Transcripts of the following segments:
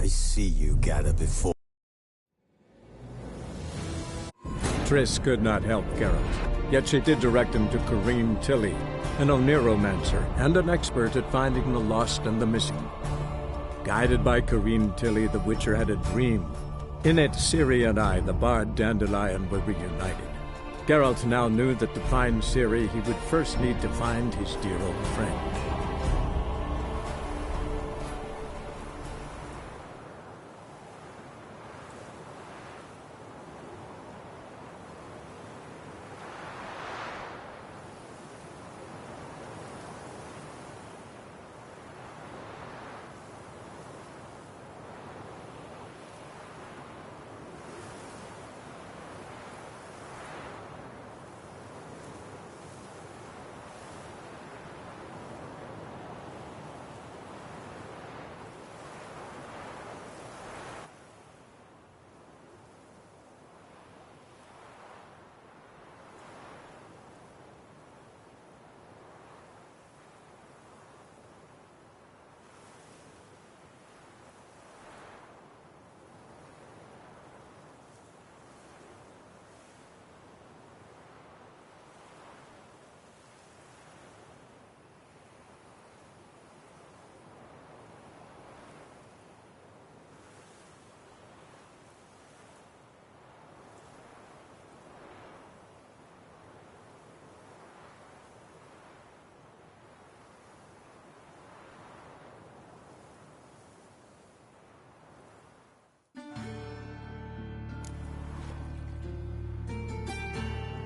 I see you gather before. Triss could not help Geralt, yet she did direct him to Corrine Tilly, an Oniromancer and an expert at finding the lost and the missing. Guided by Corrine Tilly, the Witcher had a dream. In it, Ciri and I, the bard Dandelion, were reunited. Geralt now knew that to find Ciri, he would first need to find his dear old friend.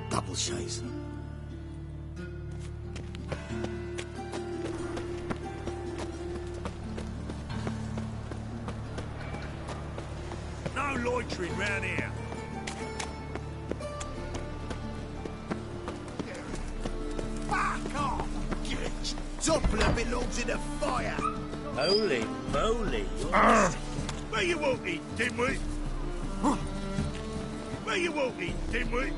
Double chase. No loitering round here. Fuck off, bitch! Doppler belongs in a fire. Holy moly! Where you walking, dimwit? Where you walking, dimwit?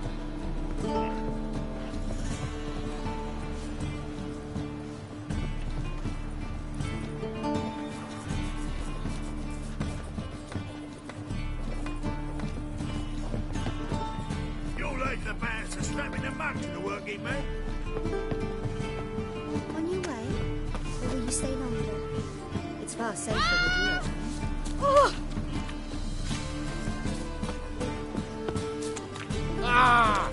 You're like the bats are strapping the mug to the working man. On your way? Or will you stay longer? It's far safer with you. Oh! Ah!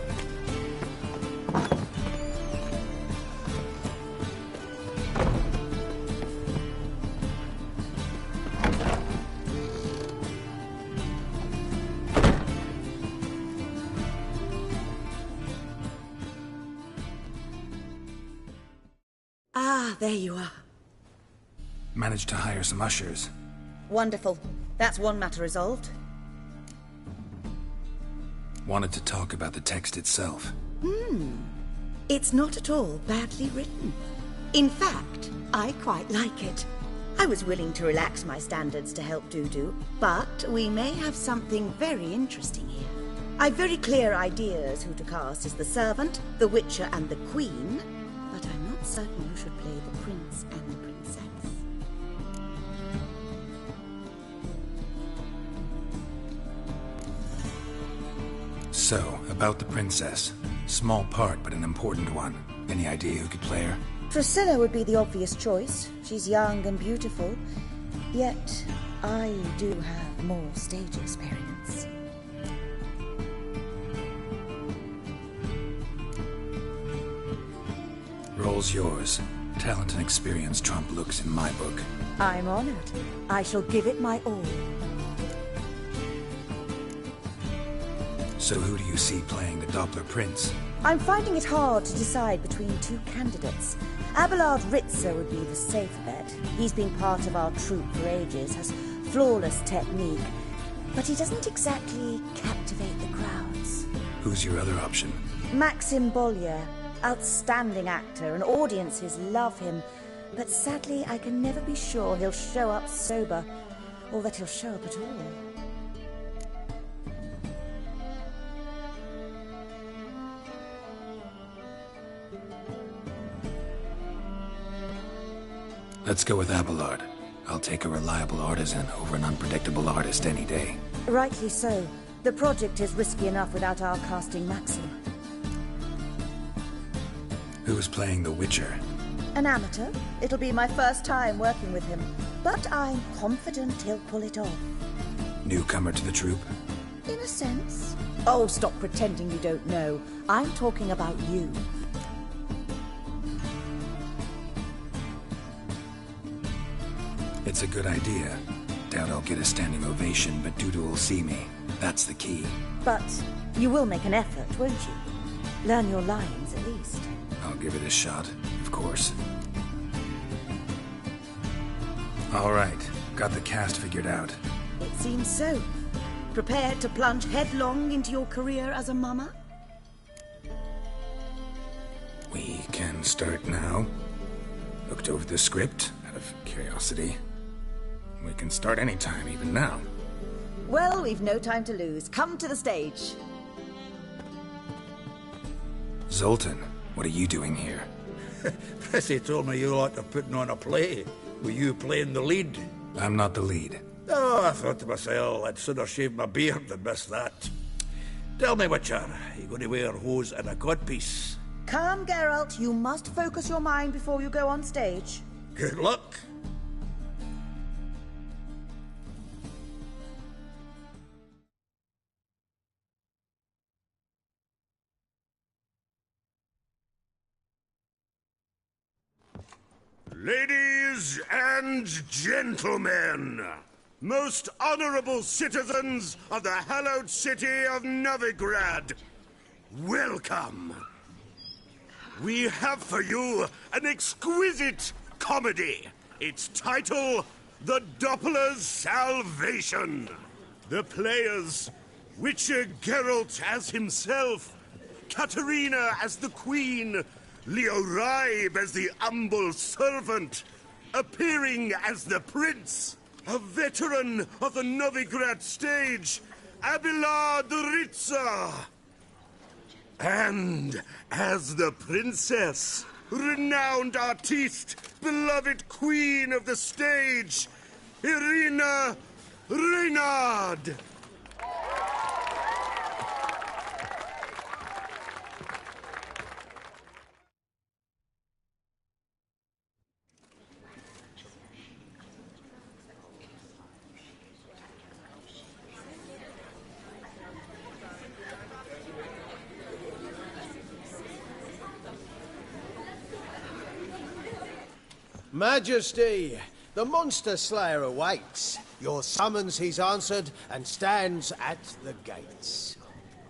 Ah, there you are. Managed to hire some ushers. Wonderful. That's one matter resolved. Wanted to talk about the text itself. It's not at all badly written. In fact, I quite like it. I was willing to relax my standards to help Dudu, but we may have something very interesting here. I've very clear ideas who to cast as the servant, the Witcher and the Queen, but I'm not certain who should play the Prince and the Princess. So, about the princess. Small part, but an important one. Any idea who could play her? Priscilla would be the obvious choice. She's young and beautiful. Yet, I do have more stage experience. Role's yours. Talent and experience trump looks in my book. I'm honored. I shall give it my all. So who do you see playing the Doppler Prince? I'm finding it hard to decide between two candidates. Abelard Ritzer would be the safe bet. He's been part of our troupe for ages, has flawless technique, but he doesn't exactly captivate the crowds. Who's your other option? Maxim Bollier, outstanding actor, and audiences love him, but sadly I can never be sure he'll show up sober, or that he'll show up at all. Let's go with Abelard. I'll take a reliable artisan over an unpredictable artist any day. Rightly so. The project is risky enough without our casting Maxim. Who's playing the Witcher? An amateur. It'll be my first time working with him, but I'm confident he'll pull it off. Newcomer to the troupe? In a sense. Oh, stop pretending you don't know. I'm talking about you. It's a good idea. Doubt I'll get a standing ovation, but Dudu will see me. That's the key. But you will make an effort, won't you? Learn your lines, at least. I'll give it a shot, of course. All right, got the cast figured out. It seems so. Prepared to plunge headlong into your career as a mama? We can start now. Looked over the script, out of curiosity. We can start anytime, even now. Well, we've no time to lose. Come to the stage. Zoltan, what are you doing here? Prissy told me you ought to putting on a play. Were you playing the lead? I'm not the lead. Oh, I thought to myself, I'd sooner shave my beard than miss that. Tell me, Witcher, are you going to wear hose and a codpiece? Calm, Geralt. You must focus your mind before you go on stage. Good luck. Ladies and gentlemen, most honorable citizens of the hallowed city of Novigrad, welcome. We have for you an exquisite comedy. Its title, The Doppler's Salvation. The players, Witcher Geralt as himself, Katarina as the Queen, Leo Raib as the humble servant, appearing as the prince, a veteran of the Novigrad stage, Abelard Ritza. And as the princess, renowned artiste, beloved queen of the stage, Irina Reynard. Majesty, the Monster Slayer awaits. Your summons he's answered and stands at the gates.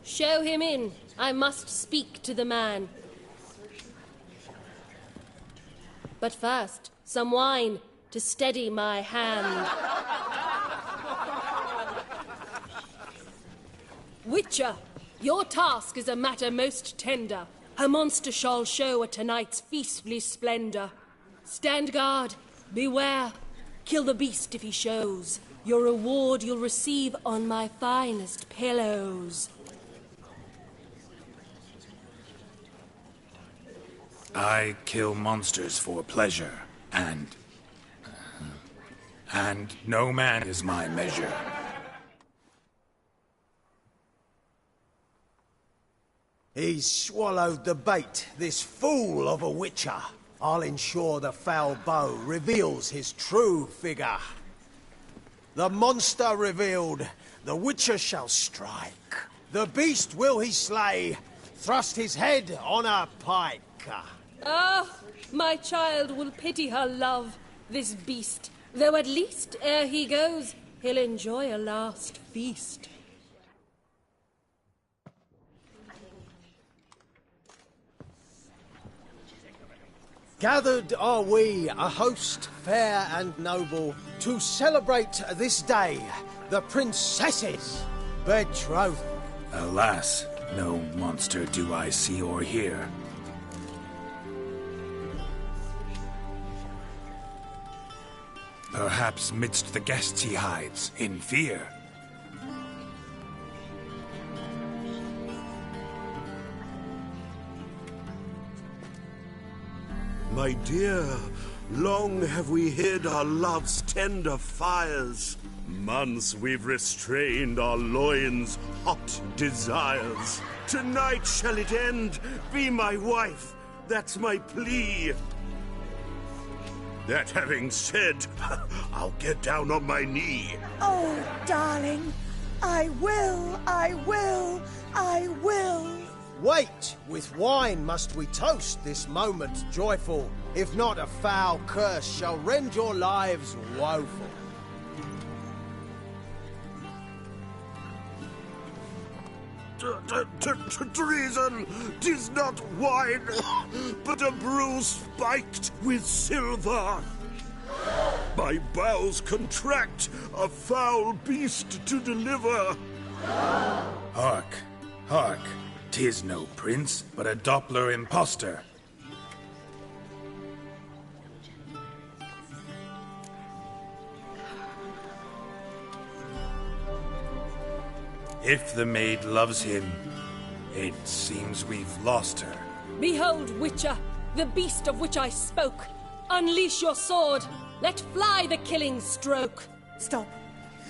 Show him in. I must speak to the man. But first, some wine to steady my hand. Witcher, your task is a matter most tender. A monster shall show at tonight's feastly splendor. Stand guard, beware, kill the beast if he shows. Your reward you'll receive on my finest pillows. I kill monsters for pleasure, and no man is my measure. He's swallowed the bait, this fool of a Witcher. I'll ensure the foul bow reveals his true figure. The monster revealed, the Witcher shall strike. The beast will he slay, thrust his head on a pike. Ah, my child will pity her love, this beast. Though at least, ere he goes, he'll enjoy a last feast. Gathered are we, a host fair and noble, to celebrate this day, the princess's betrothal. Alas, no monster do I see or hear. Perhaps midst the guests he hides, in fear. My dear, Long have we hid our love's tender fires. Months we've restrained our loins' hot desires. Tonight shall it end. Be my wife. That's my plea. That having said, I'll get down on my knee. Oh, darling, I will, I will, I will. Wait, with wine must we toast this moment joyful. If not, a foul curse shall rend your lives woeful. Treason! 'Tis not wine, but a brew spiked with silver. My bowels contract, a foul beast to deliver. Hark, hark. 'Tis no prince, but a Doppler impostor. If the maid loves him, it seems we've lost her. Behold, Witcher, the beast of which I spoke. Unleash your sword. Let fly the killing stroke. Stop.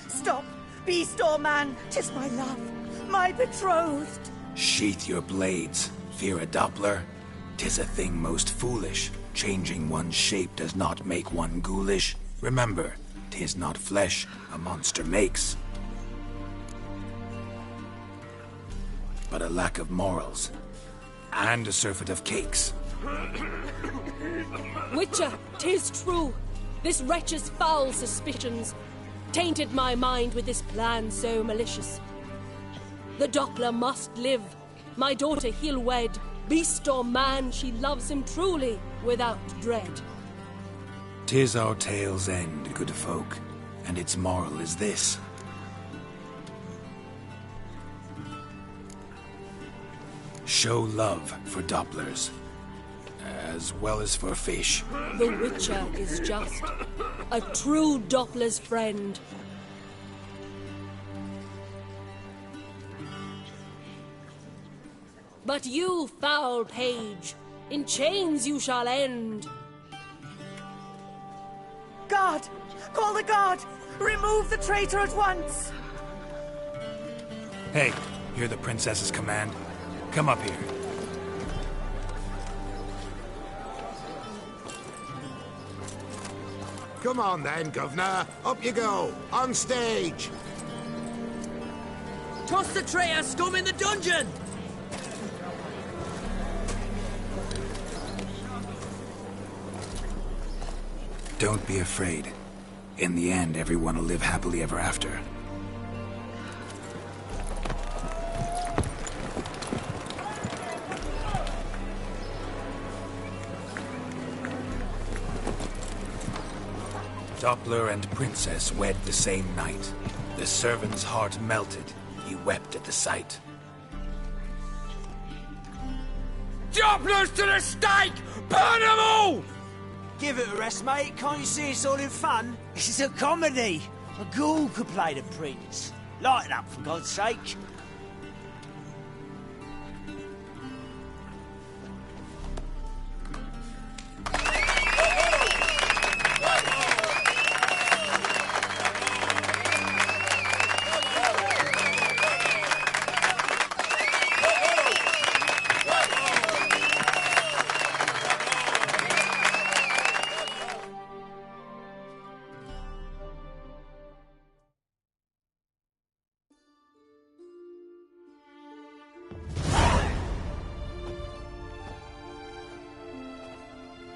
Stop. Beast or man, 'tis my love, my betrothed. Sheath your blades, fear a Doppler. 'Tis a thing most foolish. Changing one's shape does not make one ghoulish. Remember, 'tis not flesh a monster makes, but a lack of morals, and a surfeit of cakes. Witcher, 'tis true. This wretch's foul suspicions tainted my mind with this plan so malicious. The Doppler must live. My daughter he'll wed. Beast or man, she loves him truly, without dread. 'Tis our tale's end, good folk, and its moral is this. Show love for Dopplers, as well as for fish. The Witcher is just a true Doppler's friend. But you, foul page, in chains you shall end. Guard! Call the guard! Remove the traitor at once! Hey, hear the princess's command? Come up here. Come on then, Governor. Up you go. On stage. Toss the traitor scum in the dungeon! Don't be afraid. In the end, everyone will live happily ever after. Doppler and princess wed the same night. The servant's heart melted. He wept at the sight. Dopplers to the stake! Burn them all! Give it a rest, mate. Can't you see it's all in fun? This is a comedy. A ghoul could play the prince. Lighten up, for God's sake.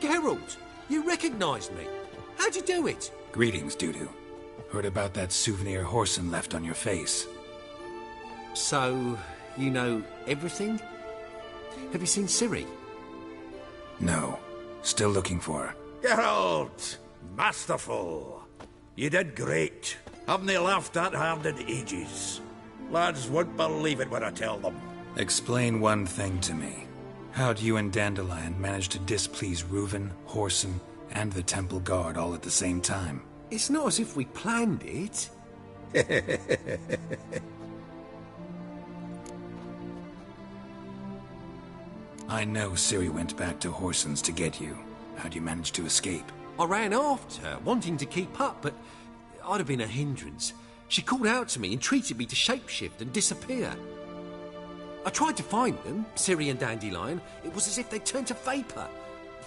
Geralt, you recognized me. How'd you do it? Greetings, Dudu. Heard about that souvenir Whoreson left on your face. So, you know everything? Have you seen Ciri? No. Still looking for her. Geralt! Masterful! You did great. Haven't they laughed that hard in ages? Lads won't believe it when I tell them. Explain one thing to me. How'd you and Dandelion manage to displease Reuven, Whoreson, and the Temple Guard all at the same time? It's not as if we planned it. I know Ciri went back to Whoreson's to get you. How'd you manage to escape? I ran after her, wanting to keep up, but I'd have been a hindrance. She called out to me, entreated me to shapeshift and disappear. I tried to find them, Ciri and Dandelion. It was as if they turned to vapour.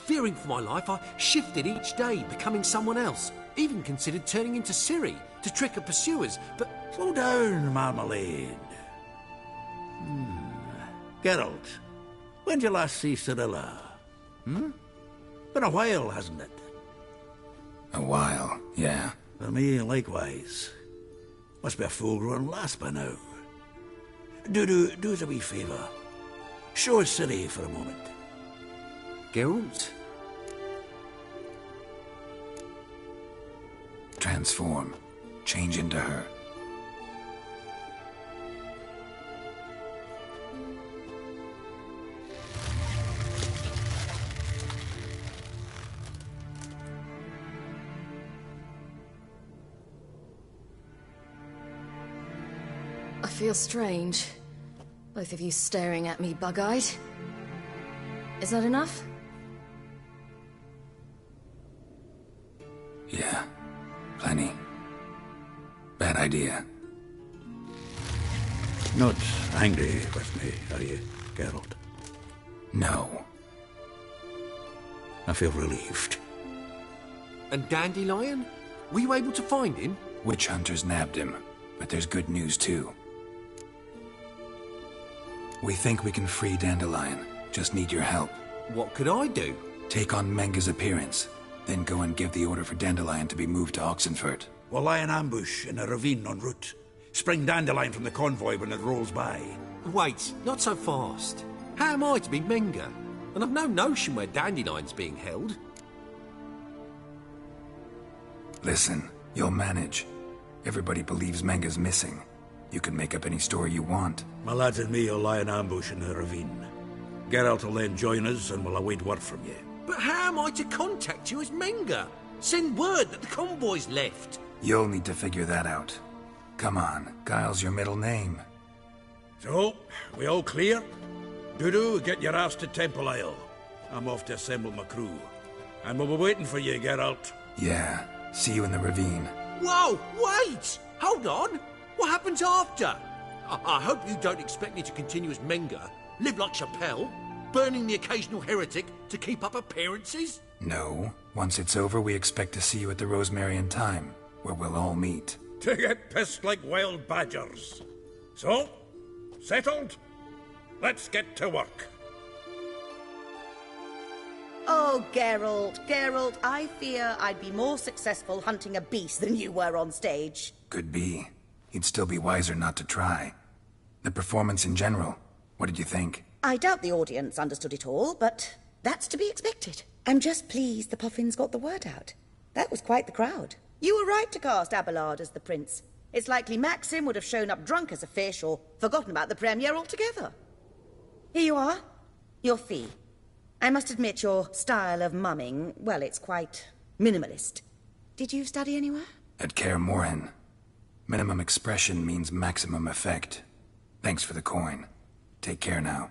Fearing for my life, I shifted each day, becoming someone else. Even considered turning into Ciri to trick her pursuers, but... Slow down, Marmalade. Geralt, when did you last see Cirilla? Been a while, hasn't it? A while, yeah. For me, likewise. Must be a full-grown lass by now. Do us a wee favour. Show us Ciri for a moment. Geralt? Transform. Change into her. I feel strange. Both of you staring at me bug-eyed. Is that enough? Yeah. Plenty. Bad idea. Not angry with me, are you, Geralt? No. I feel relieved. And Dandelion? Were you able to find him? Witch hunters nabbed him, but there's good news too. We think we can free Dandelion. Just need your help. What could I do? Take on Menga's appearance, then go and give the order for Dandelion to be moved to Oxenfurt. We'll lie in ambush in a ravine en route. Spring Dandelion from the convoy when it rolls by. Wait, not so fast. How am I to be Menga? And I've no notion where Dandelion's being held. Listen, you'll manage. Everybody believes Menga's missing. You can make up any story you want. My lads and me will lie in ambush in the ravine. Geralt will then join us and we'll await word from you. But how am I to contact you as Menga? Send word that the convoy's left. You'll need to figure that out. Come on, Guile's your middle name. So, we all clear? Dudu, get your ass to Temple Isle. I'm off to assemble my crew. And we'll be waiting for you, Geralt. Yeah, see you in the ravine. Whoa, wait! Hold on! What happens after? I hope you don't expect me to continue as Menga, live like Chappelle, burning the occasional heretic to keep up appearances? No. Once it's over, we expect to see you at the Rosemary in Time, where we'll all meet. To get pissed like wild badgers. So, settled? Let's get to work. Oh, Geralt, I fear I'd be more successful hunting a beast than you were on stage. Could be. You'd still be wiser not to try. The performance in general, what did you think? I doubt the audience understood it all, but that's to be expected. I'm just pleased the Puffins got the word out. That was quite the crowd. You were right to cast Abelard as the prince. It's likely Maxim would have shown up drunk as a fish or forgotten about the premiere altogether. Here you are. Your fee. I must admit your style of mumming, well, it's quite minimalist. Did you study anywhere? At Kaer Morhen. Minimum expression means maximum effect. Thanks for the coin. Take care now.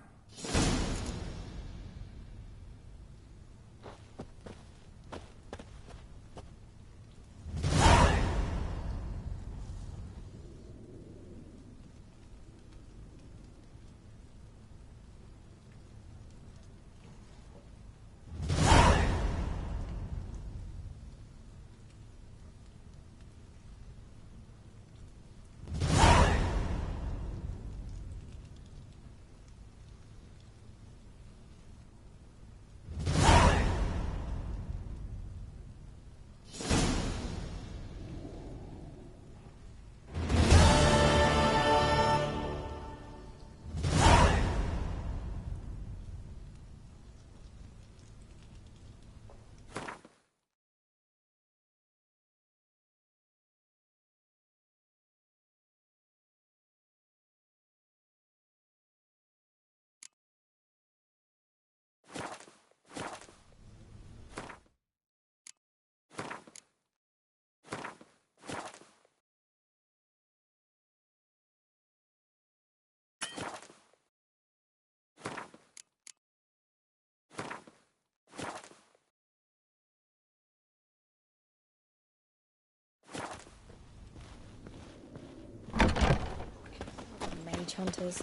witch hunters.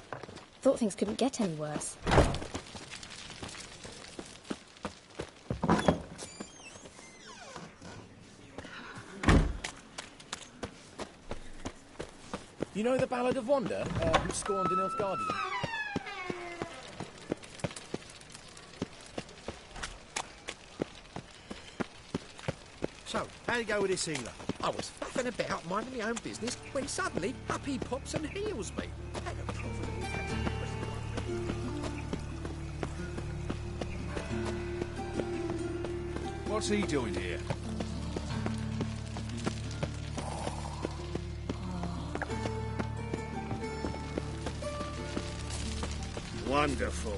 Thought things couldn't get any worse. You know the Ballad of Wanda, who scorned an Nilfgaardian? So, how'd you go with this healer? I was faffing about, minding my own business, when suddenly up he pops and heals me. What's he doing here? Wonderful.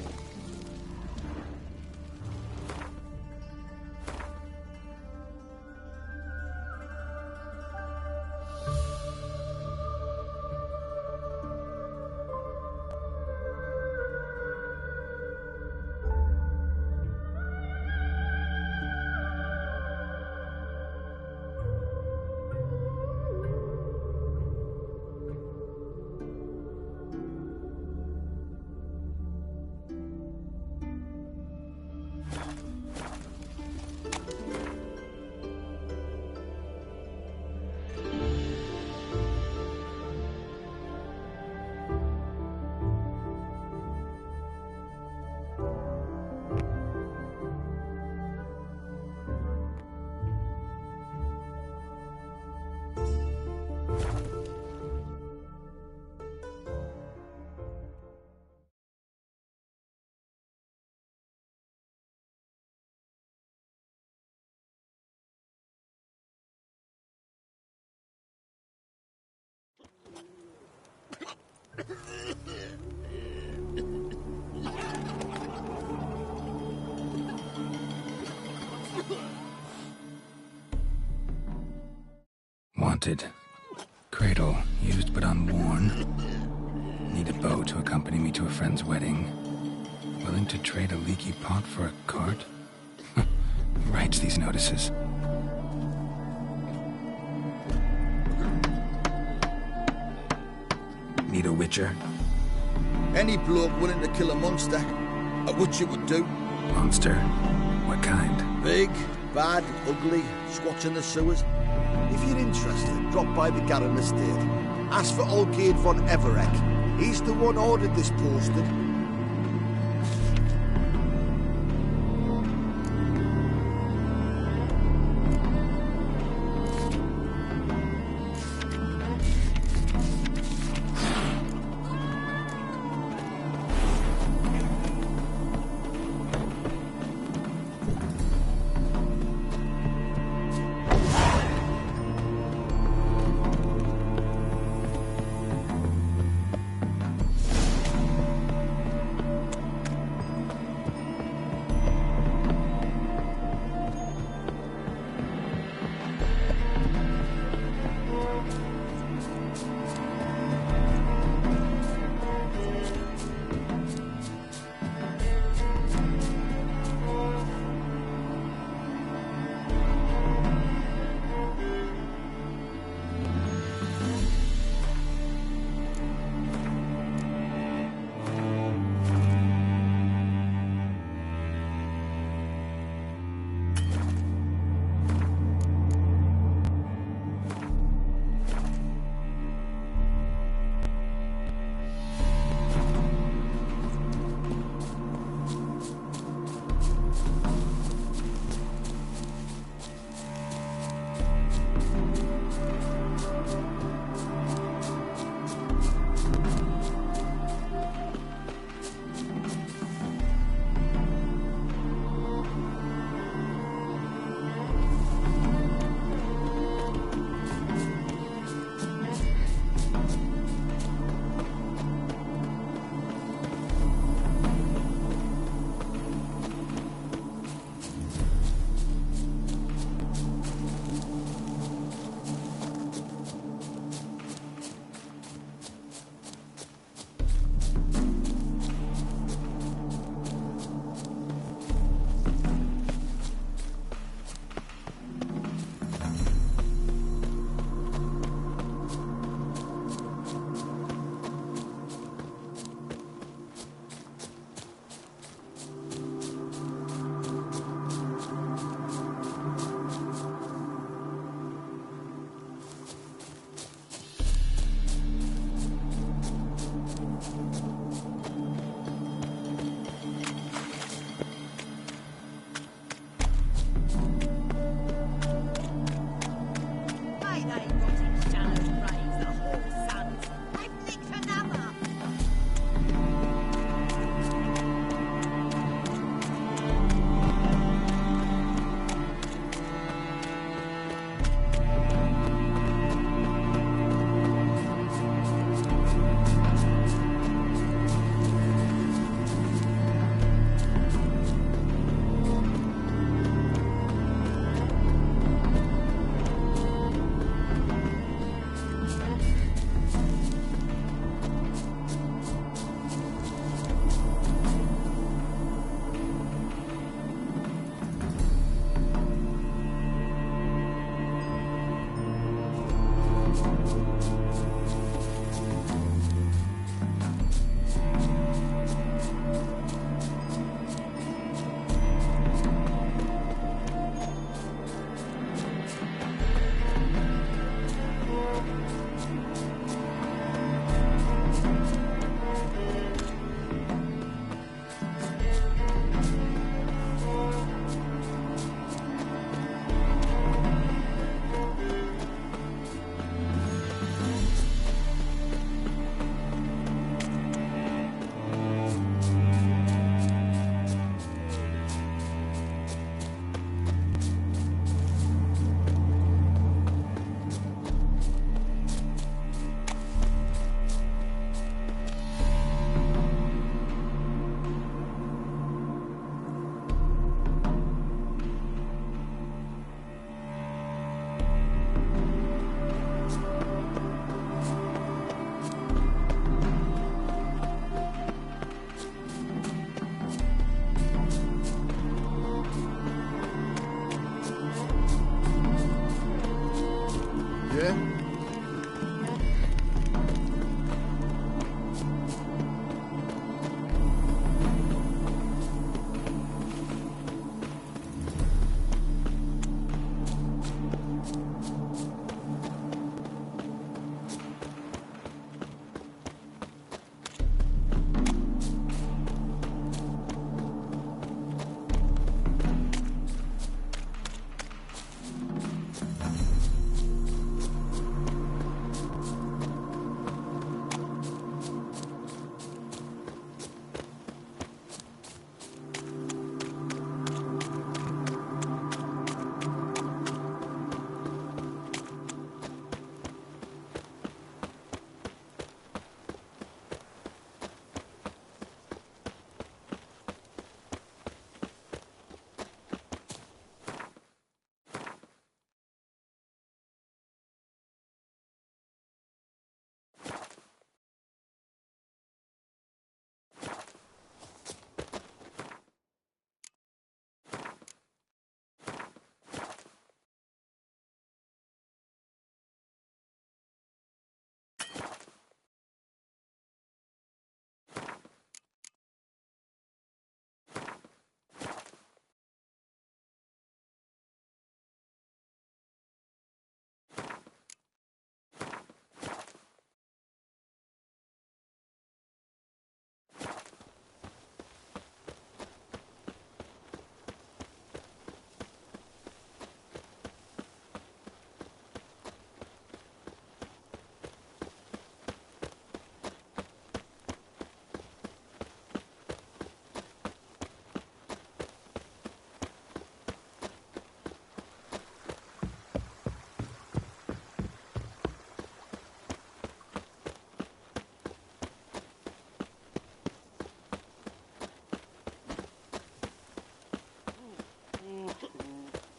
Wanted. Cradle, used but unworn. Need a bow to accompany me to a friend's wedding. Willing to trade a leaky pot for a cart? Who writes these notices? Need a witcher? Any bloke willing to kill a monster, a witcher would do. Monster? What kind? Big, bad, ugly, squats in the sewers. If you're interested, drop by the Garren estate. Ask for Olgierd von Everek. He's the one ordered this posted.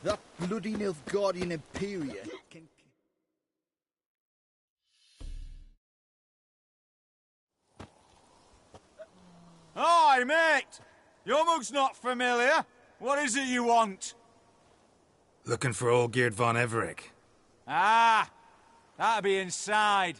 That bloody Nilfgaardian Imperia can... Hi, mate! Your mug's not familiar. What is it you want? Looking for Olgierd von Everec. Ah! That'll be inside.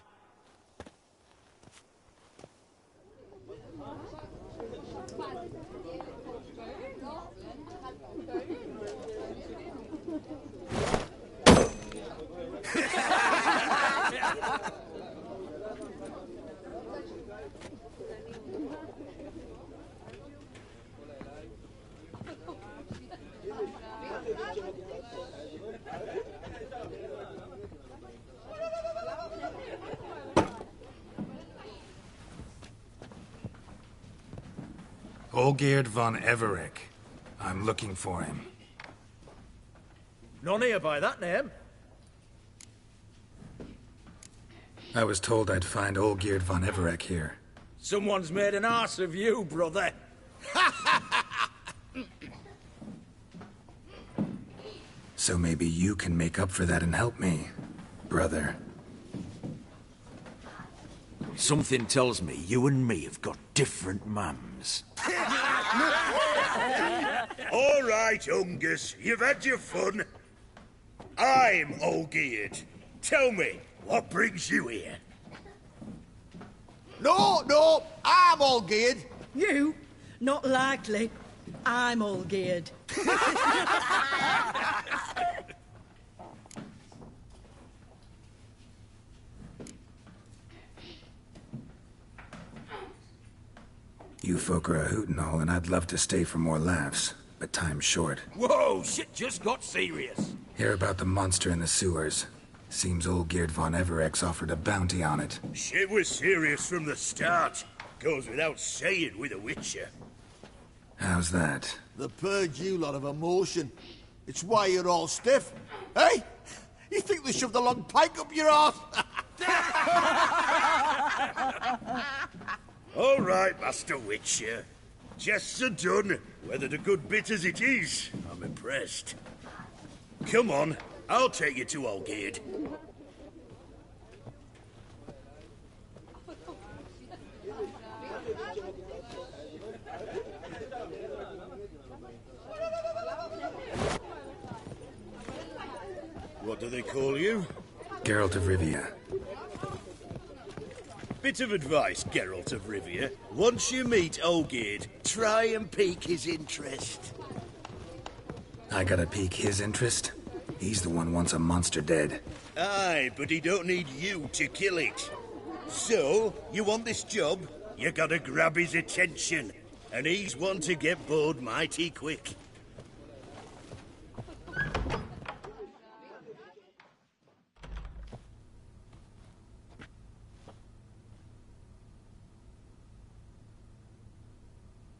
Olgierd von Everec. I'm looking for him. None here by that name. I was told I'd find Olgierd von Everec here. Someone's made an arse of you, brother. So maybe you can make up for that and help me, brother. Something tells me you and me have got different mums. All right, Ungus, you've had your fun. I'm Olgierd. Tell me, what brings you here? No, I'm Olgierd. You? Not likely. I'm Olgierd. You folk are a hoot and all, and I'd love to stay for more laughs, but time's short. Whoa, shit just got serious. Hear about the monster in the sewers. Seems Olgierd von Everec offered a bounty on it. Shit was serious from the start. Goes without saying with a Witcher. How's that? The purge you lot of emotion. It's why you're all stiff. Hey? You think they shoved a long pike up your arse? All right, Master Witcher. Jests are done, whether the good bit as it is. I'm impressed. Come on, I'll take you to Olgierd. What do they call you? Geralt of Rivia. Bit of advice, Geralt of Rivia. Once you meet Olgierd, try and pique his interest. I gotta pique his interest? He's the one wants a monster dead. Aye, but he don't need you to kill it. So, you want this job? You gotta grab his attention. And he's one to get bored mighty quick.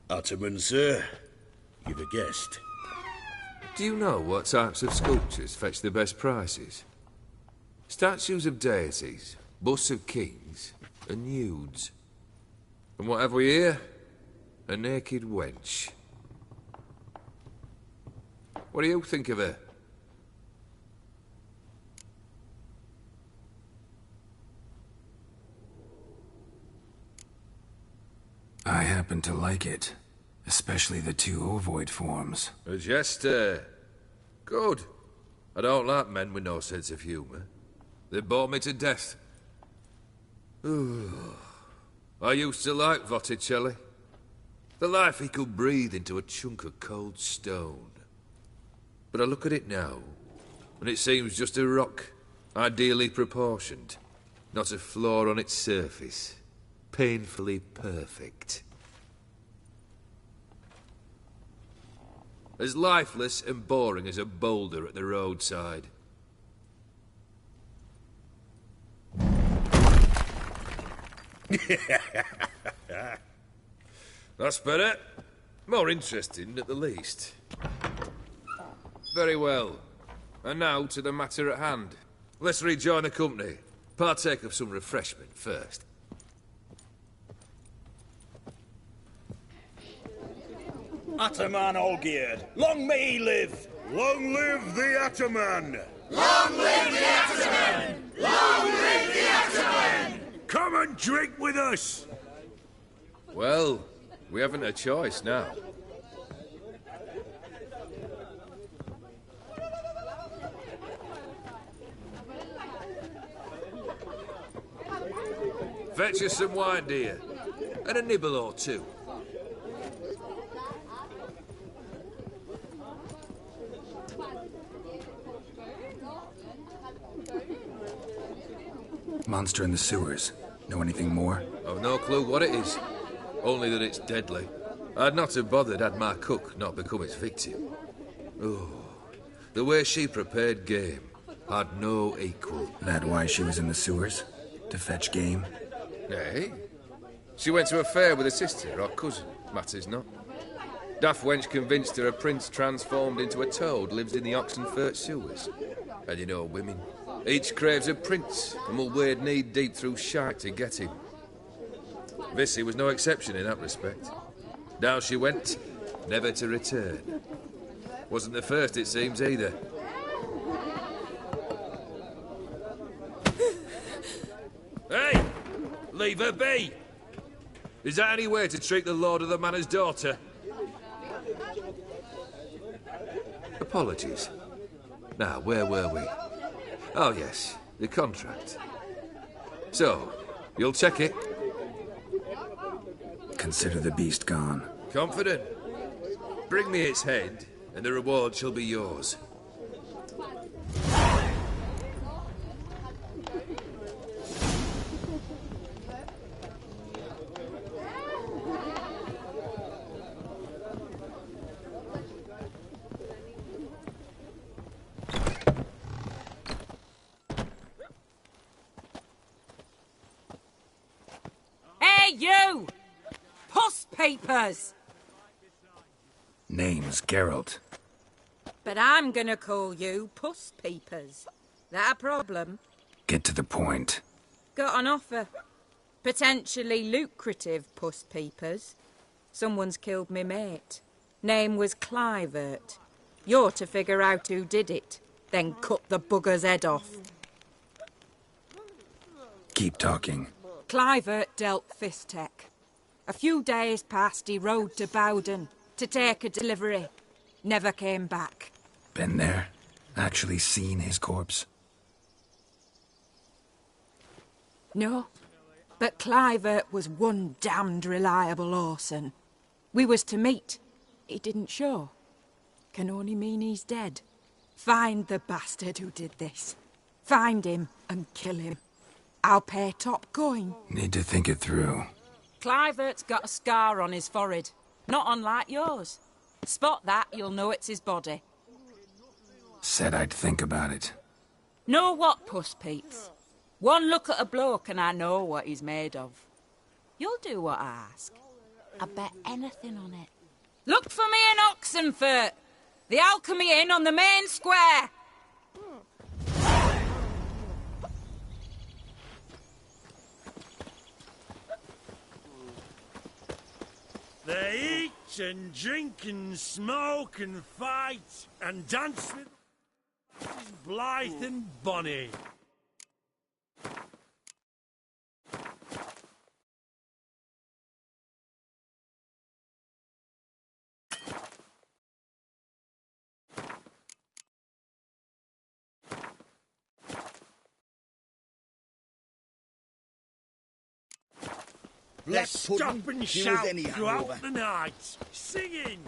Ataman, sir. You've a guest. Do you know what types of sculptures fetch the best prices? Statues of deities, busts of kings, and nudes. And what have we here? A naked wench. What do you think of her? I happen to like it. Especially the two ovoid forms. A jester. Good. I don't like men with no sense of humour. They bore me to death. I used to like Botticelli. The life he could breathe into a chunk of cold stone. But I look at it now, and it seems just a rock, ideally proportioned. Not a flaw on its surface. Painfully perfect. As lifeless and boring as a boulder at the roadside. That's better. More interesting, at the least. Very well. And now to the matter at hand. Let's rejoin the company. Partake of some refreshment first. Ataman Olgierd, long may he live! Long live the Ataman! Long live the Ataman! Long live the Ataman! Come and drink with us! Well, we haven't a choice now. Fetch us some wine, dear. And a nibble or two. Monster in the sewers. Know anything more? I've no clue what it is. Only that it's deadly. I'd not have bothered had my cook not become its victim. Oh, the way she prepared game had no equal. That why she was in the sewers? To fetch game? Nay. She went to a fair with a sister or cousin, matters not. Daft wench convinced her a prince transformed into a toad lives in the Oxenfurt sewers. And you know women. Each craves a prince and will wade knee-deep through shite to get him. Vissy was no exception in that respect. Down she went, never to return. Wasn't the first, it seems, either. Hey! Leave her be! Is that any way to treat the lord of the manor's daughter? Apologies. Now, where were we? Oh, yes, the contract. So, you'll check it? Consider the beast gone. Confident? Bring me its head, and the reward shall be yours. Hey, you! Puss papers! Name's Geralt. But I'm gonna call you Puss Peepers. That a problem? Get to the point. Got an offer. Potentially lucrative Puss Peepers. Someone's killed me mate. Name was Clivert. You're to figure out who did it, then cut the bugger's head off. Keep talking. Clivert dealt Fistech. A few days passed, he rode to Bowden to take a delivery. Never came back. Been there? Actually seen his corpse? No, but Clivert was one damned reliable Orson. We was to meet. He didn't show. Can only mean he's dead. Find the bastard who did this. Find him and kill him. I'll pay top coin. Need to think it through. Clivert's got a scar on his forehead. Not unlike yours. Spot that, you'll know it's his body. Said I'd think about it. Know what, Puss Peeps? One look at a bloke and I know what he's made of. You'll do what I ask. I bet anything on it. Look for me in Oxenfurt! The Alchemy Inn on the main square! They eat and drink and smoke and fight and dance with blithe and bonny. Let's stop and shout throughout the night, singing.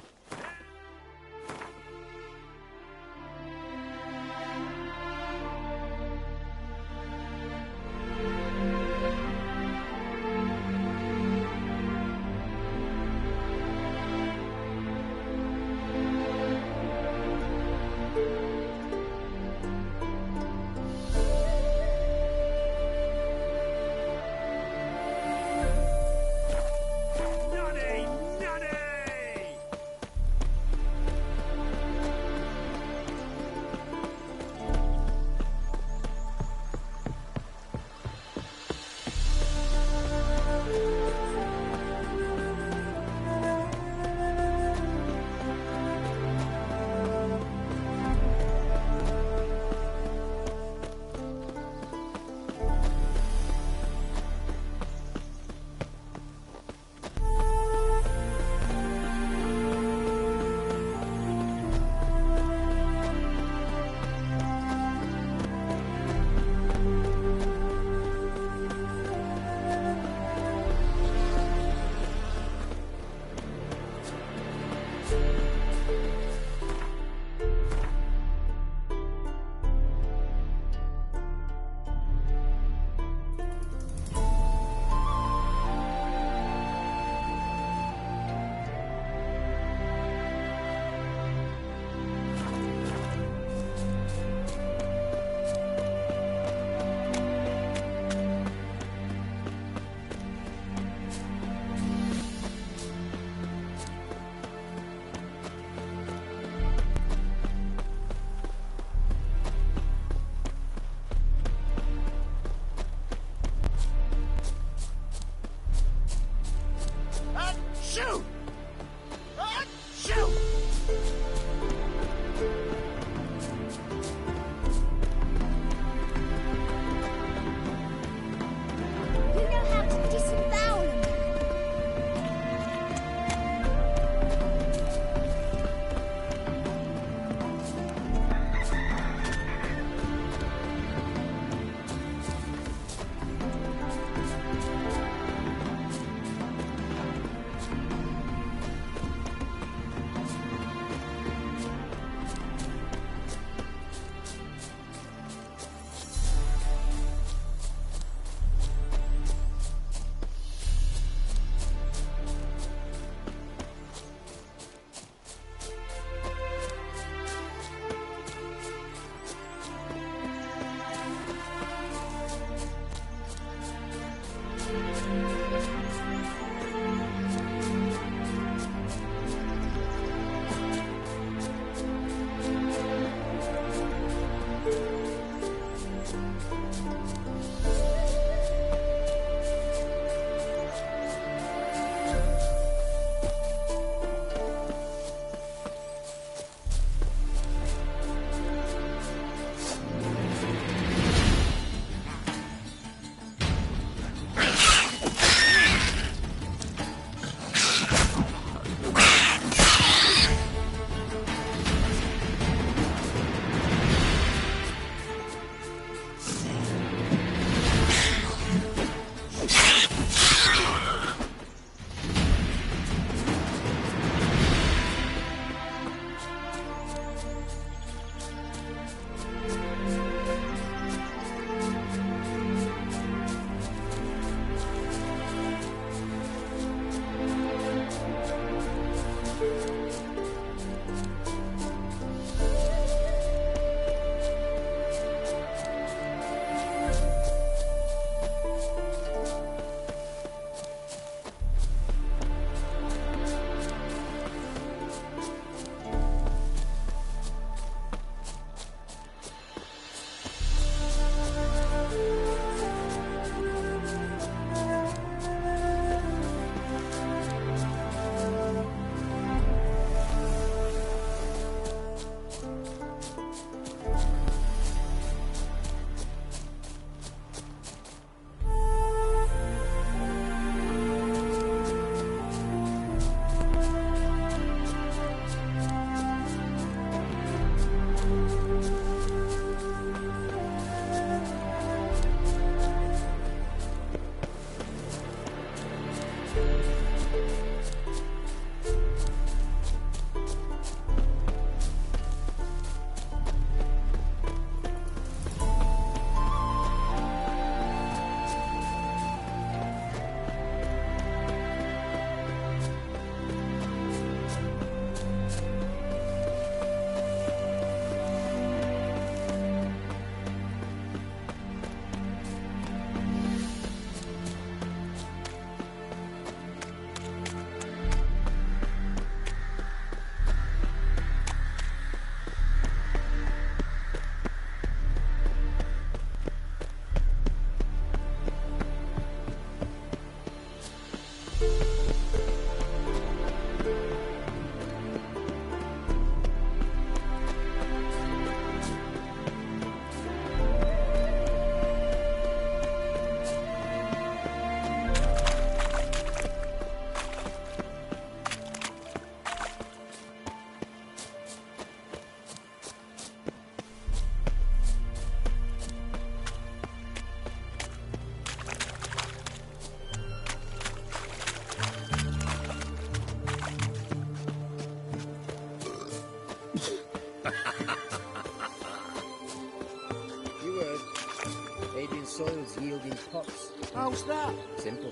these pots. How's that? Simple.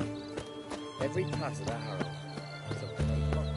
Every part of that arrow is a clay pot.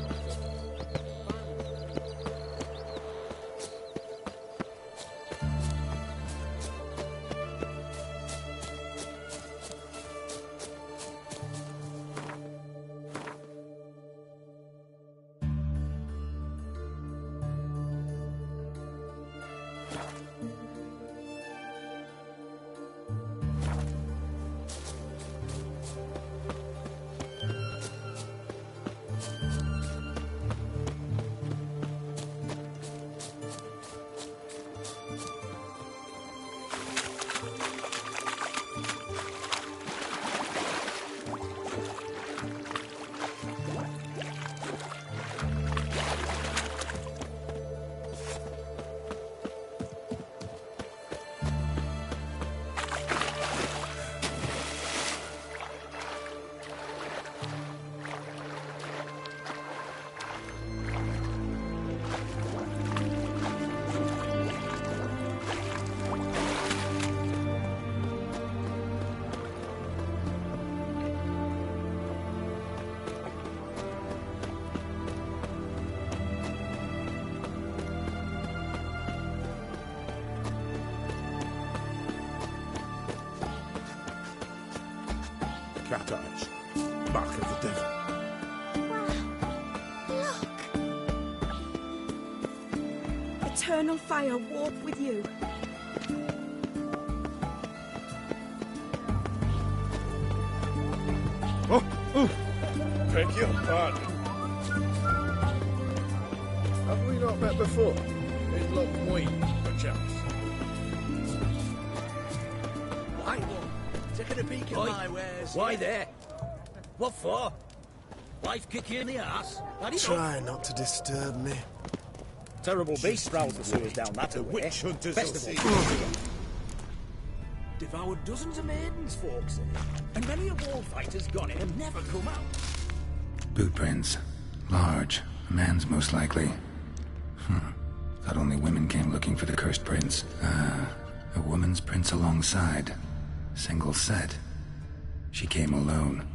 Cat eyes. Mark of the devil. Eternal fire walk with you. Oh! Beg your pardon. Have we not met before? In Loch Moyne, perchance? Why, taking a peek at my wares. Why there? What for? Wife kick you in the arse? Try not to disturb me. Terrible beast prowls the sewers down that The way. witch hunters Best will of see. all, devoured dozens of maidens, folk say. And many a war fighter's gone in and never come out. Boot prints. Large. A man's most likely. Thought only women came looking for the cursed prince. A woman's prints alongside. Single set. She came alone.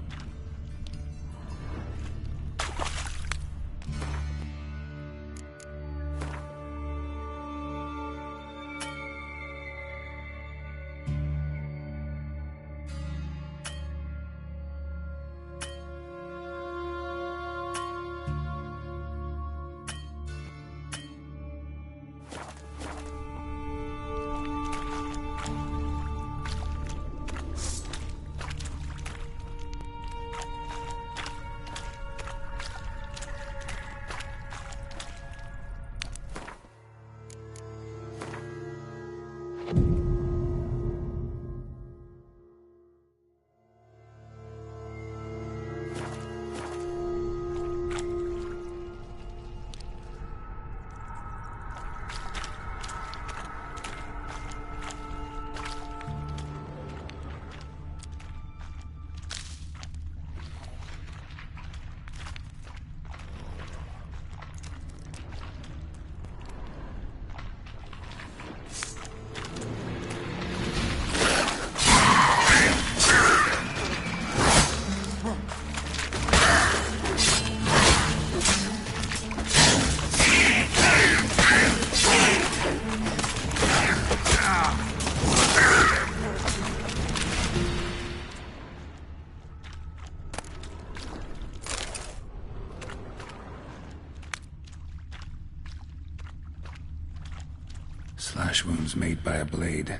Slash wounds made by a blade.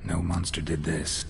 No monster did this.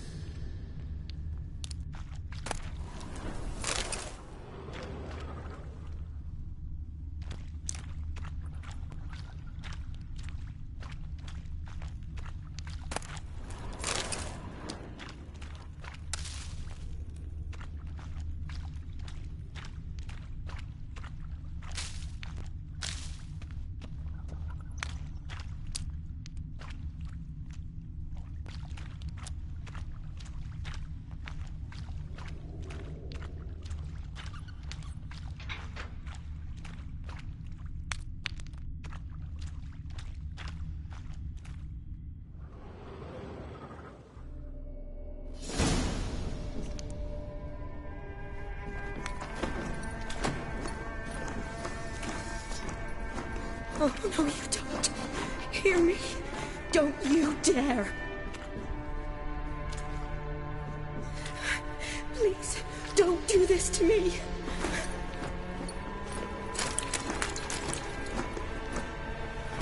Oh, no, you don't. Hear me? Don't you dare. Please, don't do this to me.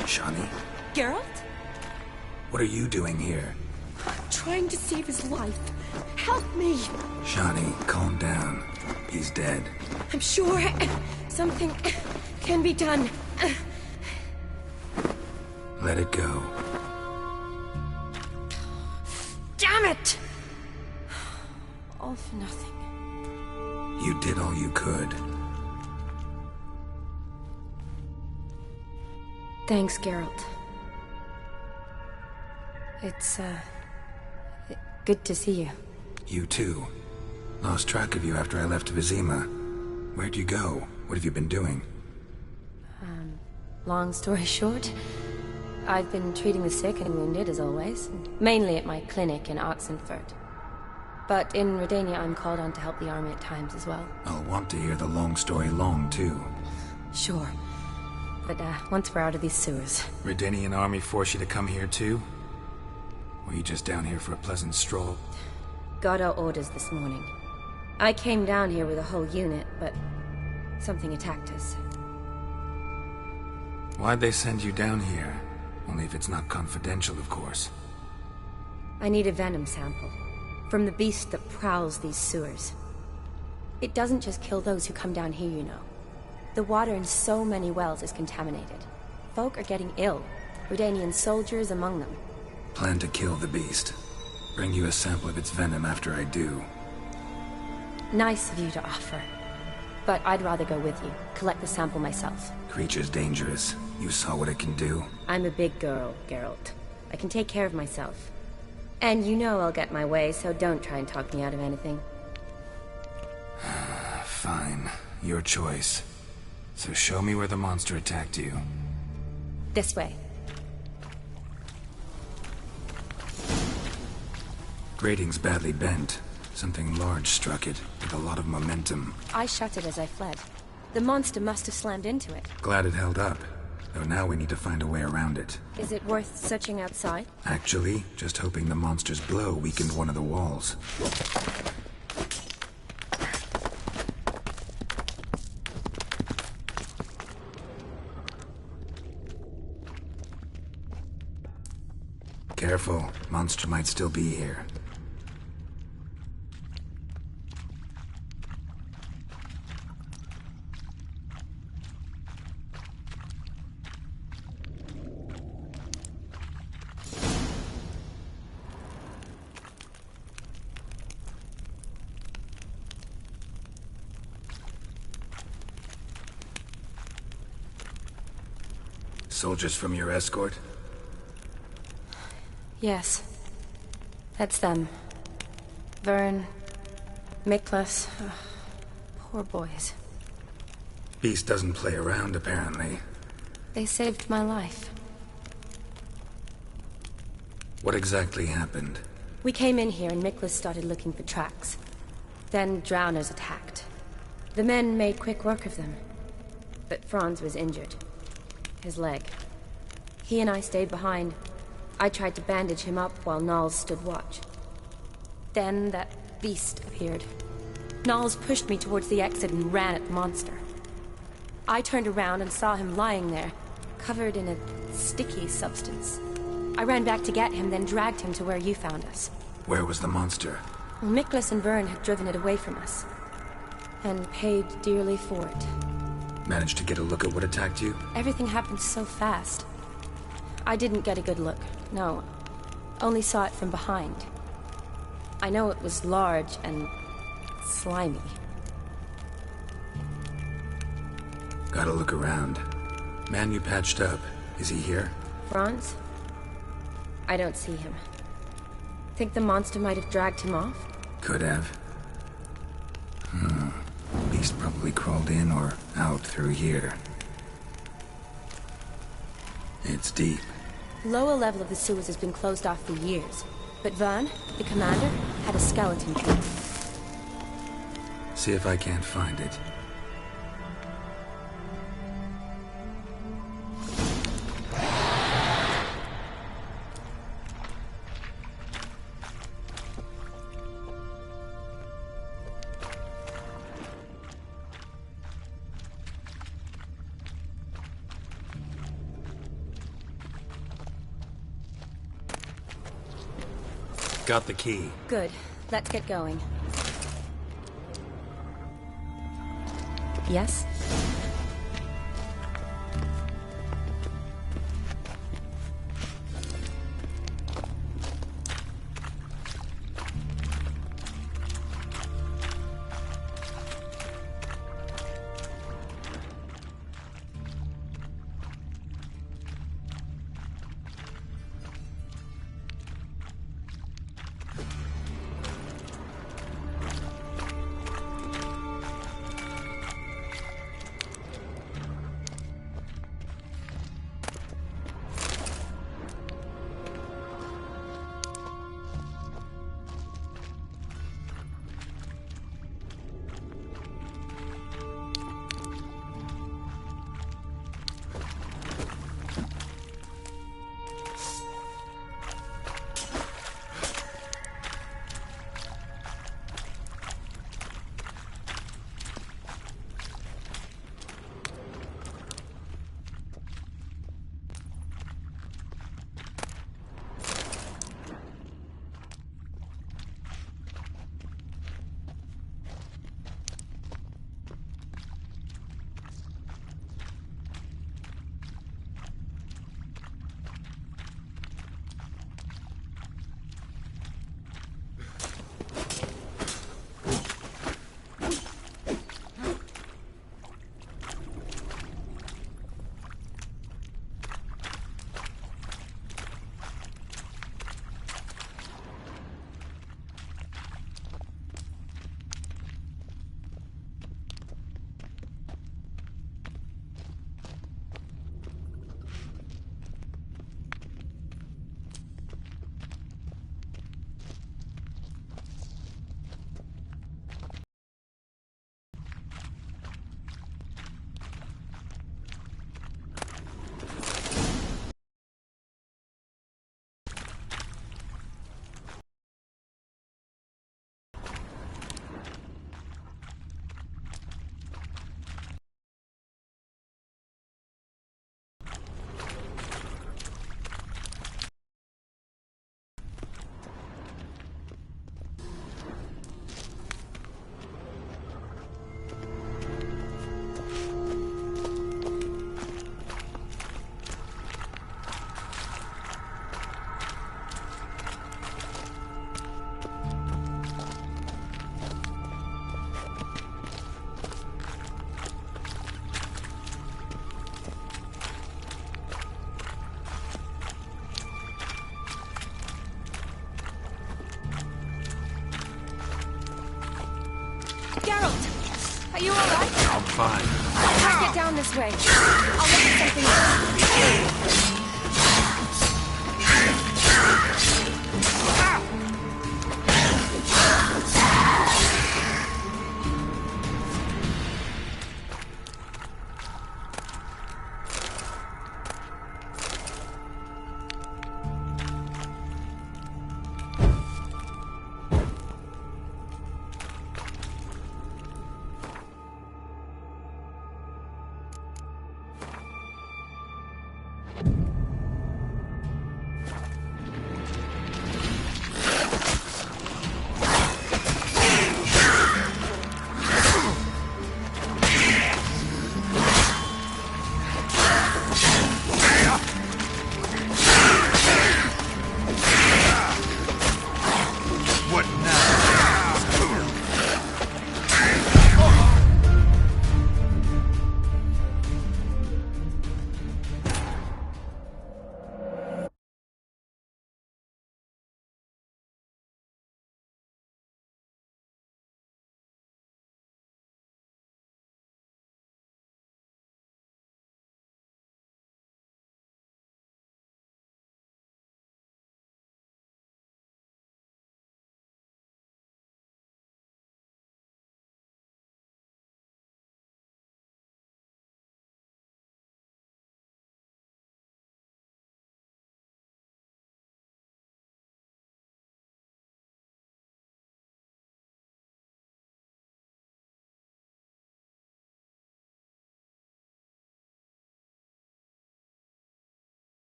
Shani, Geralt? what are you doing here? Trying to save his life. Help me! Shani, calm down. He's dead. I'm sure something can be done. Let it go. Damn it! All for nothing. You did all you could. Thanks, Geralt. It's, good to see you. You too. Lost track of you after I left Vizima. Where'd you go? What have you been doing? Long story short, I've been treating the sick and wounded, as always. Mainly at my clinic in Oxenfurt. But in Redania, I'm called on to help the army at times as well. I'll want to hear the long story long, too. Sure. But, once we're out of these sewers... Redanian army force you to come here, too? Or are you just down here for a pleasant stroll? Got our orders this morning. I came down here with a whole unit, but... something attacked us. Why'd they send you down here? Only if it's not confidential, of course. I need a venom sample. From the beast that prowls these sewers. It doesn't just kill those who come down here, you know. The water in so many wells is contaminated. Folk are getting ill. Redanian soldiers among them. Plan to kill the beast. Bring you a sample of its venom after I do. Nice of you to offer. But I'd rather go with you. Collect the sample myself. Creature's dangerous. You saw what it can do. I'm a big girl, Geralt. I can take care of myself. And you know I'll get my way, so don't try and talk me out of anything. Fine. Your choice. So show me where the monster attacked you. This way. Grating's badly bent. Something large struck it, with a lot of momentum. I shut it as I fled. The monster must have slammed into it. Glad it held up. Though now we need to find a way around it. Is it worth searching outside? Actually, just hoping the monster's blow weakened one of the walls. Careful, monster might still be here. Soldiers from your escort? Yes. That's them. Vern, Miklas. Poor boys. Beast doesn't play around, apparently. They saved my life. What exactly happened? We came in here and Miklas started looking for tracks. Then drowners attacked. The men made quick work of them. But Franz was injured. His leg. He and I stayed behind. I tried to bandage him up while Nals stood watch. Then that beast appeared. Nals pushed me towards the exit and ran at the monster. I turned around and saw him lying there, covered in a sticky substance. I ran back to get him, then dragged him to where you found us. Where was the monster? Well, Miklas and Vern had driven it away from us. And paid dearly for it. Managed to get a look at what attacked you? Everything happened so fast. I didn't get a good look, no. Only saw it from behind. I know it was large and slimy. Gotta look around. Man you patched up, is he here? Franz? I don't see him. Think the monster might have dragged him off? Could have. Beast probably crawled in or out through here. It's deep. Lower level of the sewers has been closed off for years. But Vern, the commander, had a skeleton tree. See if I can't find it. got the key. Good. Let's get going. Yes? Geralt! Are you alright? I'm fine. I can't get down this way. I'll look at something else.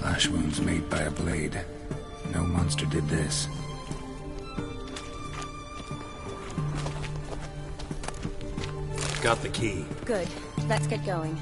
Slash wounds made by a blade. No monster did this. Got the key. Good. Let's get going.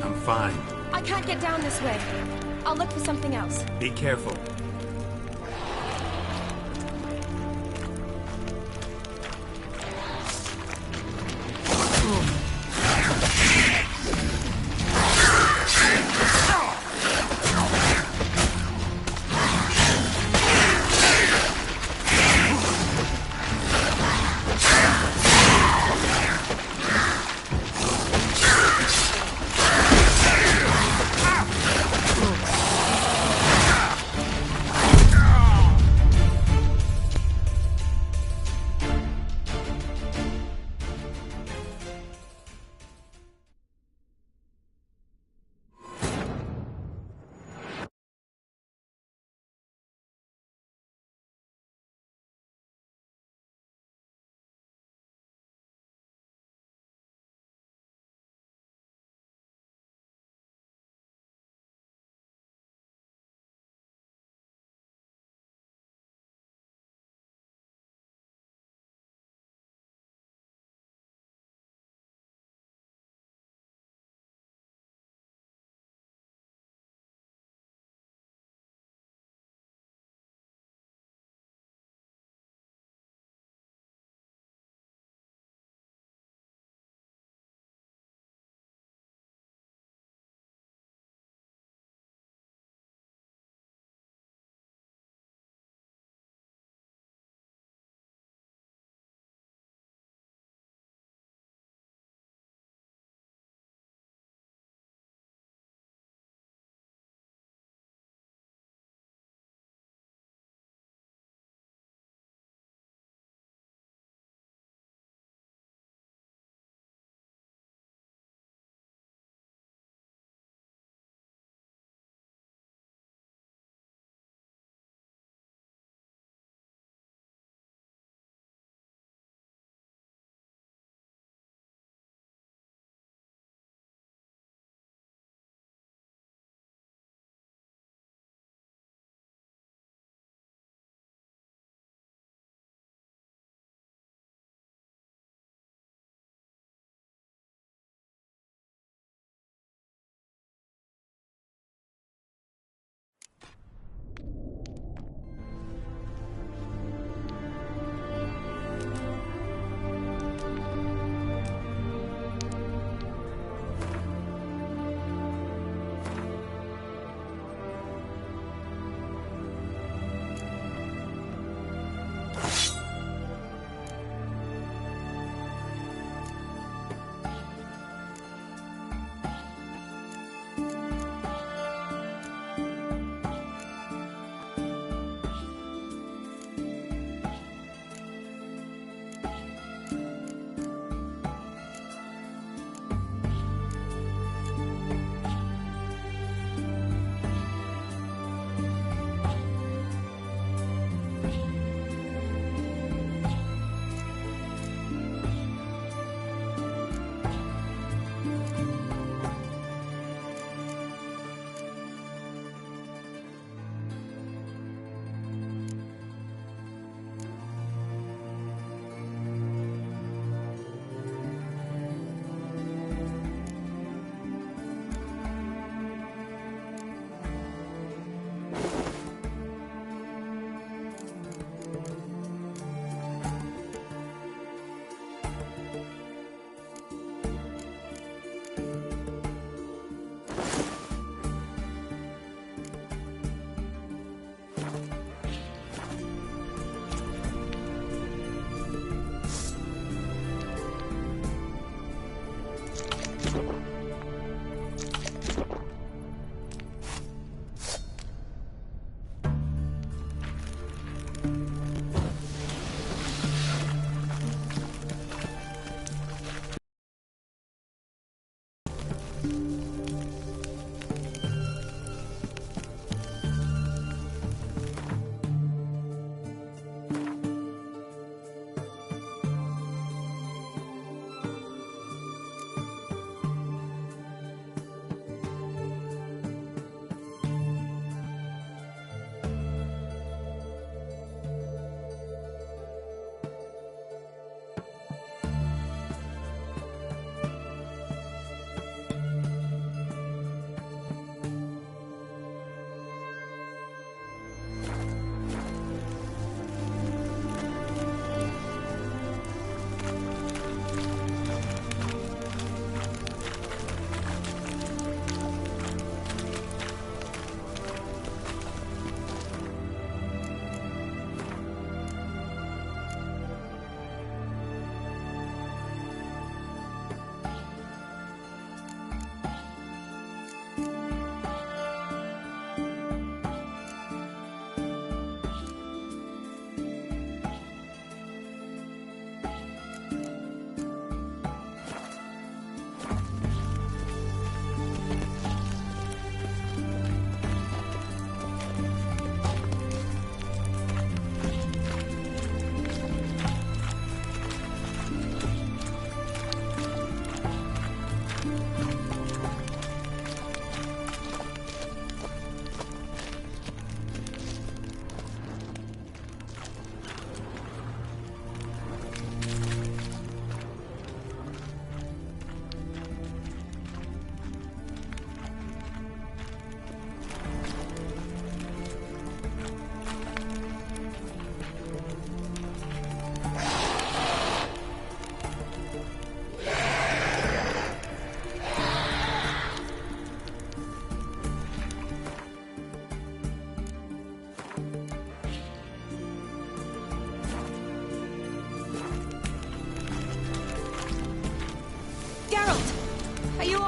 I'm fine. I can't get down this way. I'll look for something else. Be careful.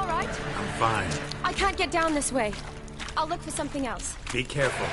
all right? I'm fine. I can't get down this way. I'll look for something else. Be careful.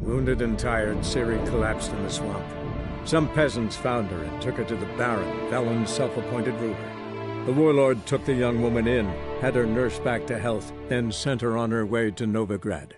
Wounded and tired, Ciri collapsed in the swamp. Some peasants found her and took her to the Baron, Valen's self-appointed ruler. The warlord took the young woman in, had her nursed back to health, then sent her on her way to Novigrad.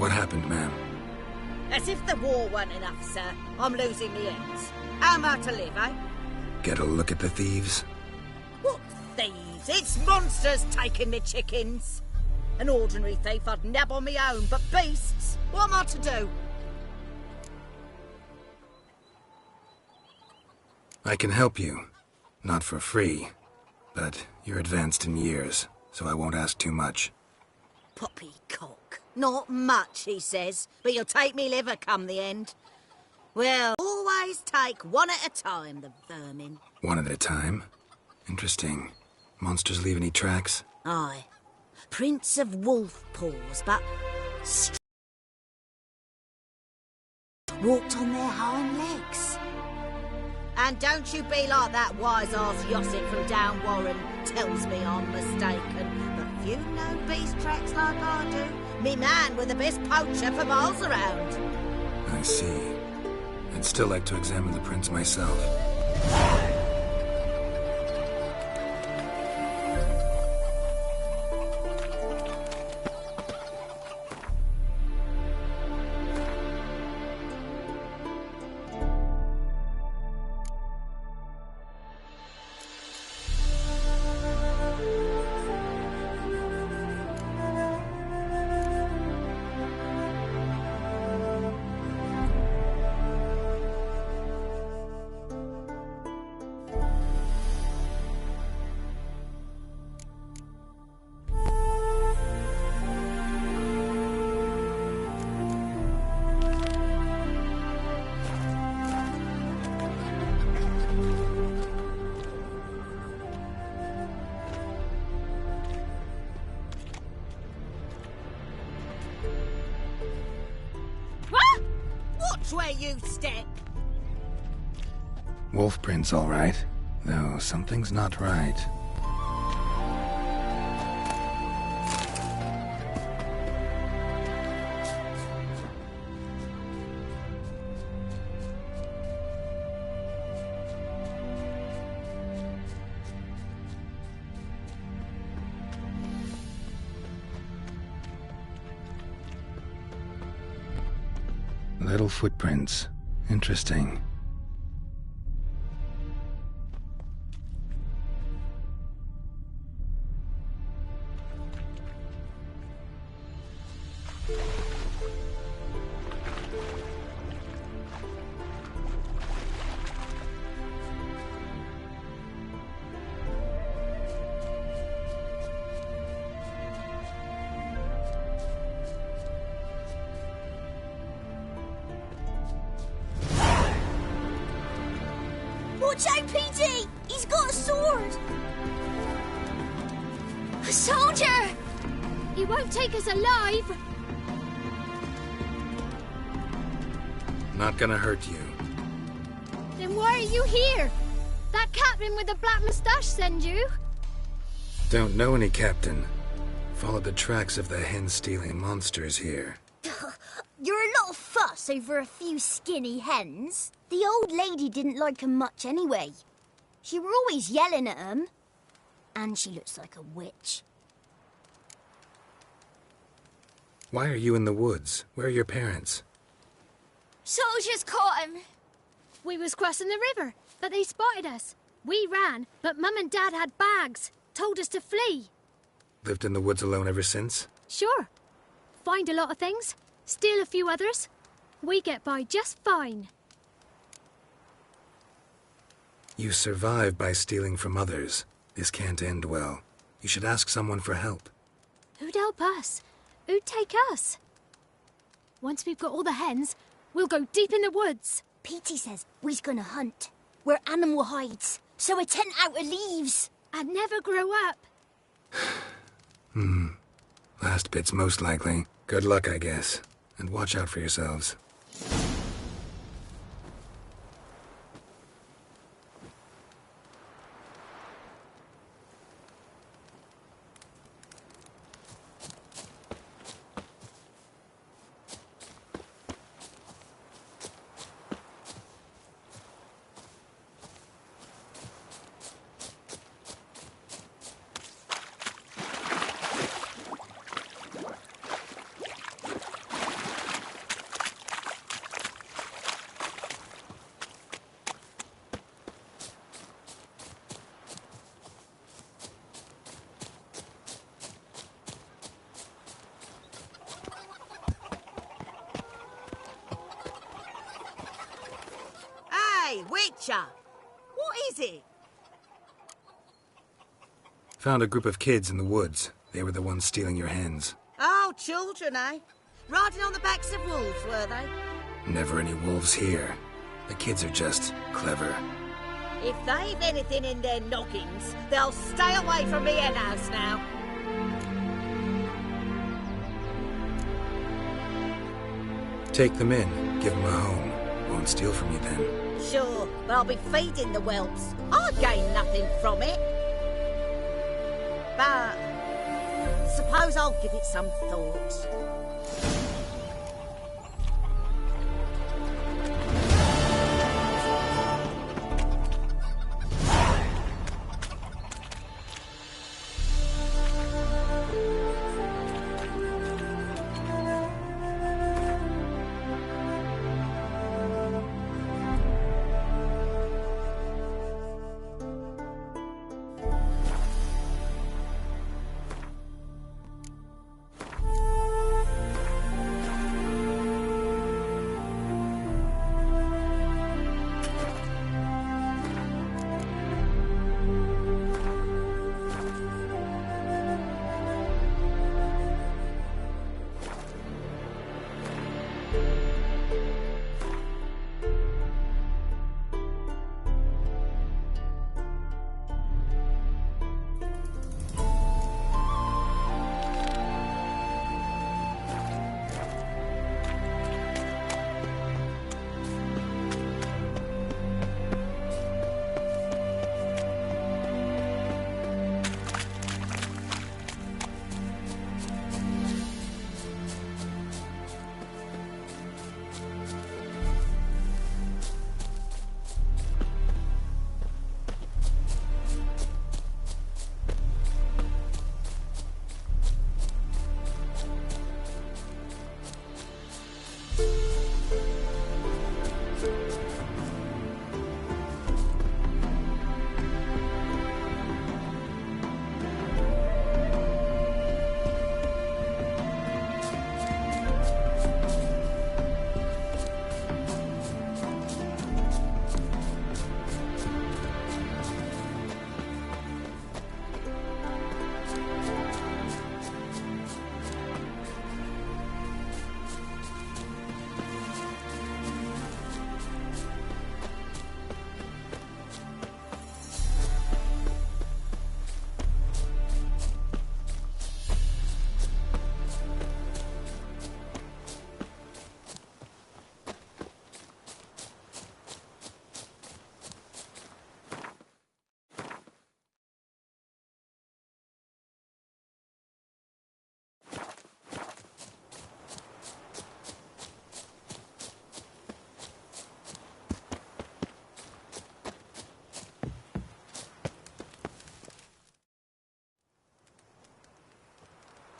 What happened, ma'am? As if the war weren't enough, sir. I'm losing the ends. How am I to live, eh? Get a look at the thieves? What thieves? It's monsters taking me chickens. An ordinary thief I'd nab on my own, but beasts? What am I to do? I can help you. Not for free. But you're advanced in years, so I won't ask too much. Poppycock. Not much, he says, but you'll take me liver come the end. Well, always take one at a time, the vermin. One at a time? Interesting. Monsters leave any tracks? Aye. Prints of wolf paws, but... walked on their hind legs. And don't you be like that wise-ass Yossit from down Warren tells me I'm mistaken. But few know beast tracks like I do. Me man were the best poacher for miles around. I see. I'd still like to examine the prints myself. Where you step. Wolf prints, all right. Though something's not right. Little footprints. Interesting. Watch out, PG! He's got a sword! A soldier! He won't take us alive! Not gonna hurt you. Then why are you here? That captain with the black moustache send you? Don't know any captain. Followed the tracks of the hen-stealing monsters here. You're a little fuss over a few skinny hens. The old lady didn't like 'em much anyway. She were always yelling at 'em. And she looks like a witch. Why are you in the woods? Where are your parents? Soldiers caught 'em. We was crossing the river, but they spotted us. We ran, but Mum and Dad had bags. Told us to flee. Lived in the woods alone ever since? Sure. Find a lot of things. Steal a few others. We get by just fine. You survive by stealing from others. This can't end well. You should ask someone for help. Who'd help us? Who'd take us? Once we've got all the hens, we'll go deep in the woods. Petey says we's gonna hunt. We're animal hides, so a tent out of leaves. And never grow up. Last bit's most likely. Good luck, I guess. And watch out for yourselves. Witcher! What is it? Found a group of kids in the woods. They were the ones stealing your hens. Oh, children, eh? Riding on the backs of wolves, were they? Never any wolves here. The kids are just clever. If they've anything in their noggins, they'll stay away from the hen house now. Take them in. Give them a home. Won't steal from you then. Sure, but I'll be feeding the whelps. I gain nothing from it. But suppose I'll give it some thought.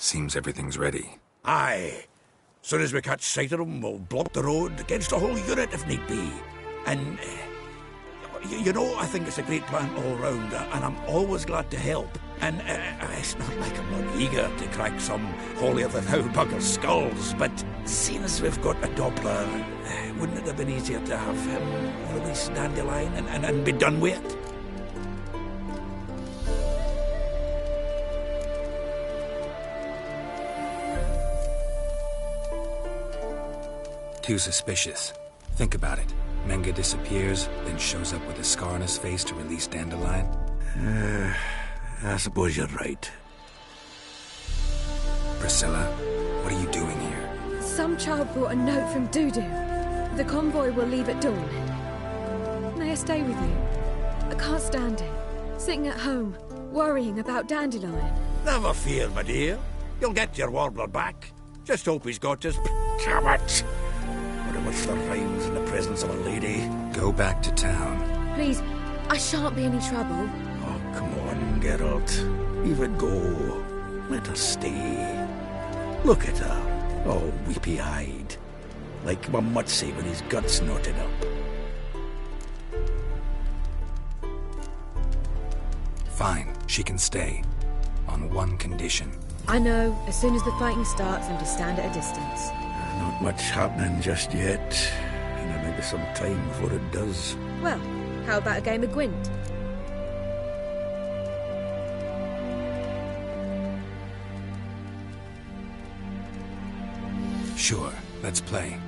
Seems everything's ready. Aye. Soon as we catch sight of them, we'll block the road against a whole unit if need be. And, you know, I think it's a great plan all round, and I'm always glad to help. And it's not like I'm not eager to crack some holier-than-thou bugger's skulls, but seeing as we've got a Doppler, wouldn't it have been easier to have him release Dandelion and be done with it? Too suspicious. Think about it. Menga disappears, then shows up with a scar on his face to release Dandelion. I suppose you're right. Priscilla, what are you doing here? Some child brought a note from Dudu. The convoy will leave at dawn. May I stay with you? I can't stand it. Sitting at home, worrying about Dandelion. Never fear, my dear. You'll get your warbler back. Just hope he's got his... Damn it! Very much the rhymes in the presence of a lady. Go back to town. Please, I shan't be any trouble. Oh, come on, Geralt. Leave it go. Let her stay. Look at her, all weepy-eyed. Like Mamutsi with his guts knotted up. Fine, she can stay. On one condition. I know, as soon as the fighting starts, I'm to stand at a distance. Not much happening just yet. and maybe some time before it does. Well, how about a game of Gwent? Sure, let's play.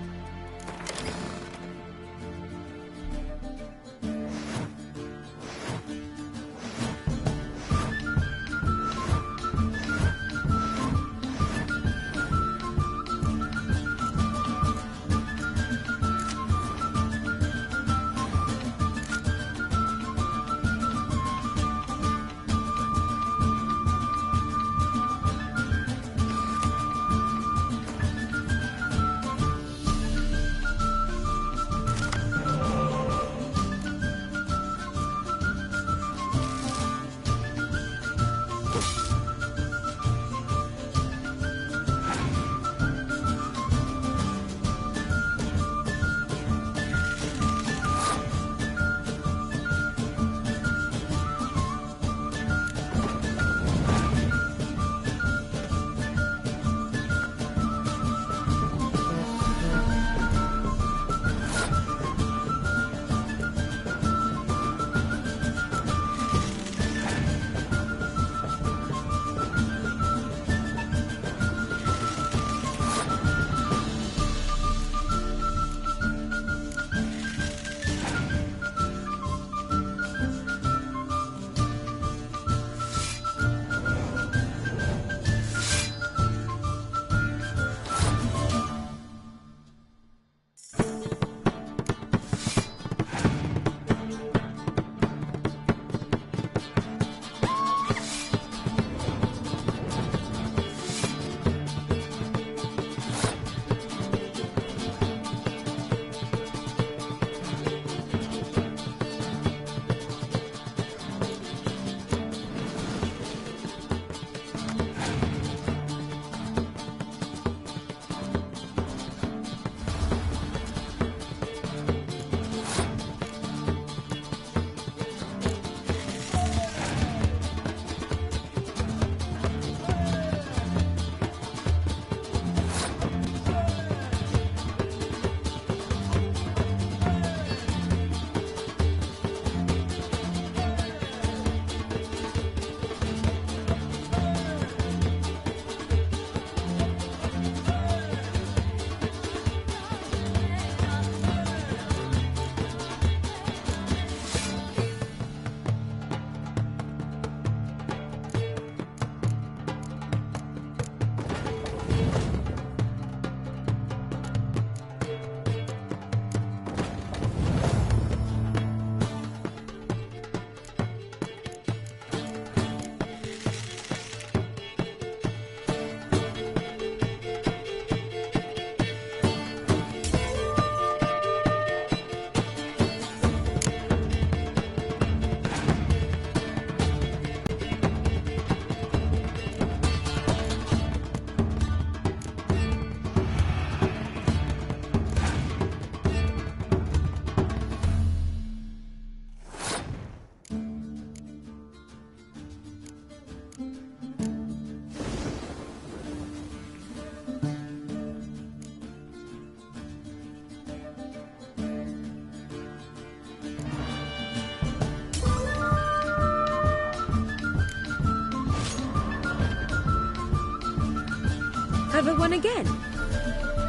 Have it won again?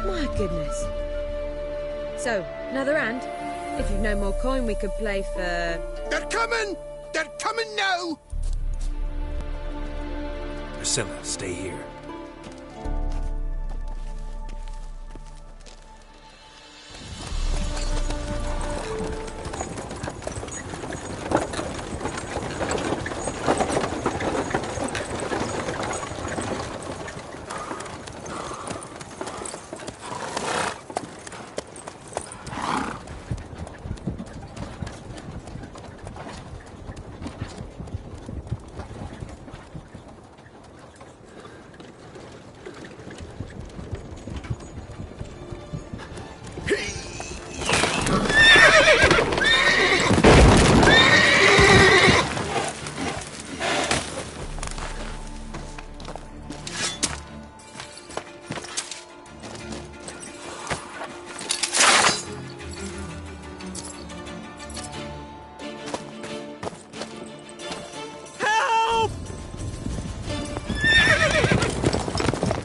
My goodness. So, another hand? If you've no more coin, we could play for... They're coming! They're coming now! Priscilla, stay here.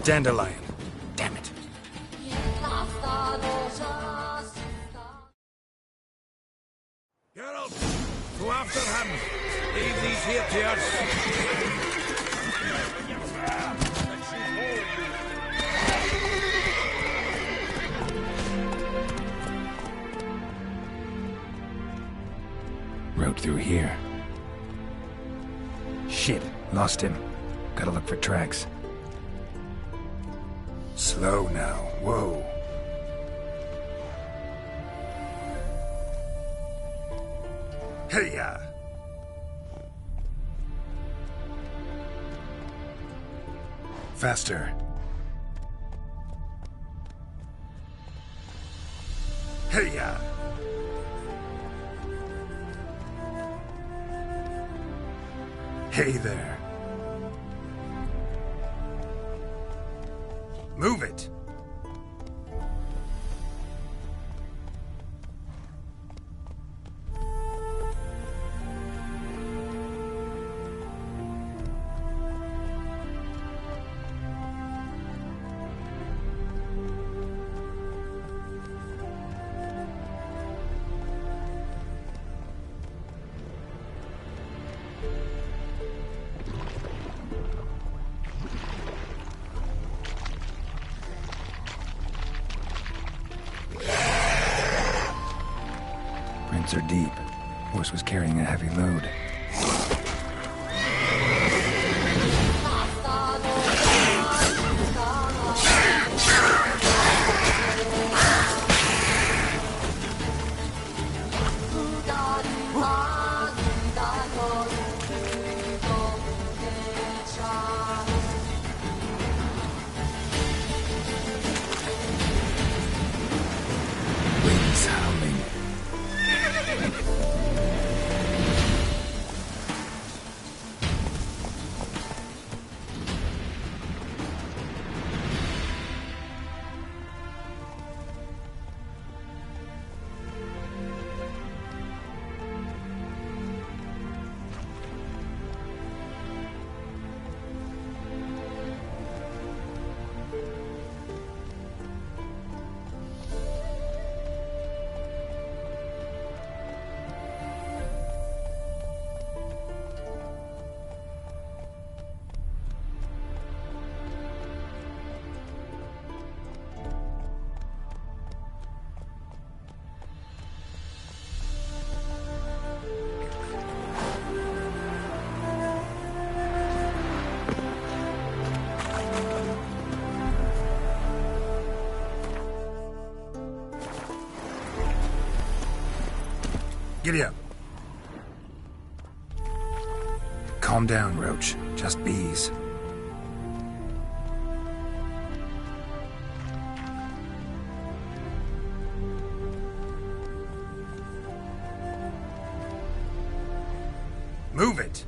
Dandelion. Damn it. Geralt, go after him. Leave these here to us. Road through here. Shit, lost him. Gotta look for tracks. Slow now, whoa. Hey-ya! Faster. Hey-ya! Hey there. Move it! Prints are deep. Horse was carrying a heavy load. Winds howling. Giddy up. Calm down, Roach. Just bees. Move it!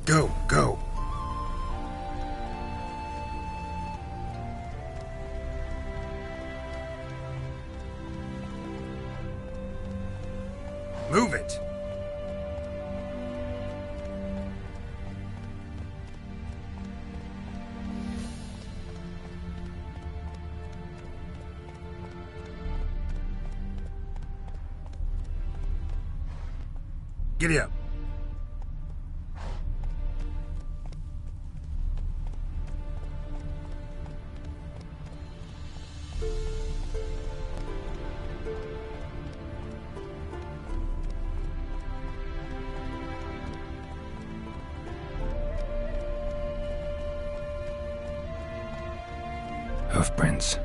Go, go! Move it! Giddy up. Hoofprints.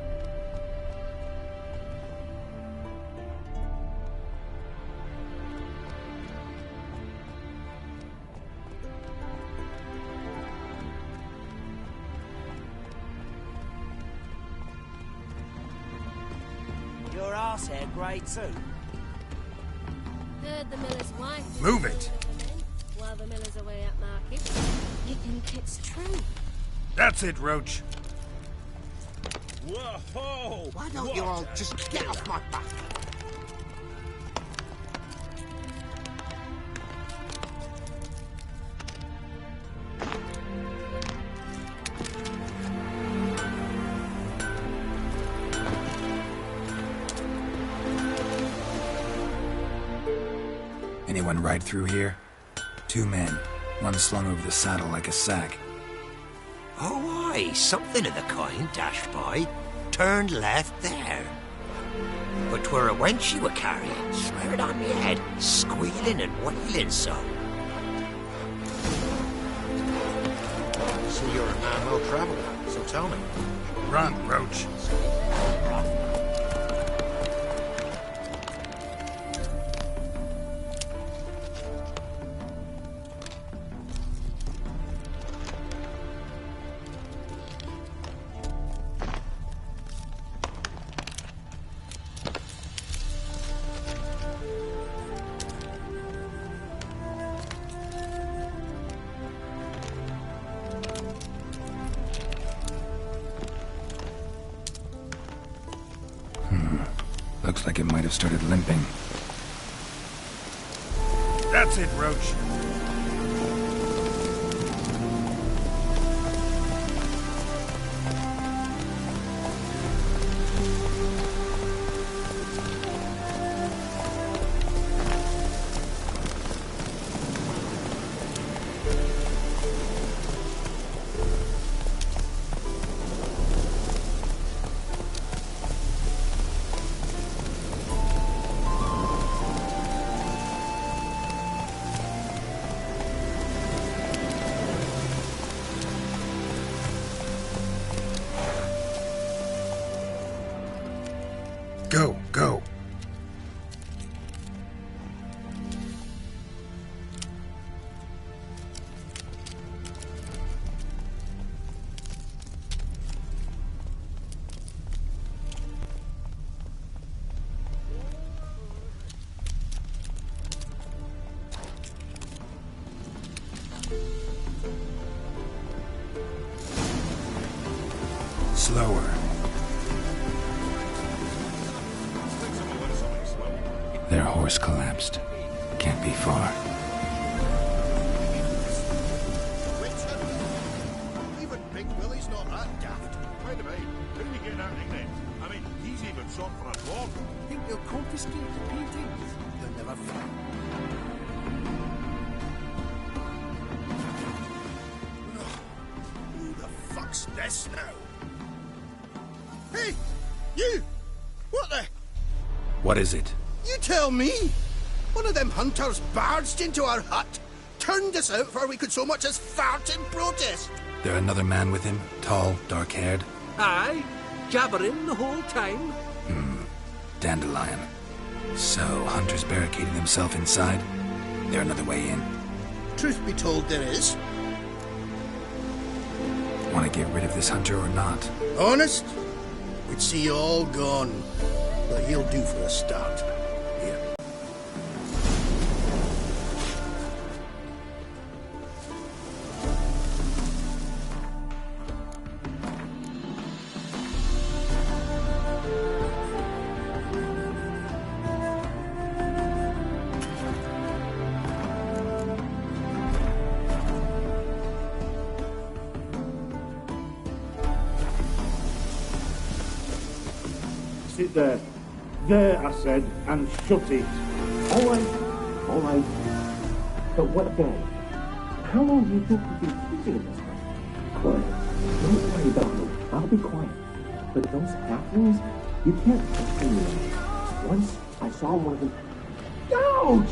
Your arse hair grey too. Heard the miller's wife. Move it! While the miller's away at market. You think it's true? That's it, Roach. Whoa! Why don't you all just get off my back? went right through here? 2 men, one slung over the saddle like a sack. Oh, aye, something of the kind dashed by. Turned left there. But 'twere a wench you were carrying, swear it on me head, squealing and wailing so. So you're a man well-travelled, so tell me. Run, Roach. Looks like it might have started limping. That's it, Roach. Go, go. Slower. Their horse collapsed. Can't be far. Even Big Willie's not that daft. Wait a minute. How did he get that nickname? I mean, he's even sought for a dog. Think they'll confiscate the paintings? They'll never find. Who the fuck's this now? Hey! You! What the? What is it? You tell me! One of them hunters barged into our hut, turned us out before we could so much as fart in protest. There another man with him? Tall, dark-haired? Aye, jabbering the whole time. Dandelion. So, hunters barricading themselves inside? There another way in? Truth be told, there is. Want to get rid of this hunter or not? Honest? We'd see you all gone. But he'll do for a start. Here. Sit there. There, I said, and shut it. All right. But what then? How long do you think you've been sitting in this place? Quiet. Don't worry about me. I'll be quiet. But those halflings, you can't trust them. Once I saw one of them. Ouch!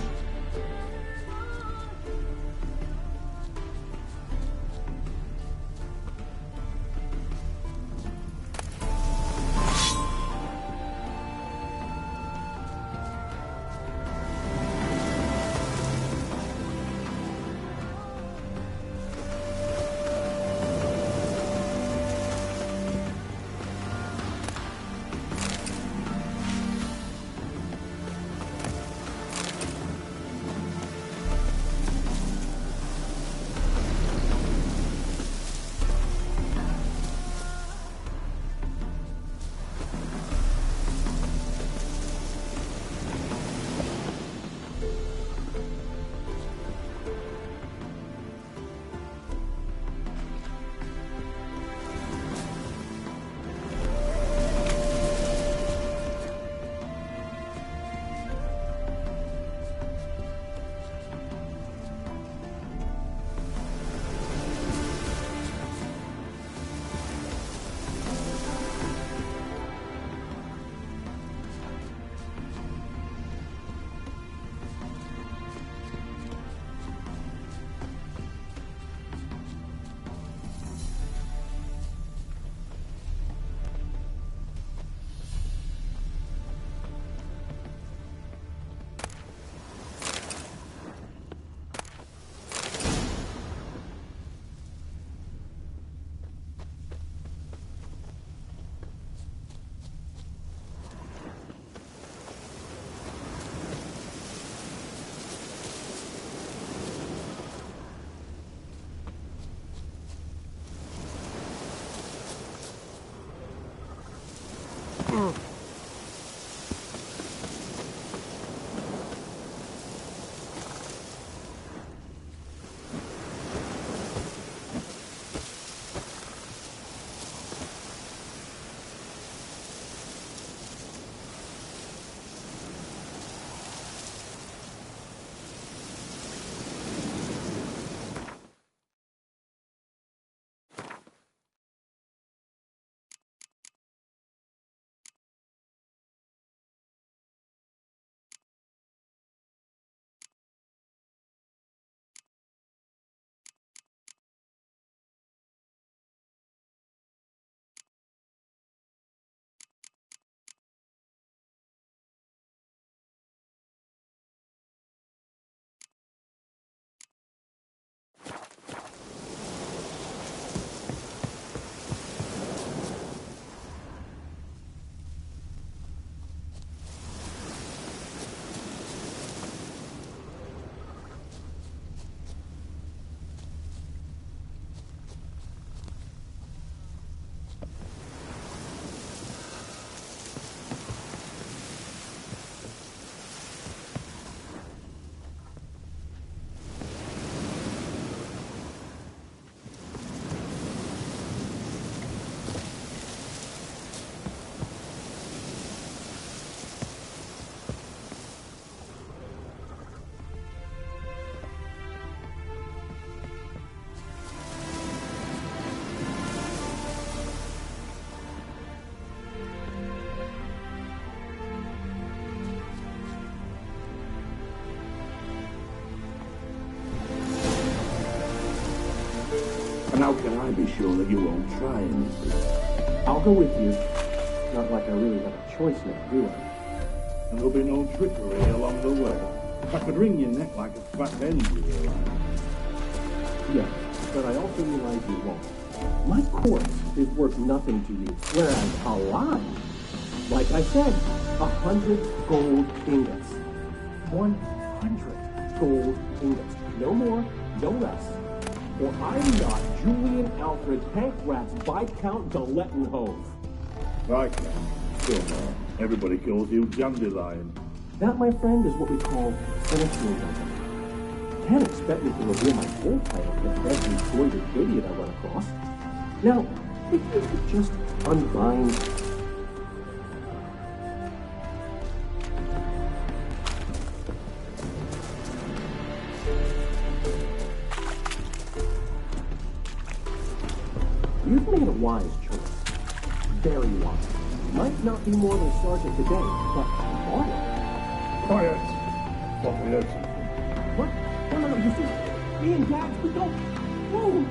And how can I be sure that you won't try anything? I'll go with you. Not like I really have a choice now, do I? And there'll be no trickery along the way. I could wring your neck like a fat hen, you realize. Yes, but I also realize you won't. My corpse is worth nothing to you, whereas alive, like I said, 100 gold ingots. 100 gold ingots. No more, no less. Or I'm not Julian Alfred Pancratz Viscount de Lettenhove. Right now, still no. Everybody calls you Dandelion. That, my friend, is what we call finishing something. Can't expect me to reveal my full title to every sordid idiot I run across. Now, if you could just unbind... You've made a wise choice. Very wise. Might not be more than sergeant today, but loyal. Quiet! Thought we heard something. What? No, you see, me and Gags, we don't... Whoa.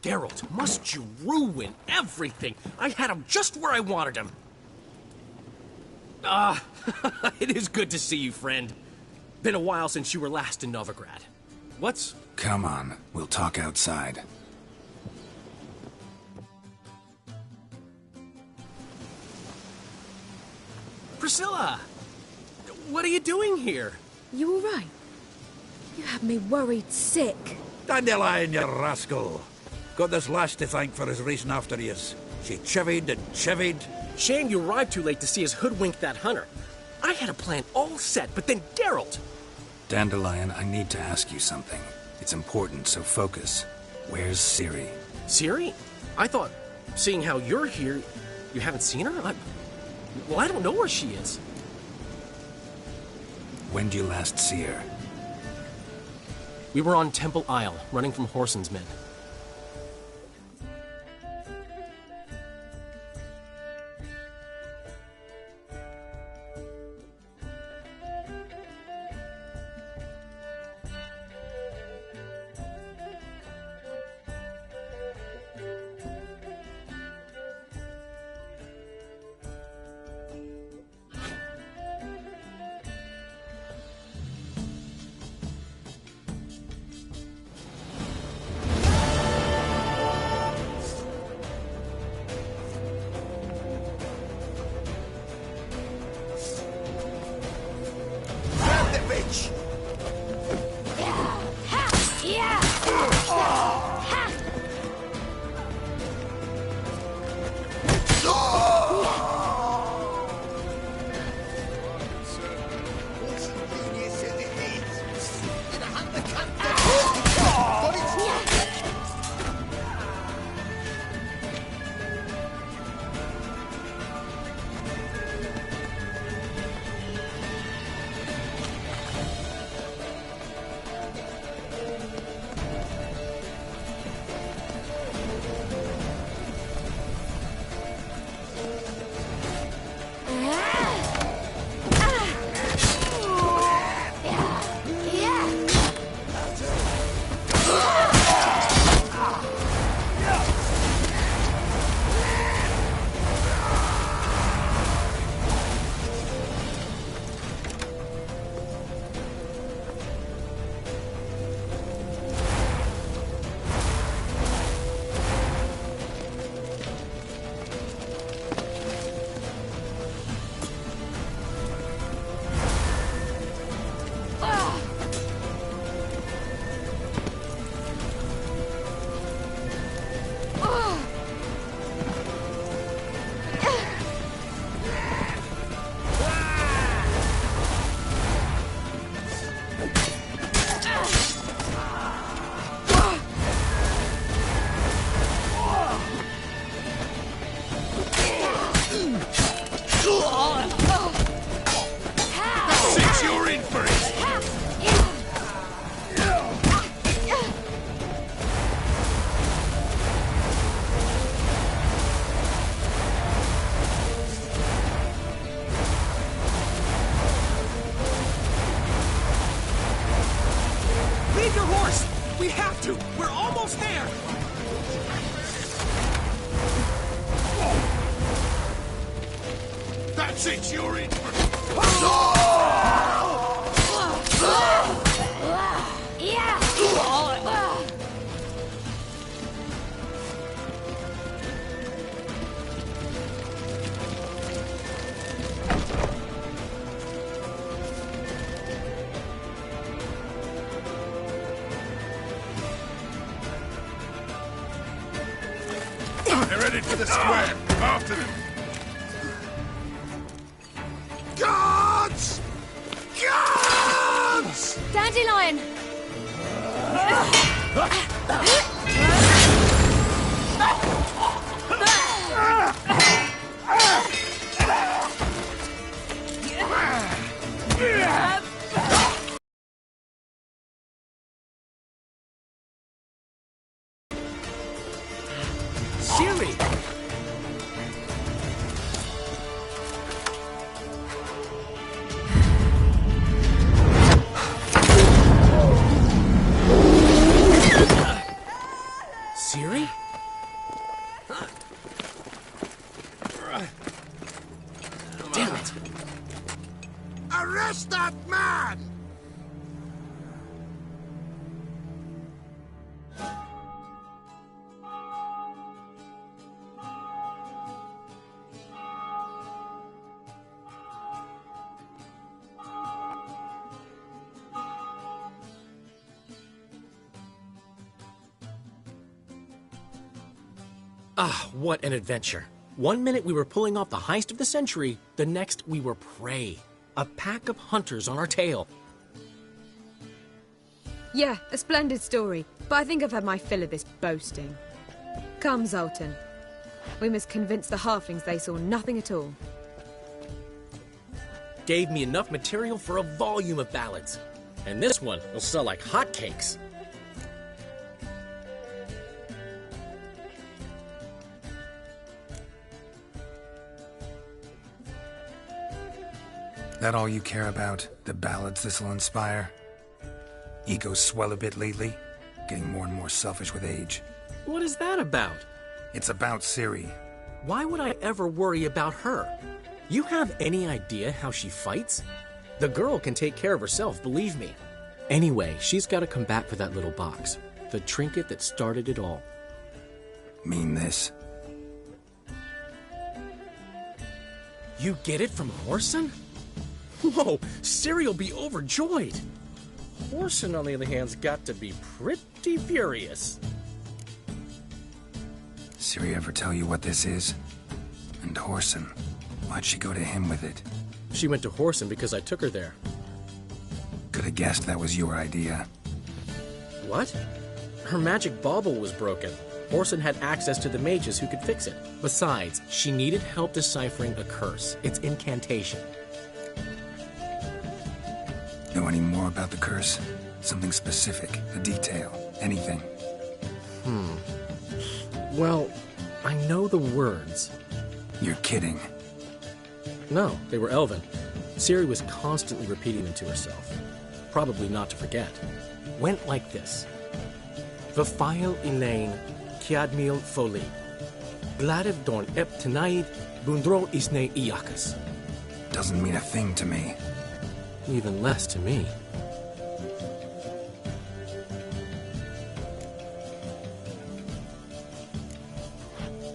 Geralt, must you ruin everything? I had him just where I wanted him. It is good to see you, friend. Been a while since you were last in Novigrad. What's... Come on, we'll talk outside. Priscilla! What are you doing here? You all right? You had me worried sick. Dandelion, you rascal. Got this lass to thank for his racing after yous. She chivied and chivied. Shame you arrived too late to see us hoodwink that hunter. I had a plan all set, but then Geralt... Dandelion, I need to ask you something. It's important, so focus. Where's Ciri? Ciri? I thought, seeing how you're here, you haven't seen her? Well, I don't know where she is. When did you last see her? We were on Temple Isle, running from Whoreson's men. That's it, you're in for it! Leave your horse! We have to! We're almost there! That's it, you're in for it! They're headed for the square. After them. Guards! Guards! Dandelion! Ciri! Ciri? Damn it! Arrest that man! Ah, what an adventure. 1 minute we were pulling off the heist of the century, the next we were prey. A pack of hunters on our tail. Yeah, a splendid story, but I think I've had my fill of this boasting. Come, Zoltan. We must convince the halflings they saw nothing at all. Gave me enough material for a volume of ballads. And this one will sell like hotcakes. That all you care about? The ballads this'll inspire? Egos swell a bit lately? Getting more and more selfish with age. What is that about? It's about Ciri. Why would I ever worry about her? You have any idea how she fights? The girl can take care of herself, believe me. Anyway, she's got to come back for that little box. The trinket that started it all. Mean this? You get it from Whoreson? Whoa, Ciri'll be overjoyed. Whoreson, on the other hand's got to be pretty furious. Ciri ever tell you what this is? And Whoreson, why'd she go to him with it? She went to Whoreson because I took her there. Could have guessed that was your idea. What? Her magic bauble was broken. Whoreson had access to the mages who could fix it. Besides, she needed help deciphering a curse. It's incantation. Know any more about the curse? Something specific, a detail, anything? Well, I know the words. You're kidding. No, they were Elven. Ciri was constantly repeating them to herself. Probably not to forget. Went like this. Vafile Elaine, Kiadmil Foli. Gladev Dorn Ep Tenaid, Bundro Isne Iakas. Doesn't mean a thing to me. Even less to me.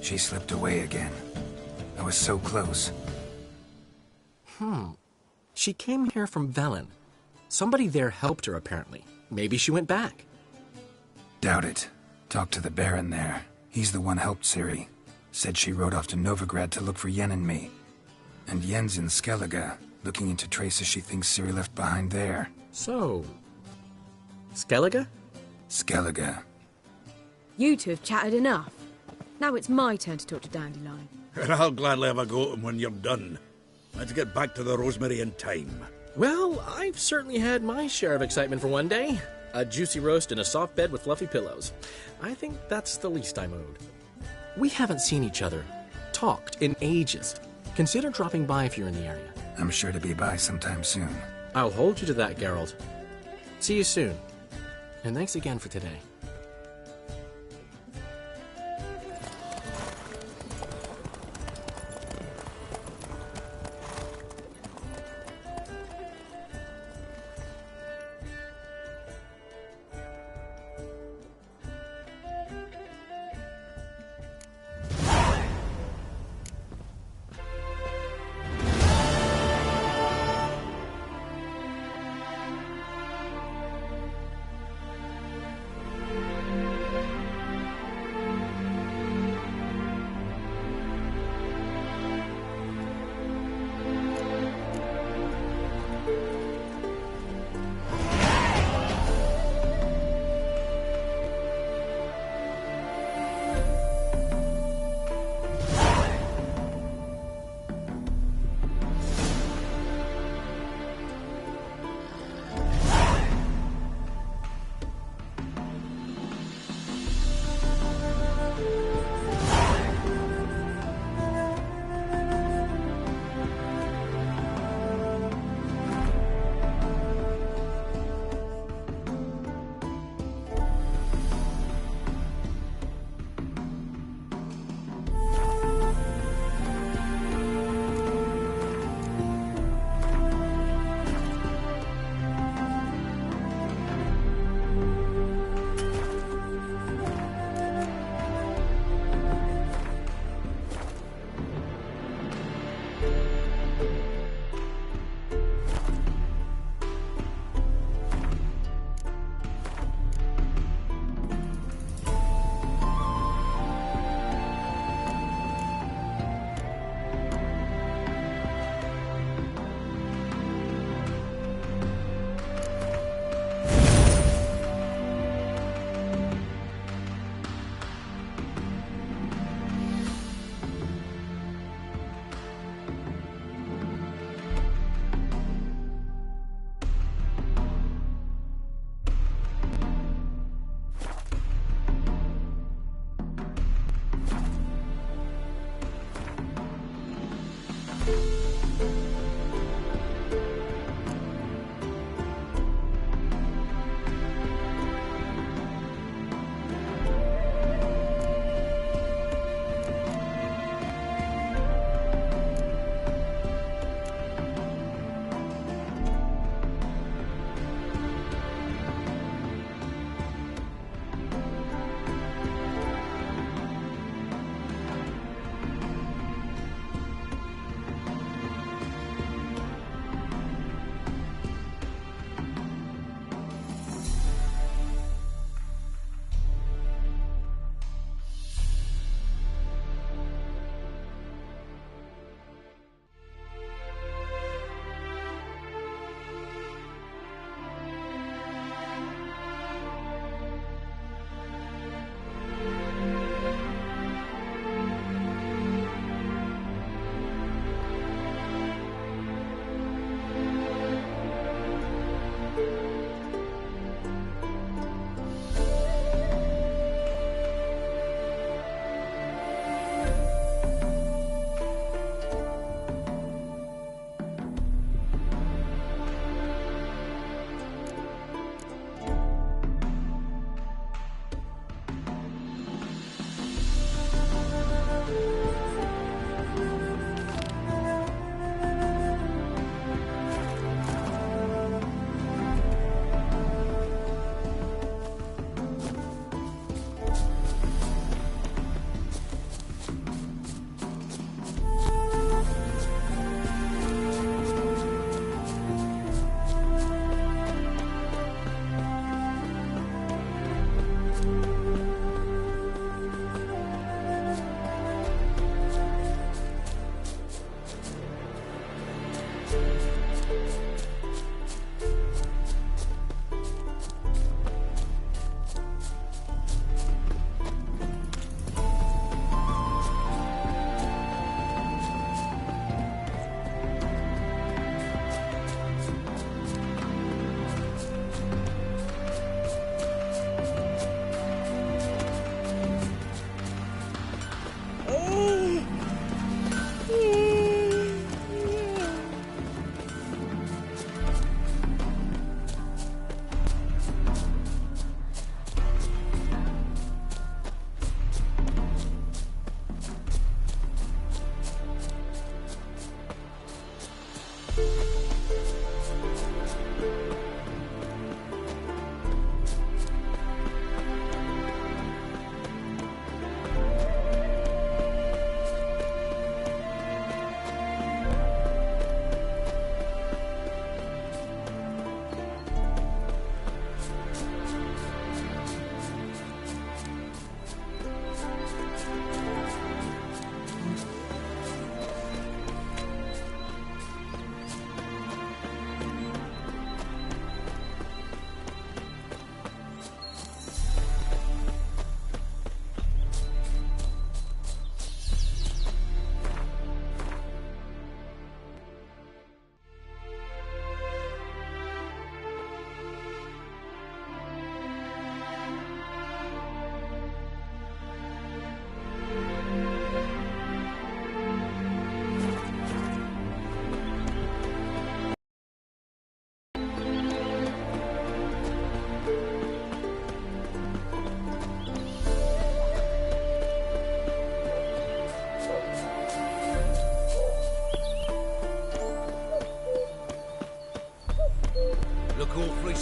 She slipped away again. I was so close. She came here from Velen. Somebody there helped her, apparently. Maybe she went back. Doubt it. Talked to the Baron there. He's the one helped Ciri. Said she rode off to Novigrad to look for Yen and me. And Yen's in Skellige, looking into traces she thinks Ciri left behind there. So... Skellige? Skellige. You two have chatted enough. Now it's my turn to talk to Dandelion. And I'll gladly have a go at him when you're done. Let's get back to the Rosemary in time. Well, I've certainly had my share of excitement for one day. A juicy roast and a soft bed with fluffy pillows. I think that's the least I'm owed. We haven't seen each other, talked in ages. Consider dropping by if you're in the area. I'm sure to be by sometime soon. I'll hold you to that, Geralt. See you soon. And thanks again for today.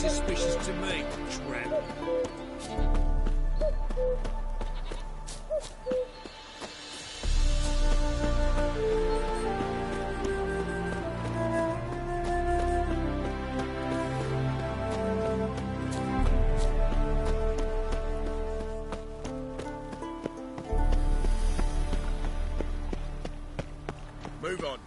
suspicious to me, tramp. Move on.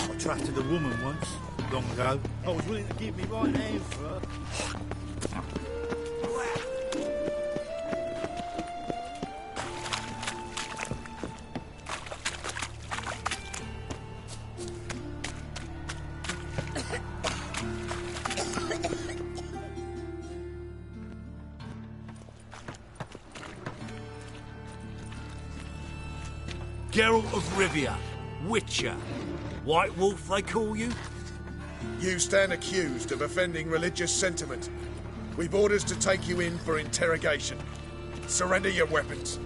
I trusted a woman once, long ago. I was willing to give me right hand for her. Geralt of Rivia, Witcher. White Wolf, they call you? You stand accused of offending religious sentiment. We've orders to take you in for interrogation. Surrender your weapons.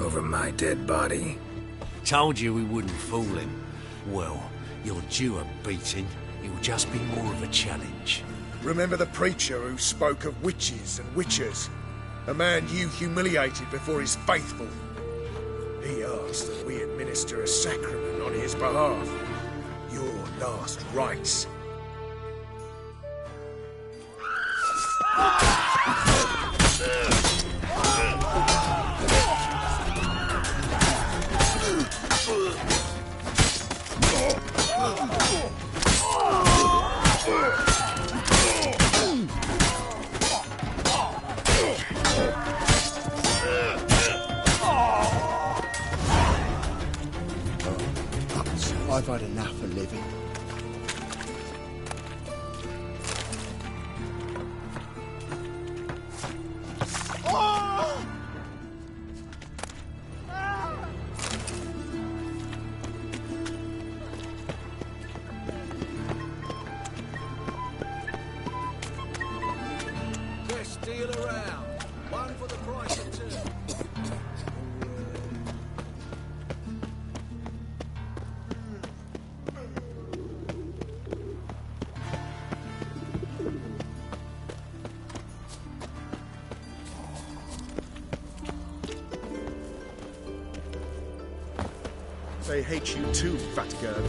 Over my dead body. Told you we wouldn't fool him. Well, you're due a beating. It'll just be more of a challenge. Remember the preacher who spoke of witches and witchers? A man you humiliated before his faithful. He asked that we administer a sacrament on his behalf. Your last rites. I've had enough of living. Best deal around. One for the price of two. They hate you too, fat girl.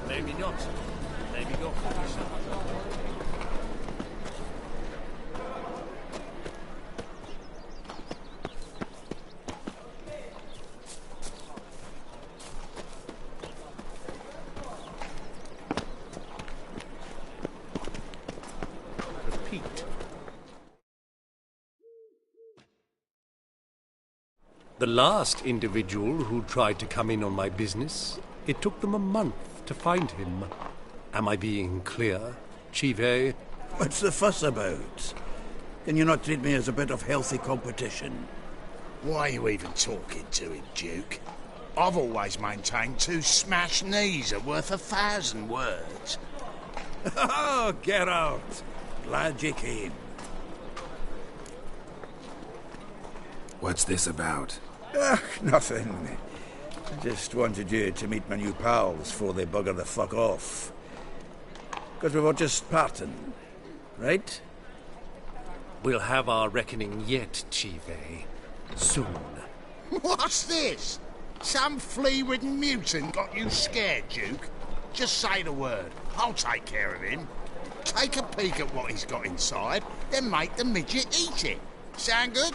Maybe not. Maybe not. Repeat. The last individual who tried to come in on my business, it took them a month to find him. Am I being clear, Chive? What's the fuss about? Can you not treat me as a bit of healthy competition? Why are you even talking to him, Duke? I've always maintained 2 smashed knees are worth 1,000 words. Oh, Geralt! Glad you came. What's this about? Nothing. I just wanted you to meet my new pals before they bugger the fuck off. Because we were just parting, right? We'll have our reckoning yet, Chive. Soon. What's this? Some flea-ridden mutant got you scared, Duke? Just say the word. I'll take care of him. Take a peek at what he's got inside, then make the midget eat it. Sound good?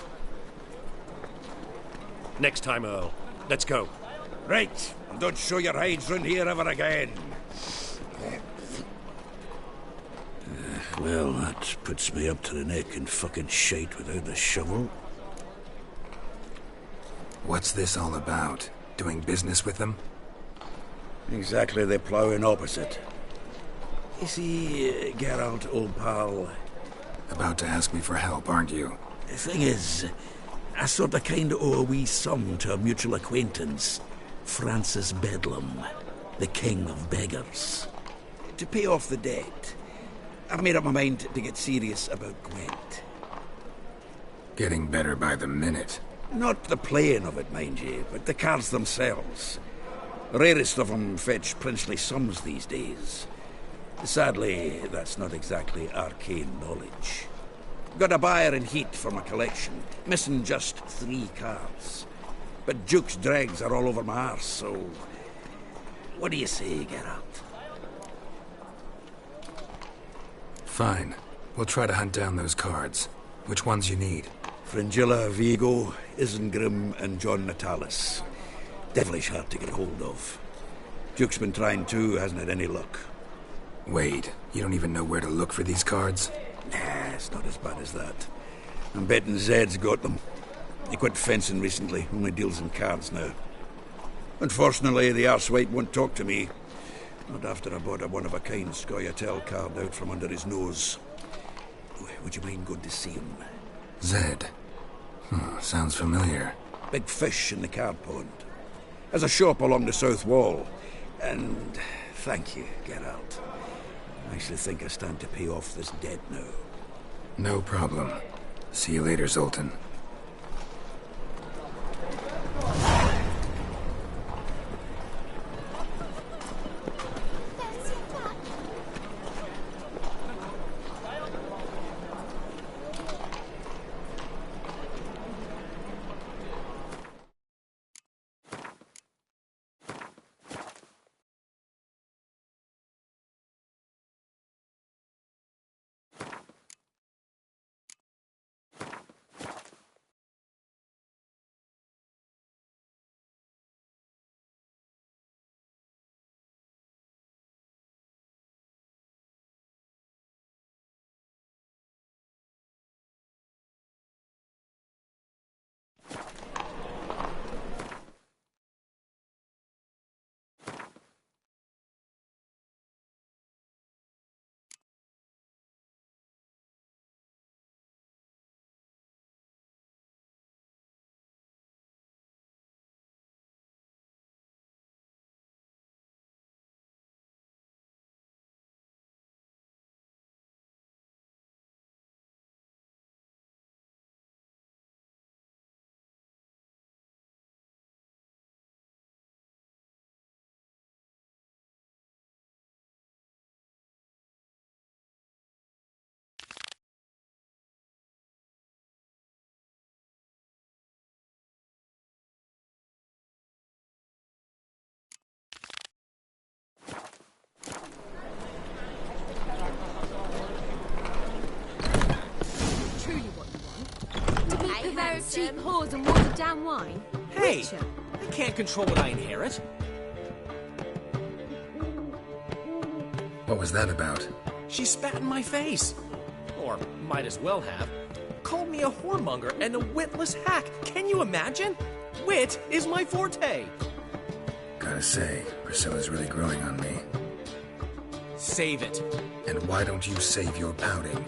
Next time, Earl. Let's go. Right, and don't show your hides round here ever again. Well, that puts me up to the neck in fucking shite without a shovel. What's this all about? Doing business with them? Exactly the ploughing opposite. You see, Geralt, old pal... About to ask me for help, aren't you? The thing is, I sort of kind of owe a wee sum to a mutual acquaintance, Francis Bedlam, the king of beggars. To pay off the debt, I've made up my mind to get serious about Gwent. Getting better by the minute. Not the playing of it, mind you, but the cards themselves. The rarest of them fetch princely sums these days. Sadly, that's not exactly arcane knowledge. Got a buyer in heat for my collection, missing just 3 cards. But Duke's dregs are all over my arse, so... What do you say, Geralt? Fine. We'll try to hunt down those cards. Which ones you need? Fringilla, Vigo, Isengrim, and John Natalis. Devilish hard to get hold of. Duke's been trying too, hasn't had any luck. Wait, you don't even know where to look for these cards? Nah, it's not as bad as that. I'm betting Zed's got them. He quit fencing recently, only deals in cards now. Unfortunately, the arsewite won't talk to me. Not after I bought a one-of-a-kind Scoia'tael card out from under his nose. Would you mind going to see him? Zed. Sounds familiar. Big fish in the card pond. Has a shop along the south wall. And thank you, Geralt. I actually think I stand to pay off this debt now. No problem. See you later, Zoltan. Cheap whores and watered down wine? Hey! I can't control what I inherit. What was that about? She spat in my face. Or might as well have. Called me a whoremonger and a witless hack. Can you imagine? Wit is my forte. Gotta say, Priscilla's really growing on me. Save it. And why don't you save your pouting?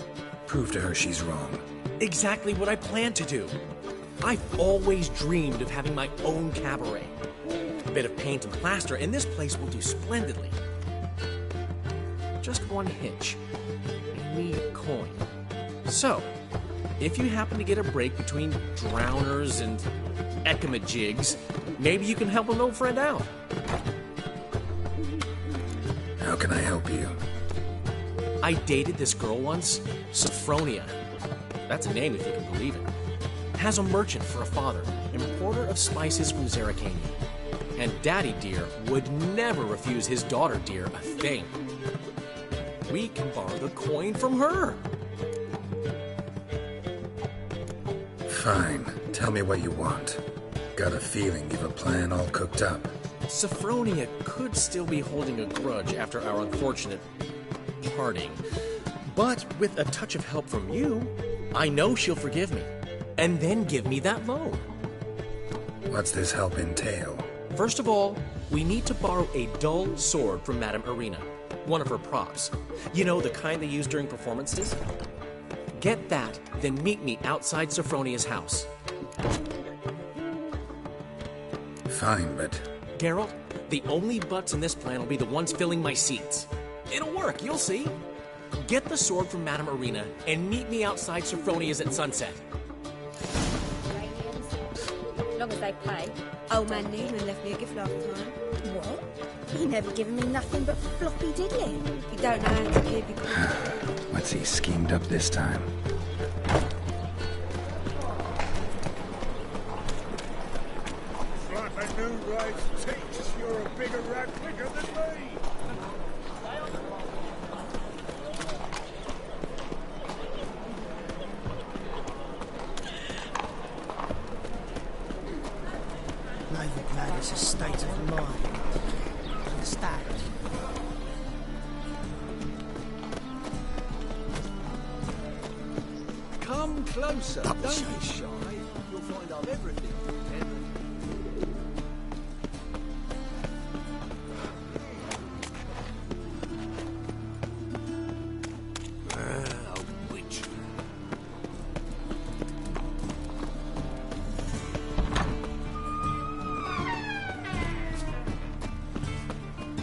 Prove to her she's wrong. Exactly what I plan to do. I've always dreamed of having my own cabaret. A bit of paint and plaster, and this place will do splendidly. Just one hitch. I need a coin. So, if you happen to get a break between drowners and ekamajigs, maybe you can help an old friend out. How can I help you? I dated this girl once, Sophronia. That's a name if you can believe it. Has a merchant for a father, importer of spices from Zerrikania. And Daddy Dear would never refuse his daughter Dear a thing. We can borrow the coin from her. Fine. Tell me what you want. Got a feeling you've a plan all cooked up. Sophronia could still be holding a grudge after our unfortunate parting. But with a touch of help from you, I know she'll forgive me. And then give me that loan. What's this help entail? First of all, we need to borrow a dull sword from Madame Irina, one of her props. You know, the kind they use during performances? Get that, then meet me outside Sophronia's house. Fine, but... Geralt, the only butts in this plan will be the ones filling my seats. It'll work, you'll see. Get the sword from Madame Irina and meet me outside Sophronia's at sunset. As long as they pay. Old man Neiman left me a gift last time. What? He never given me nothing but floppy diddly. You don't know how to keep your... What's he schemed up this time? It's like my new rights teaches you're a bigger rat quicker than me. Neither glad it's a state of mind. Understand? Come closer. Don't be shy. You'll find out everything.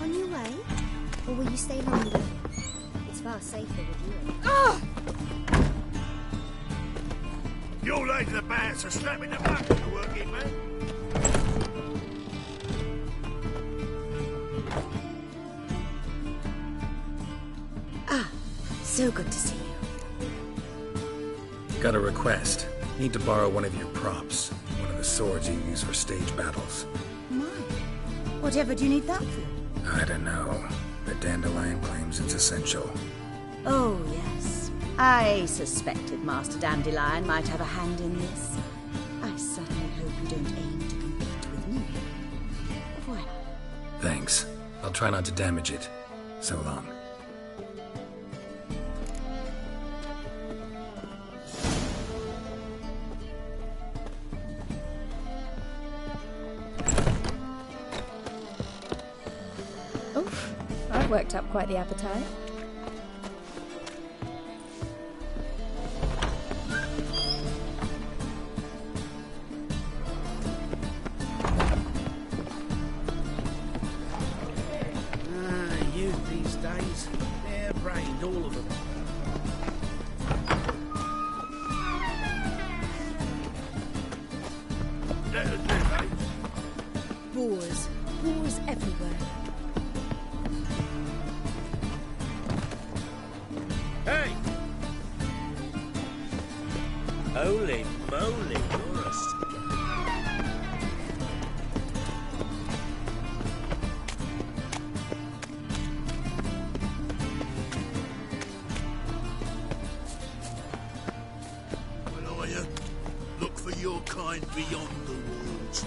On your way? Or will you stay longer? It's far safer with you. Your legs are bad, so strap in the back to the working man. Ah, so good to see you. Got a request. Need to borrow one of your props. One of the swords you use for stage battles. My, whatever do you need that for? I don't know, but Dandelion claims it's essential. Oh, yes. I suspected Master Dandelion might have a hand in this. I certainly hope you don't aim to compete with me. Voilà. Thanks. I'll try not to damage it. So long. Oof, I've worked up quite the appetite. Youth these days, they're brained, all of them. Boars. Boars everywhere. Hey! Holy moly, you're a... Look for your kind beyond the walls.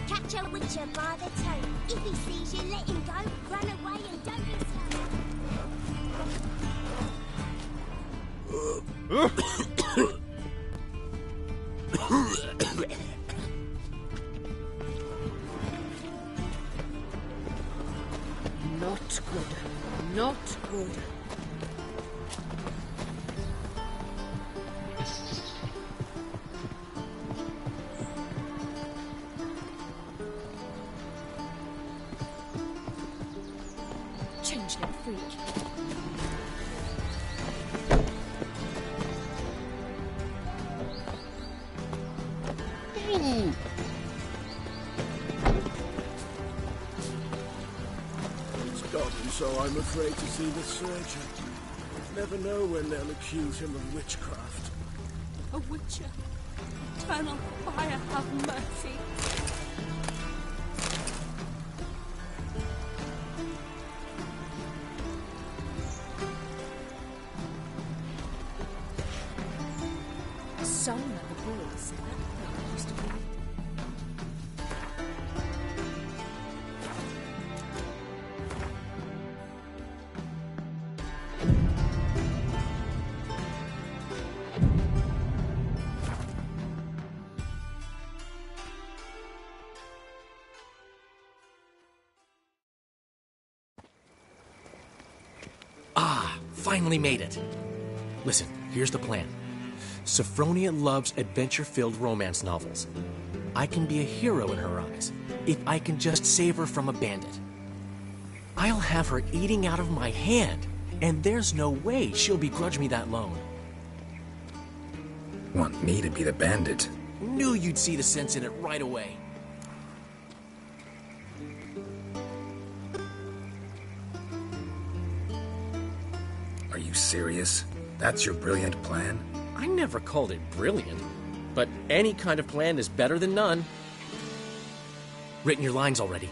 Catch a witcher by the toe. If he sees you, let him go. Run away and don't be Not good. Not good. Changeling freak. It's gone, so I'm afraid to see the surgeon. Never know when they'll accuse him of witchcraft. A witcher. Eternal fire, have mercy. Song of the bulls. That used to be. Ah, finally made it. Listen, here's the plan. Sophronia loves adventure-filled romance novels. I can be a hero in her eyes, if I can just save her from a bandit. I'll have her eating out of my hand, and there's no way she'll begrudge me that loan. Want me to be the bandit? Knew you'd see the sense in it right away. Are you serious? That's your brilliant plan? I never called it brilliant, but any kind of plan is better than none. Written your lines already.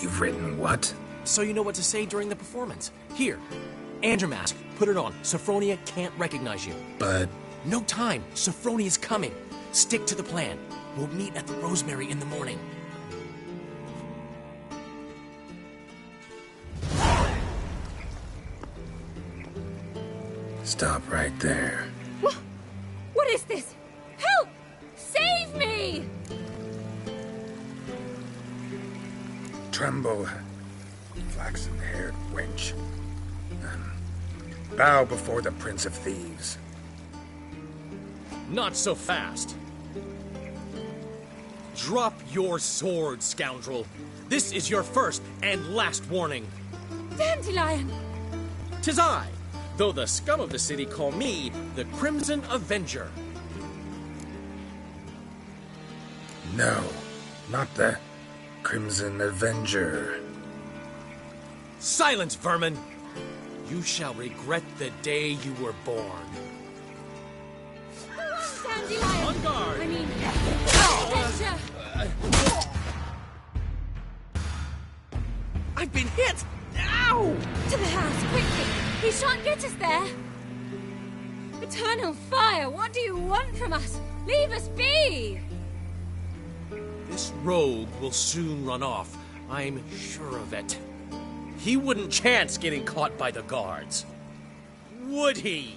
You've written what? So you know what to say during the performance. Here, Andromask, put it on. Sophronia can't recognize you. But... No time. Sophronia's coming. Stick to the plan. We'll meet at the Rosemary in the morning. Stop right there. What is this? Help! Save me! Tremble, flaxen-haired wench. Bow before the Prince of Thieves. Not so fast. Drop your sword, scoundrel. This is your first and last warning. Dandelion! 'Tis I, though the scum of the city call me the Crimson Avenger. No, not the Crimson Avenger. Silence, vermin! You shall regret the day you were born. Dandelion! On guard! I mean, Avenger! I've been hit! Ow! To the house, quickly! He shan't get us there! Eternal fire, what do you want from us? Leave us be! This rogue will soon run off. I'm sure of it. He wouldn't chance getting caught by the guards. Would he?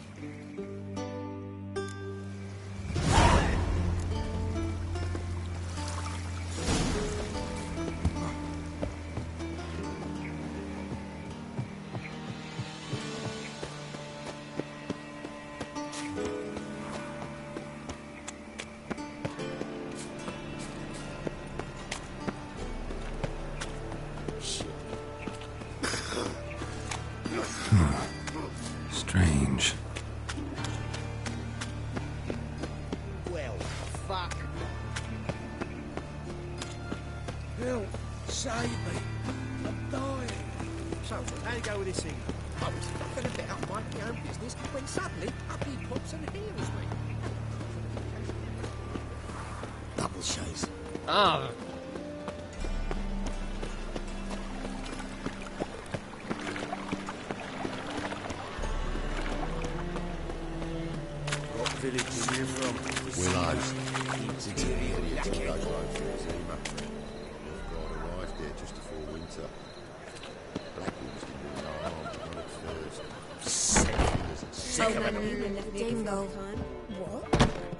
Strange. Well, fuck. Help! Save me! I'm dying! So, how you go with this thing? I was nothing a bit up my own business when suddenly up he pops and heals me. Double chase. Ah. What village are you from? Willows. Arrived here just before winter. Blackwood's been unarmed at first. Sick of it. Dingo. What?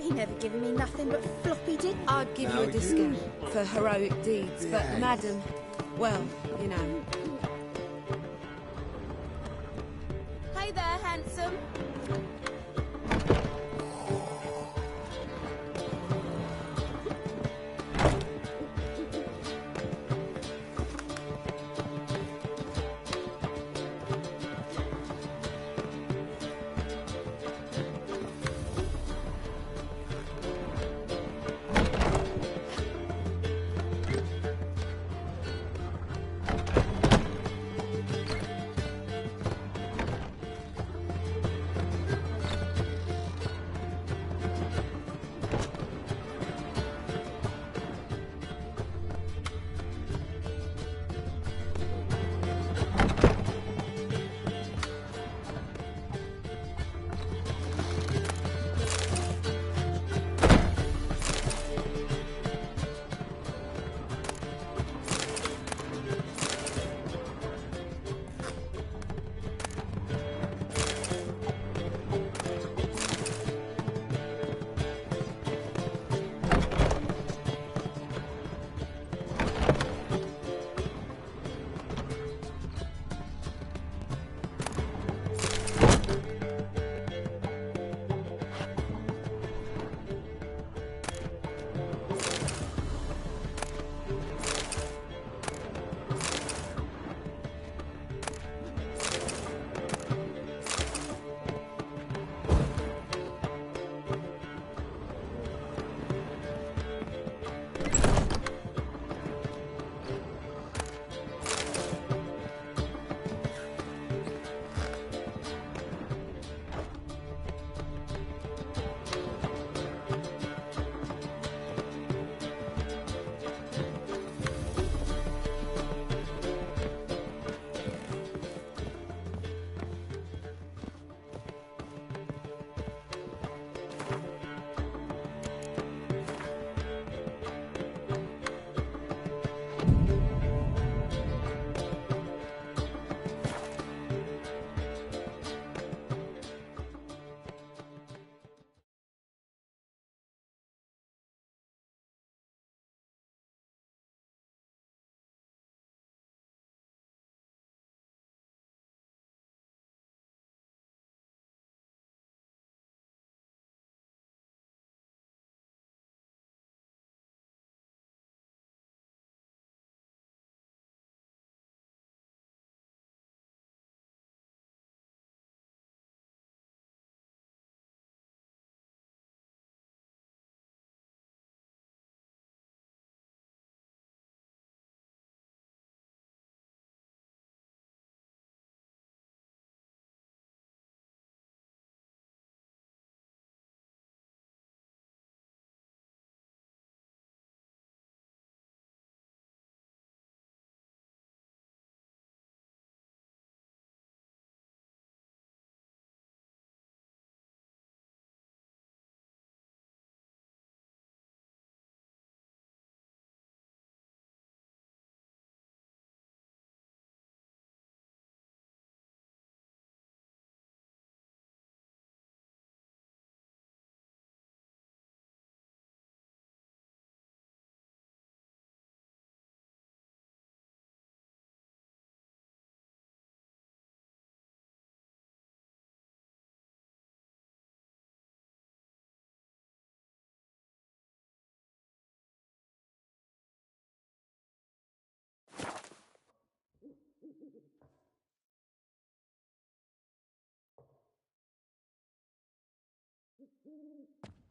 He never given me nothing but floppy dick. I'd give you a discount for heroic deeds, but madam, well, you know. Hey there, handsome.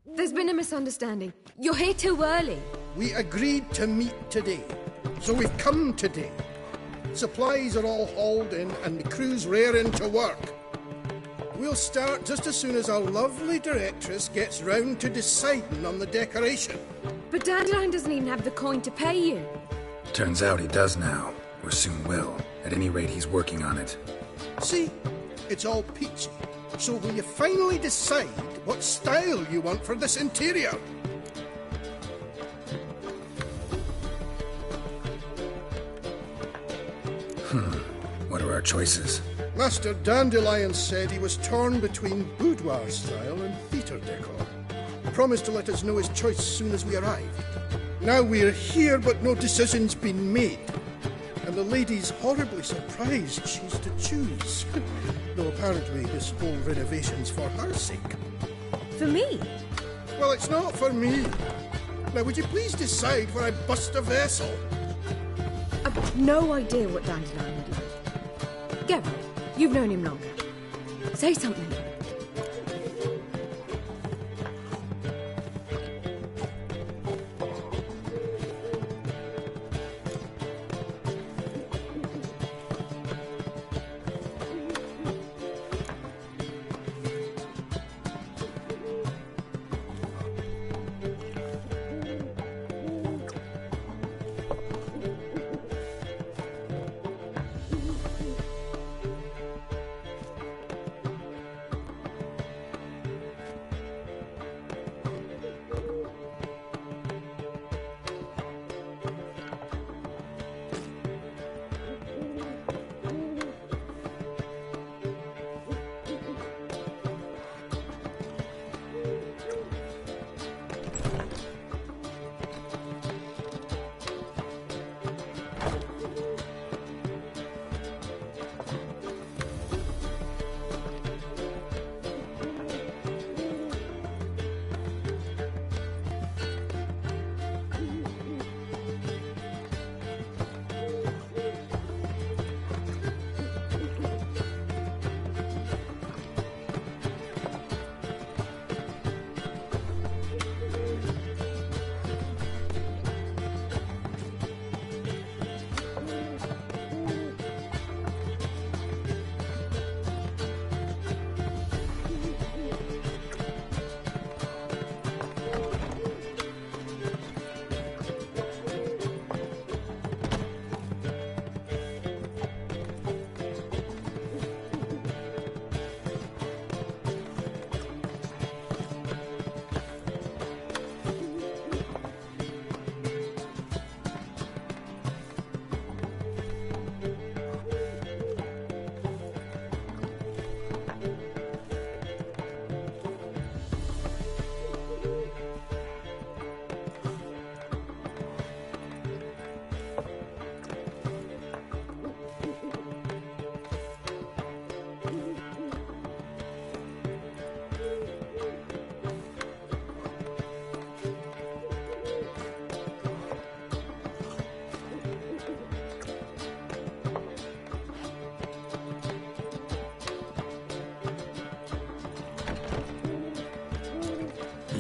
There's been a misunderstanding. You're here too early. We agreed to meet today, so we've come today. Supplies are all hauled in and the crew's raring to work. We'll start just as soon as our lovely directress gets round to deciding on the decoration. But Dandelion doesn't even have the coin to pay you. Turns out he does now, or soon will. At any rate, he's working on it. See? It's all peachy. So will you finally decide what style you want for this interior? What are our choices? Master Dandelion said he was torn between boudoir style and theatre decor. Promised to let us know his choice as soon as we arrived. Now we're here, but no decision's been made. And the lady's horribly surprised she's to choose. Though apparently this whole renovation's for her sake. For me? Well, it's not for me. Now, would you please decide where I bust a vessel? I've no idea what Dandelion would like. Geralt, you've known him longer. Say something.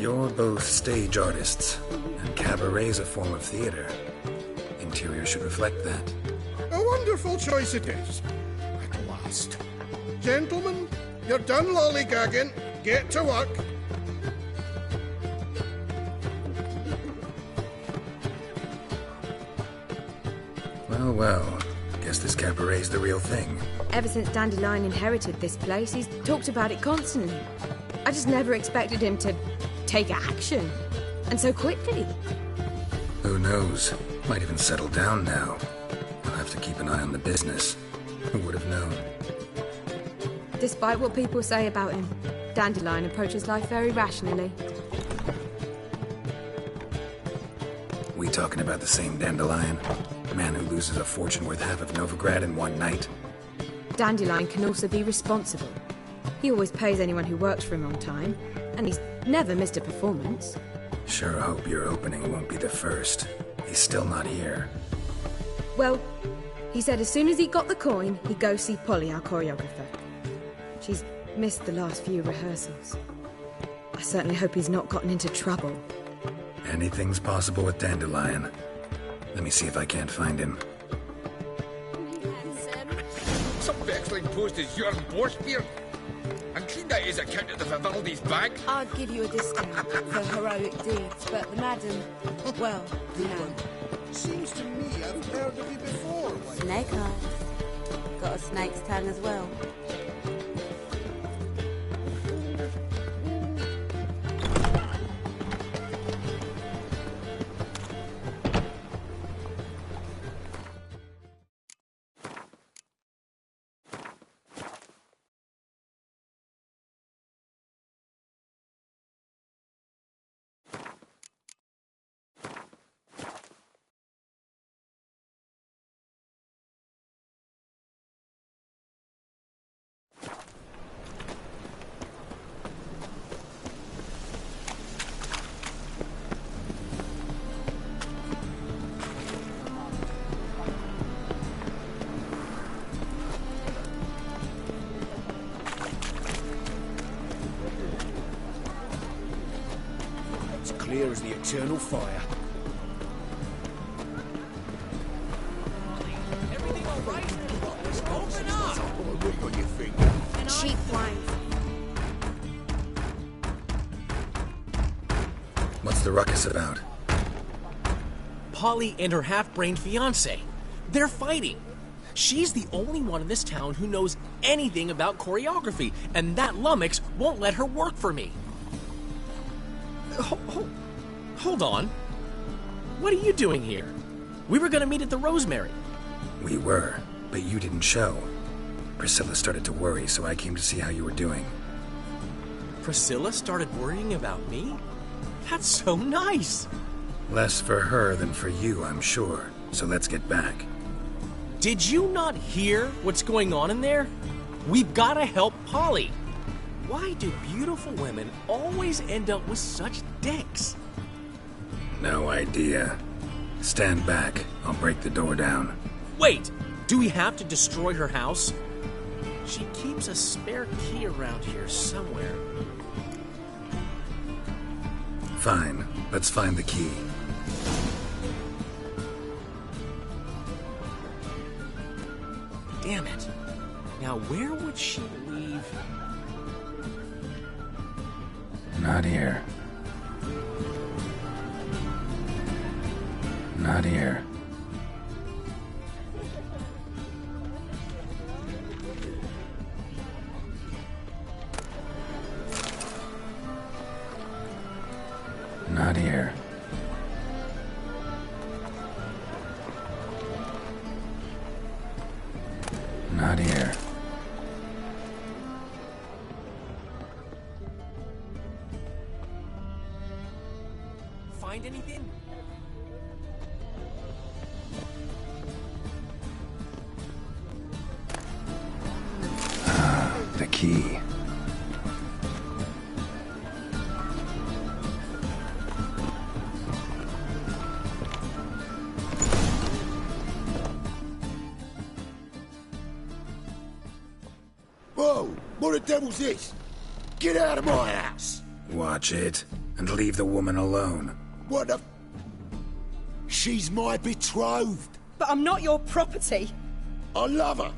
You're both stage artists, and cabaret's a form of theater. Interior should reflect that. A wonderful choice it is. At last. Gentlemen, you're done lollygagging. Get to work. Well, well. Guess this cabaret's the real thing. Ever since Dandelion inherited this place, he's talked about it constantly. I just never expected him to take action. And so quickly. Who knows? Might even settle down now. I'll have to keep an eye on the business. Who would have known? Despite what people say about him, Dandelion approaches life very rationally. We talking about the same Dandelion? Man who loses a fortune worth half of Novigrad in one night? Dandelion can also be responsible. He always pays anyone who works for him on time, and he's never missed a performance. Sure hope your opening won't be the first. He's still not here. Well, he said as soon as he got the coin, he'd go see Polly, our choreographer. She's missed the last few rehearsals. I certainly hope he's not gotten into trouble. Anything's possible with Dandelion. Let me see if I can't find him. Some vexling post is yours, Borspier. And clean that his account of the Vivaldi's bag. I'd give you a discount for heroic deeds, but the madam, well, you know. Seems to me I've heard of you before. Snake eyes. Got a snake's tongue as well. Clear as the eternal fire. Everything all right? Open up! What ring on your finger? Cheap wine. What's the ruckus about? Polly and her half-brained fiancé. They're fighting. She's the only one in this town who knows anything about choreography, and that lummox won't let her work for me. Hold on. What are you doing here? We were gonna meet at the Rosemary. We were, but you didn't show. Priscilla started to worry, so I came to see how you were doing. Priscilla started worrying about me? That's so nice. Less for her than for you, I'm sure. So let's get back. Did you not hear what's going on in there? We've gotta help Polly. Why do beautiful women always end up with such dicks? No idea. Stand back. I'll break the door down. Wait! Do we have to destroy her house? She keeps a spare key around here somewhere. Fine. Let's find the key. Damn it. Now where would she leave? Not here. Not here. Not here. Not here. Find anything? The key. Whoa! What the devil's this? Get out of my house! Watch it, and leave the woman alone. What the... She's my betrothed. But I'm not your property. I love her.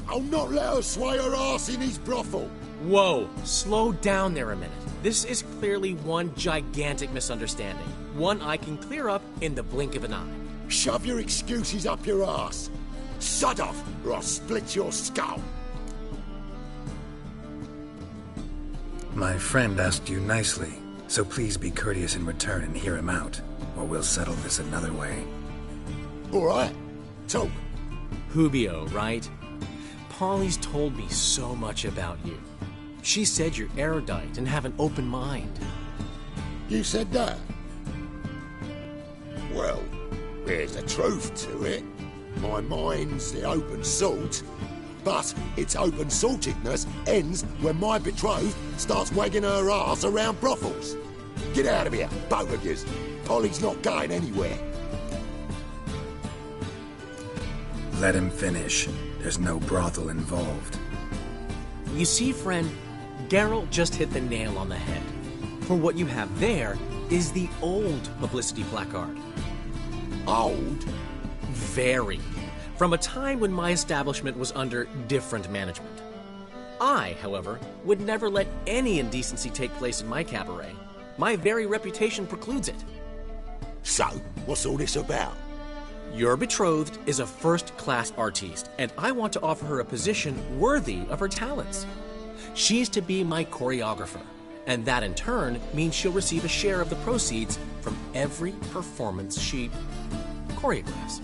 I'll not let her sway her ass in his brothel. Whoa, slow down there a minute. This is clearly one gigantic misunderstanding. One I can clear up in the blink of an eye. Shove your excuses up your ass. Sod off, or I'll split your skull. My friend asked you nicely, so please be courteous in return and hear him out, or we'll settle this another way. All right, talk. Hubio, right? Polly's told me so much about you. She said you're erudite and have an open mind. You said that? Well, there's a truth to it. My mind's the open salt, but its open saltedness ends when my betrothed starts wagging her ass around brothels. Get out of here, both of yous. Polly's not going anywhere. Let him finish. There's no brothel involved. You see, friend, Geralt just hit the nail on the head. For what you have there is the old publicity placard. Old? Very. From a time when my establishment was under different management. I, however, would never let any indecency take place in my cabaret. My very reputation precludes it. So, what's all this about? Your betrothed is a first-class artiste, and I want to offer her a position worthy of her talents. She's to be my choreographer, and that in turn means she'll receive a share of the proceeds from every performance she choreographs.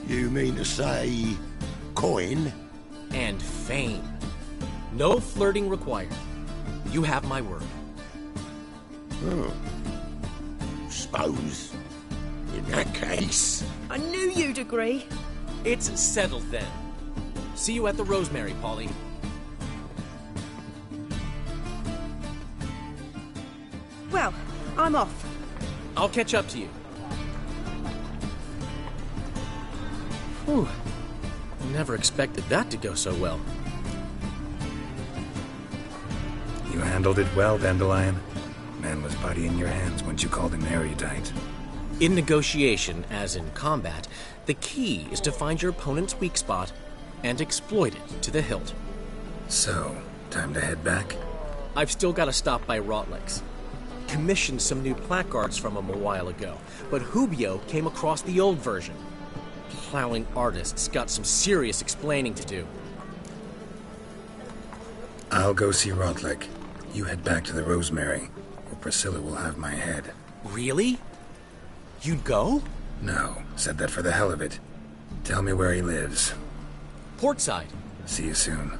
You mean to say coin? And fame. No flirting required. You have my word. Oh. Suppose, in that case... I knew you'd agree. It's settled then. See you at the Rosemary, Polly. Well, I'm off. I'll catch up to you. Whew. Never expected that to go so well. You handled it well, Dandelion. Man was putty in your hands once you called him erudite. In negotiation, as in combat, the key is to find your opponent's weak spot and exploit it to the hilt. So, time to head back? I've still got to stop by Rotlick's. Commissioned some new placards from him a while ago, but Hubio came across the old version. Plowing artists got some serious explaining to do. I'll go see Rotlick. You head back to the Rosemary, or Priscilla will have my head. Really? You'd go? No, said that for the hell of it. Tell me where he lives. Portside. See you soon.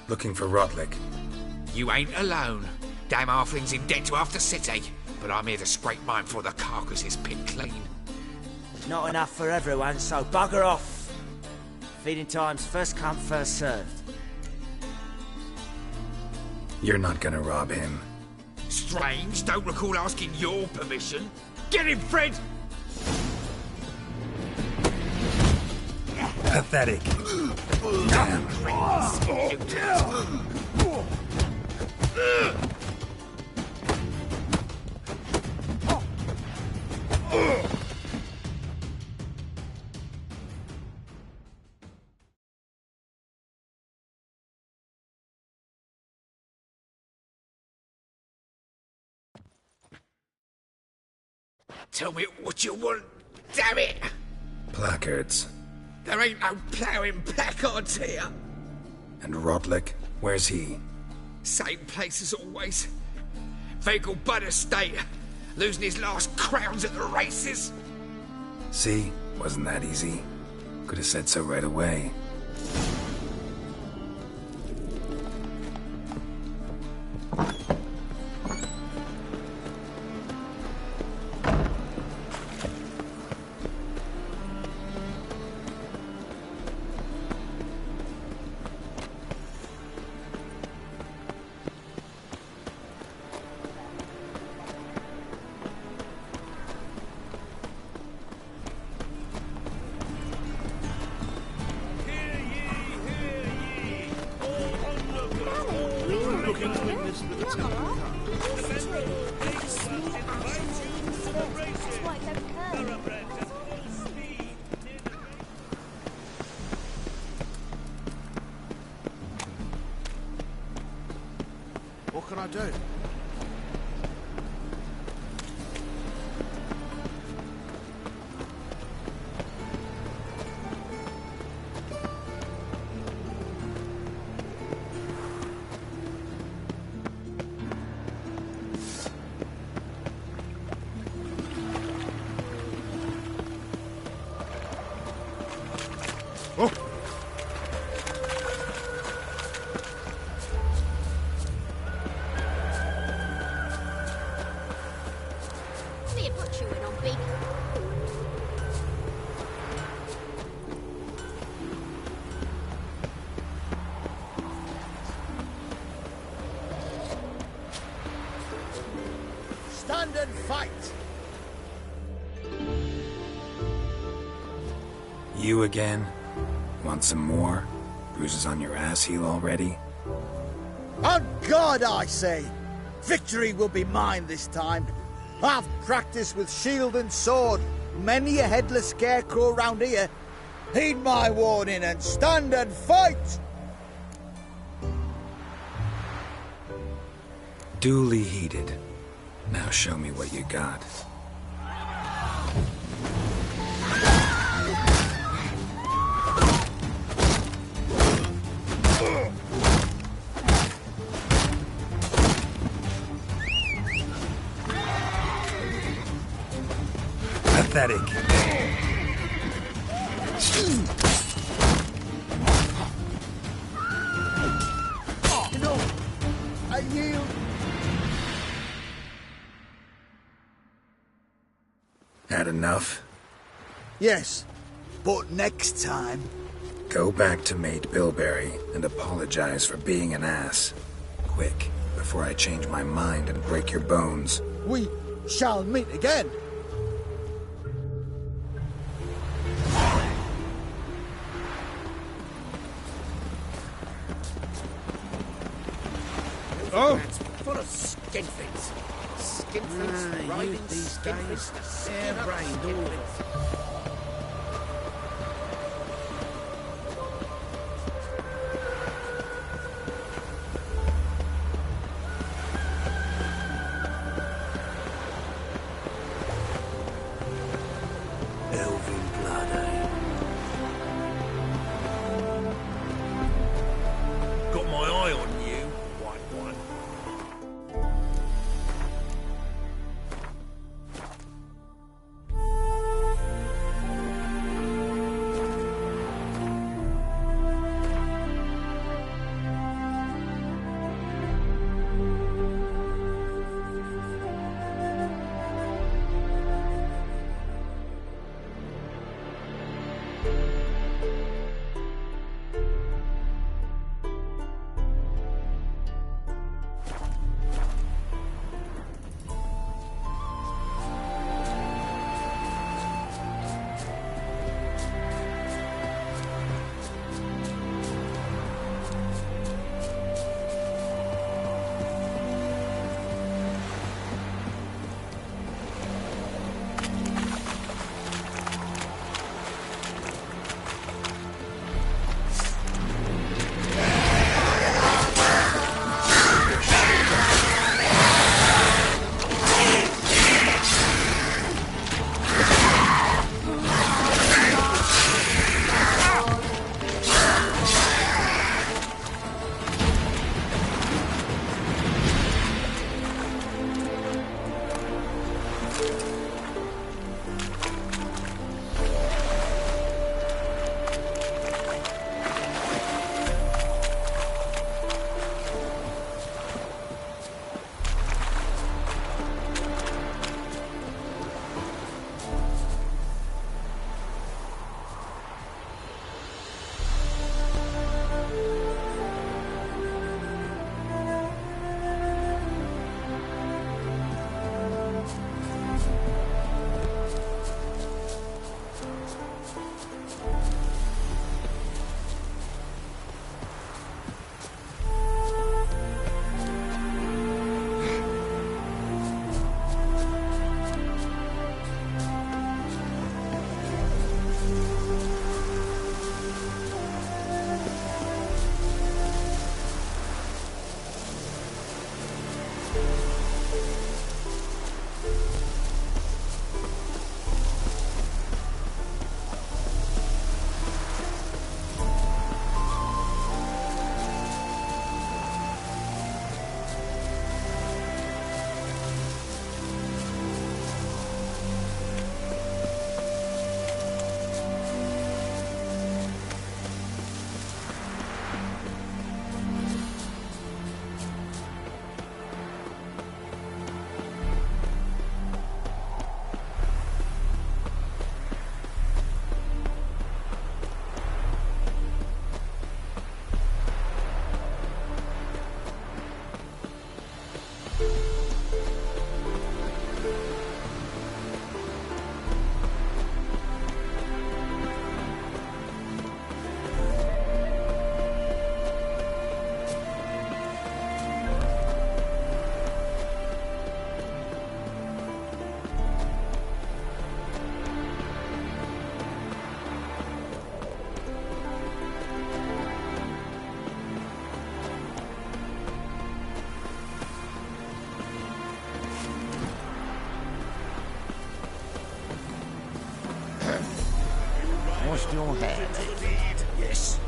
Looking for Rotlick. You ain't alone. Damn halfling's in debt to half the city, but I'm here to scrape mine before the carcass is picked clean. Not enough for everyone, so bugger off. Feeding time's first come, first served. You're not gonna rob him. Strange, don't recall asking your permission. Get him, Fred! Pathetic. Damn. Tell me what you want, damn it! Placards. There ain't no ploughing placards here. And Rotlick, where's he? Same place as always. Vehicle butter state. Losing his last crowns at the races. See? Wasn't that easy? Could have said so right away. What can I do? See a butcher in on big. Stand and fight! You again? Want some more? Bruises on your ass heel already? On God, I say! Victory will be mine this time. I've practiced with shield and sword. Many a headless scarecrow round here. Heed my warning and stand and fight! Duly heeded. Now show me what you got. Pathetic. No, I yield. Had enough? Yes, but next time. Go back to Mate Bilberry and apologize for being an ass. Quick, before I change my mind and break your bones. We shall meet again. Oh! Full of skinflings. Skinflings riding skinflings. Air-brained all. Elven blood, eh? Got my eye on you, white one. lost your hair, lady? Yes.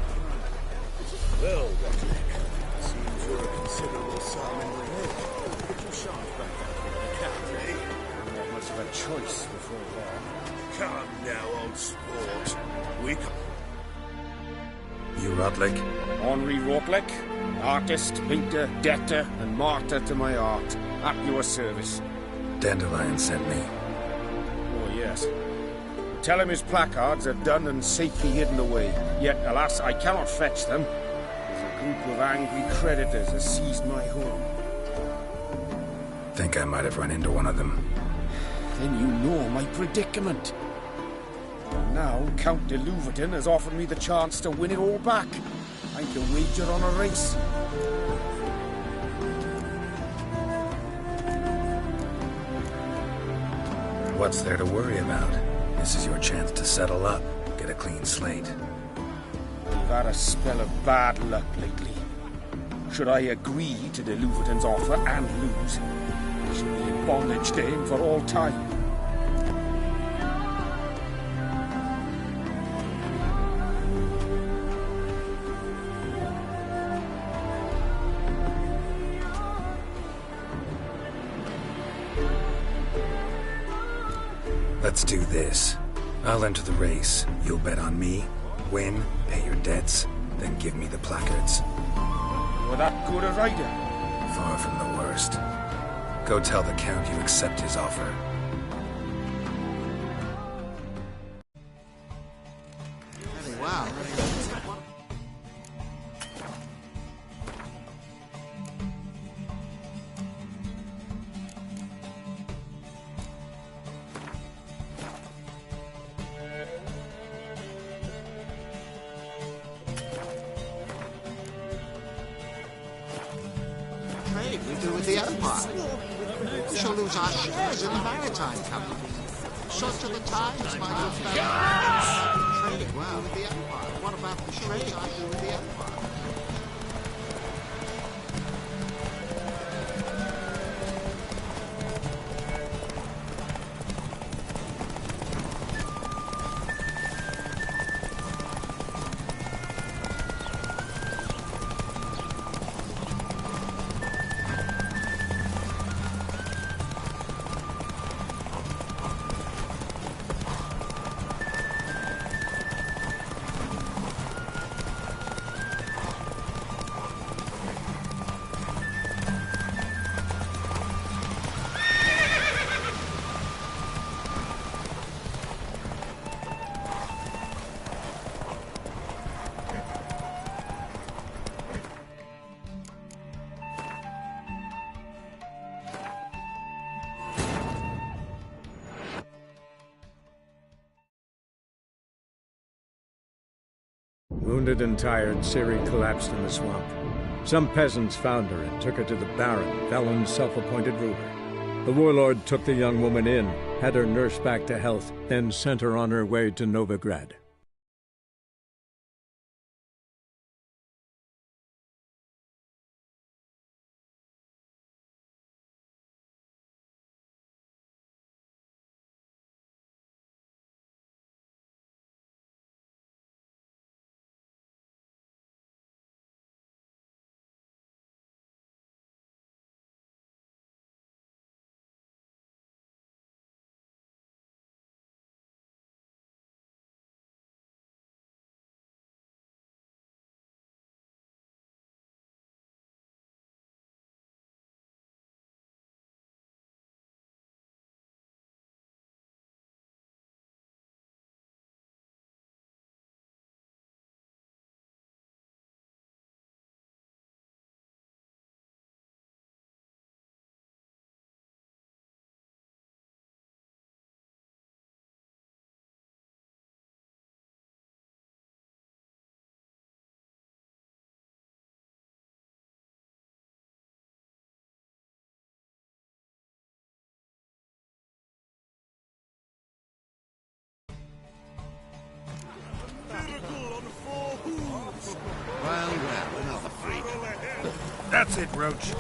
Well, Rocklick, seems you're a considerable sum in the head. Get your shaft back out of the cat, eh? Don't have much of a choice before long. Come now, old sport. We come. You Rotlick? Henri Rotlick, artist, painter, debtor, and martyr to my art. At your service. Dandelion sent me. Oh, yes. Tell him his placards are done and safely hidden away. Yet, alas, I cannot fetch them. As a group of angry creditors has seized my home. Think I might have run into one of them. Then you know my predicament. And now, Count de Louverton has offered me the chance to win it all back. I can wager on a race. What's there to worry about? This is your chance to settle up, get a clean slate. We've had a spell of bad luck lately. Should I agree to de Louverton's offer and lose, I shall be in bondage to him for all time. Let's do this. I'll enter the race. You'll bet on me, win, pay your debts, then give me the placards. You're that good a rider? Far from the worst. Go tell the Count you accept his offer. Wow. Trade we do with the Empire. We shall lose our shares in the Maritime Company. So to the times, my good fellow. Trade well with the Empire. What about the trade I do with the Empire? Wounded and tired, Ciri collapsed in the swamp. Some peasants found her and took her to the Baron, Velen's self-appointed ruler. The warlord took the young woman in, had her nursed back to health, then sent her on her way to Novigrad. Well, another freak. That's it, Roach.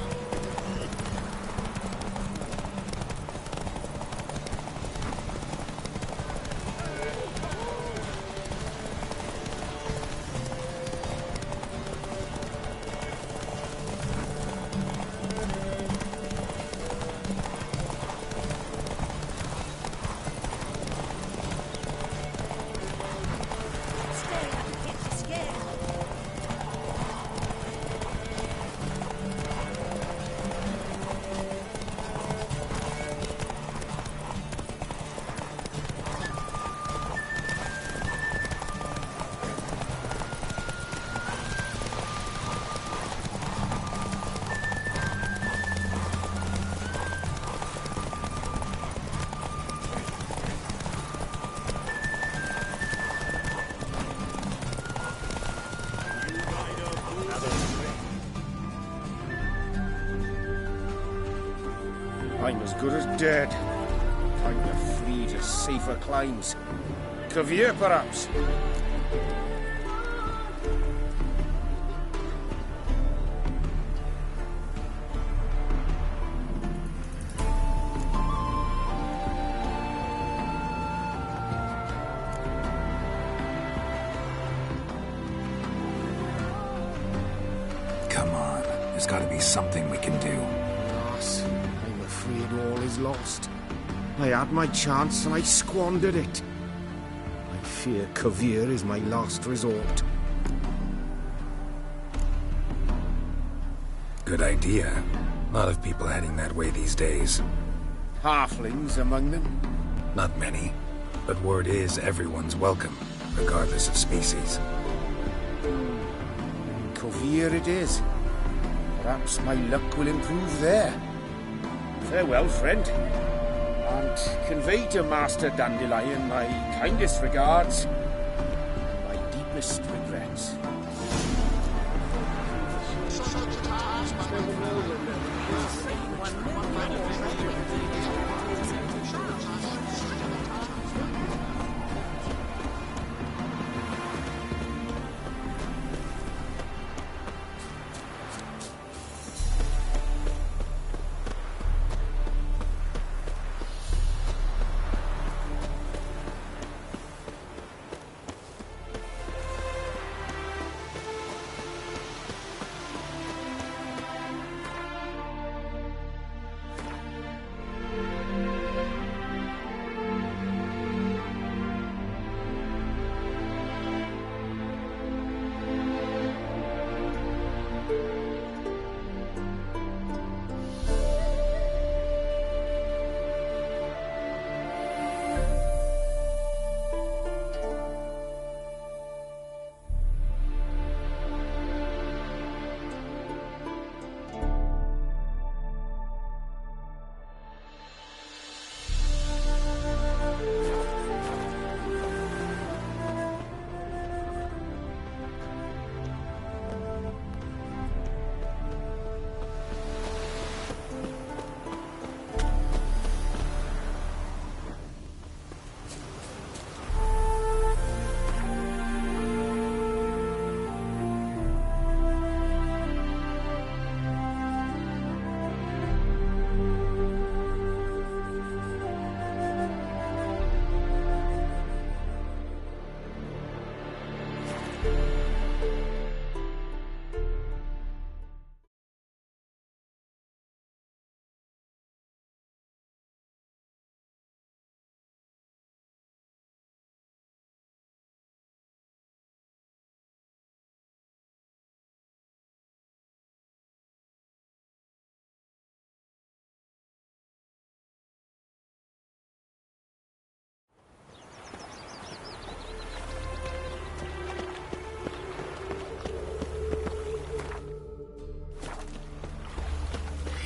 I'm as good as dead. Time to flee to safer climes. Kavir, perhaps? Come on, there's got to be something we can do. Lass, I'm afraid all is lost. I had my chance and I squandered it. I fear Kavir is my last resort. Good idea. A lot of people heading that way these days. Halflings among them? Not many, but word is everyone's welcome, regardless of species. Kavir it is. Perhaps my luck will improve there. Farewell, friend. And convey to Master Dandelion my kindest regards, my deepest regrets.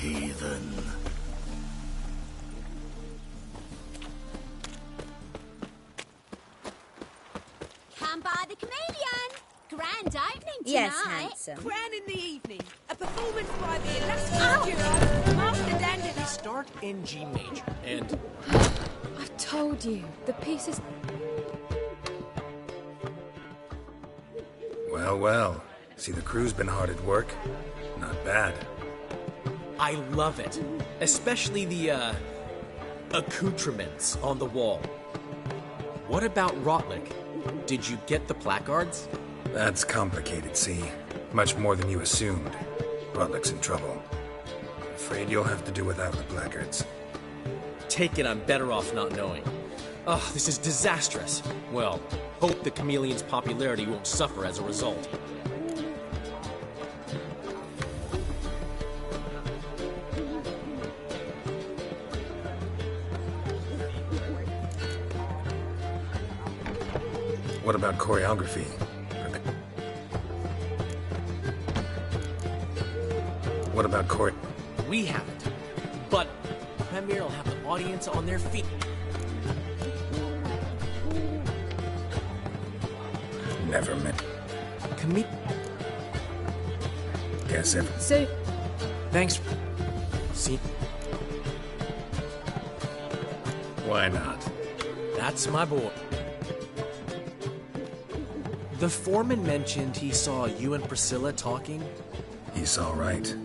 Heathen. Come by the Chameleon. Grand opening tonight. Yes, handsome. Crown in the evening. A performance by the illustrious duo, Master Dandelion. Start in G major, and... I told you, the piece is... Well, well. See, the crew's been hard at work. Not bad. I love it. Especially the, accoutrements on the wall. What about Rotlick? Did you get the placards? That's complicated, see. Much more than you assumed. Rotlick's in trouble. Afraid you'll have to do without the placards. Take it I'm better off not knowing. Ugh, this is disastrous. Well, hope the Chameleon's popularity won't suffer as a result. What about choreography? What about chore... We haven't. But Premier will have the audience on their feet. Never met. Guess if... So... Thanks. See? Why not? That's my boy. The foreman mentioned he saw you and Priscilla talking. He saw right.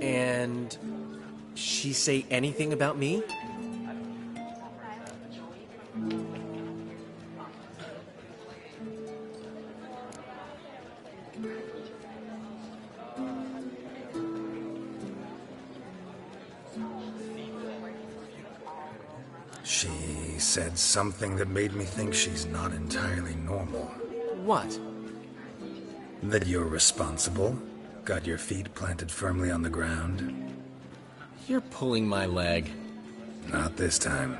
And she say anything about me? She said something that made me think she's not entirely normal. What? That you're responsible, got your feet planted firmly on the ground. You're pulling my leg. Not this time.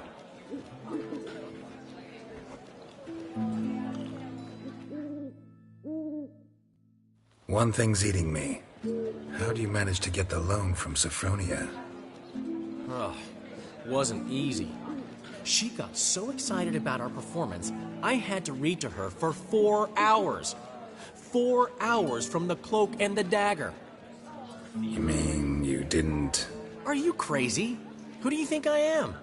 One thing's eating me. How do you manage to get the loan from Sophronia? Oh, wasn't easy. She got so excited about our performance, I had to read to her for 4 hours. 4 hours from the cloak and the dagger. You mean you didn't... Are you crazy? Who do you think I am?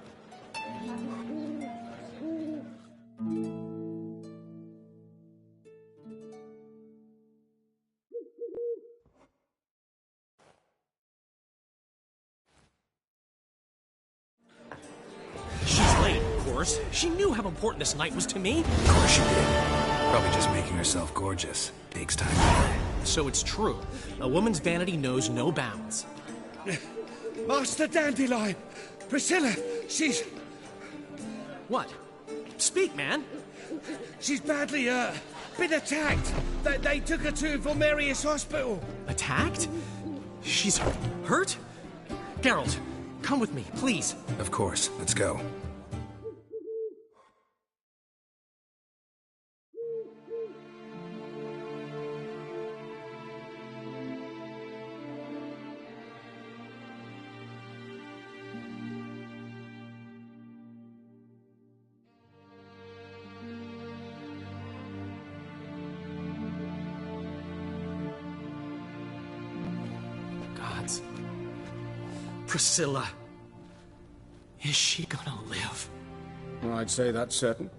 She's late, of course. She knew how important this night was to me. Of course she did. Probably just making herself gorgeous. Takes time. So it's true. A woman's vanity knows no bounds. Master Dandelion! Priscilla, she's... What? Speak, man. She's badly, been attacked. They took her to Vulmerius Hospital. Attacked? She's hurt? Geralt, come with me, please. Of course. Let's go. Gods. Priscilla. Is she gonna live? I'd say that's certain.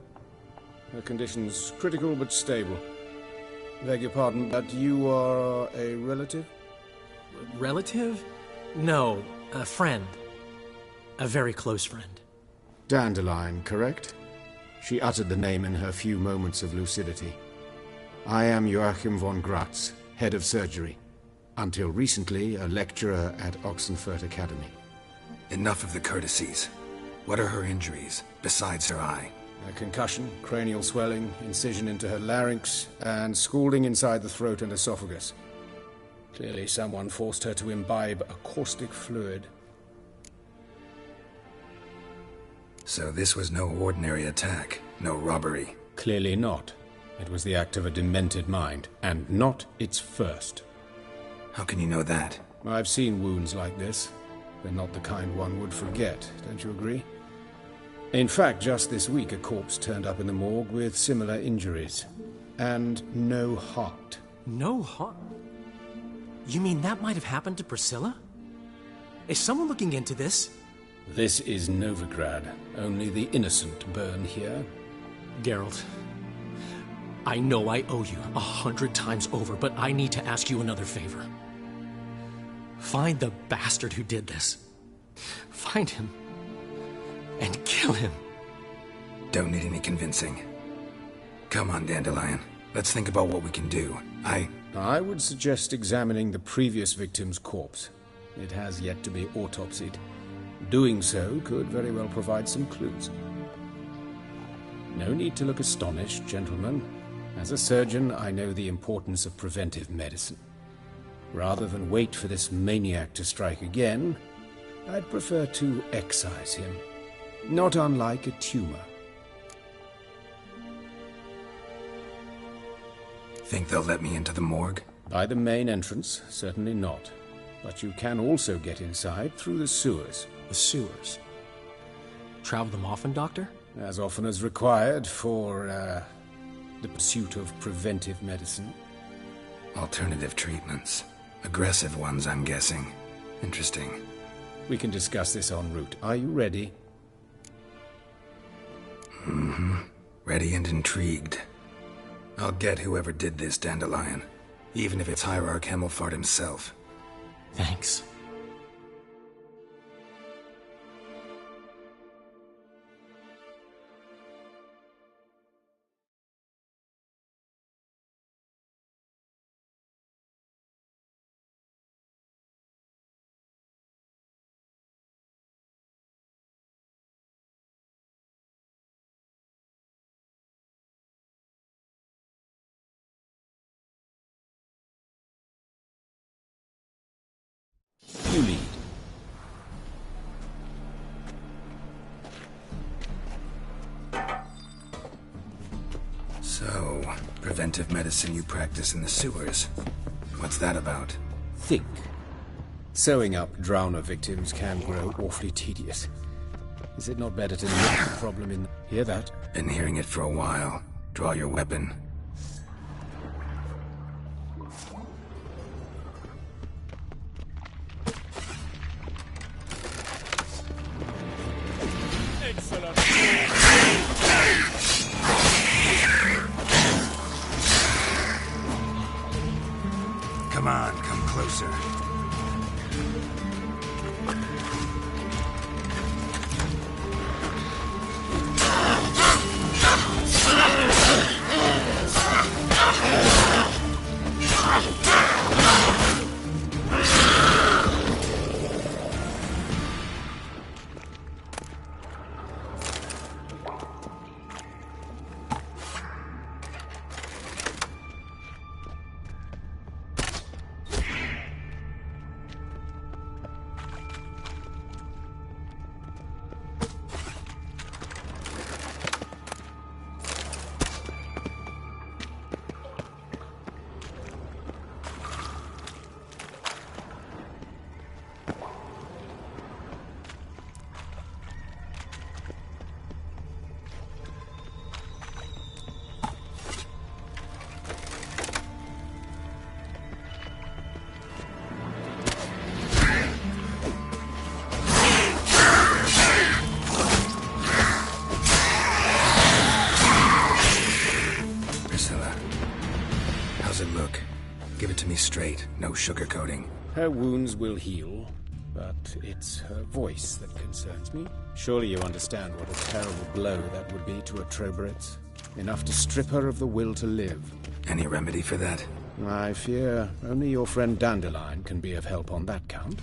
Her condition's critical but stable. Beg your pardon, but you are a relative? Relative? No, a friend. A very close friend. Dandelion, correct? She uttered the name in her few moments of lucidity. I am Joachim von Gratz, head of surgery. Until recently, a lecturer at Oxenfurt Academy. Enough of the courtesies. What are her injuries, besides her eye? A concussion, cranial swelling, incision into her larynx, and scalding inside the throat and esophagus. Clearly someone forced her to imbibe a caustic fluid. So this was no ordinary attack, no robbery. Clearly not. It was the act of a demented mind, and not its first. How can you know that? I've seen wounds like this. They're not the kind one would forget, don't you agree? In fact, just this week a corpse turned up in the morgue with similar injuries. And no heart. No heart? You mean that might have happened to Priscilla? Is someone looking into this? This is Novigrad. Only the innocent burn here. Geralt, I know I owe you 100 times over, but I need to ask you another favor. Find the bastard who did this. Find him. And kill him. Don't need any convincing. Come on, Dandelion. Let's think about what we can do. I would suggest examining the previous victim's corpse. It has yet to be autopsied. Doing so could very well provide some clues. No need to look astonished, gentlemen. As a surgeon, I know the importance of preventive medicine. Rather than wait for this maniac to strike again, I'd prefer to excise him. Not unlike a tumor. Think they'll let me into the morgue? By the main entrance, certainly not. But you can also get inside through the sewers. The sewers? Travel them often, Doctor? As often as required for, the pursuit of preventive medicine. Alternative treatments. Aggressive ones, I'm guessing. Interesting. We can discuss this en route. Are you ready? Ready and intrigued. I'll get whoever did this, Dandelion. Even if it's Hierarch Hemmelfart himself. Thanks. You lead. So, preventive medicine you practice in the sewers. What's that about? Think. Sewing up drowner victims can grow awfully tedious. Is it not better to nip the problem in... Hear that? Been hearing it for a while. Draw your weapon. Come on, come closer. Straight, no sugarcoating. Her wounds will heal, but it's her voice that concerns me. Surely you understand what a terrible blow that would be to a Trobritz. Enough to strip her of the will to live. Any remedy for that? I fear only your friend Dandelion can be of help on that count.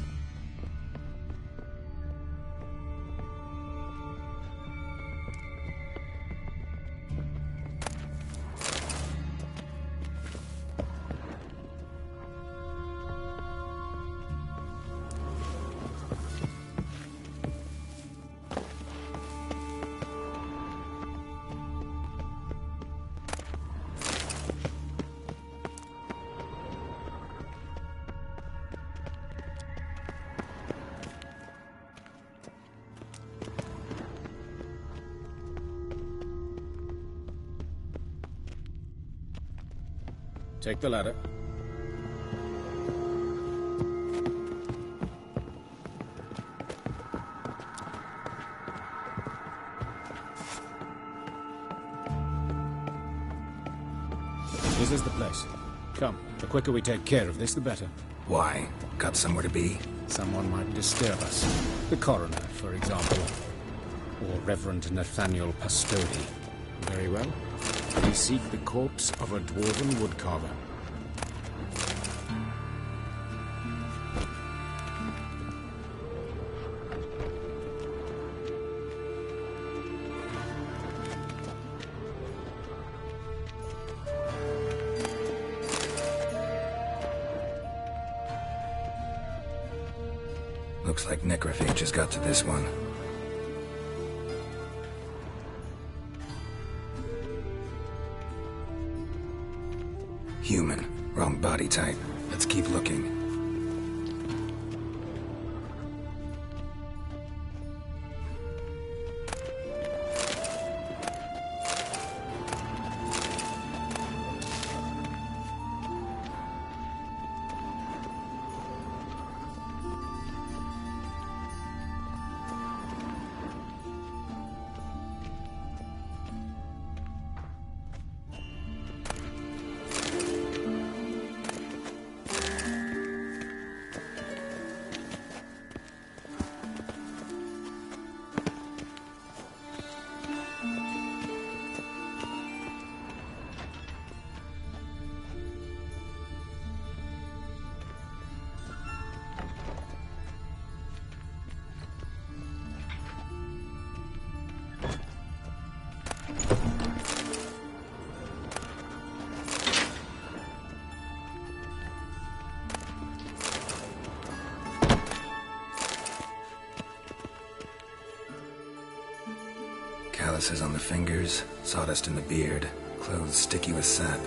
Take the ladder. This is the place. Come, the quicker we take care of this, the better. Why? Got somewhere to be? Someone might disturb us. The coroner, for example. Or Reverend Nathaniel Pastodi. Very well. We seek the corpse of a dwarven woodcarver. Looks like necrophage has got to this one. Human. Wrong body type. Let's keep looking. Calluses on the fingers, sawdust in the beard, clothes sticky with sap.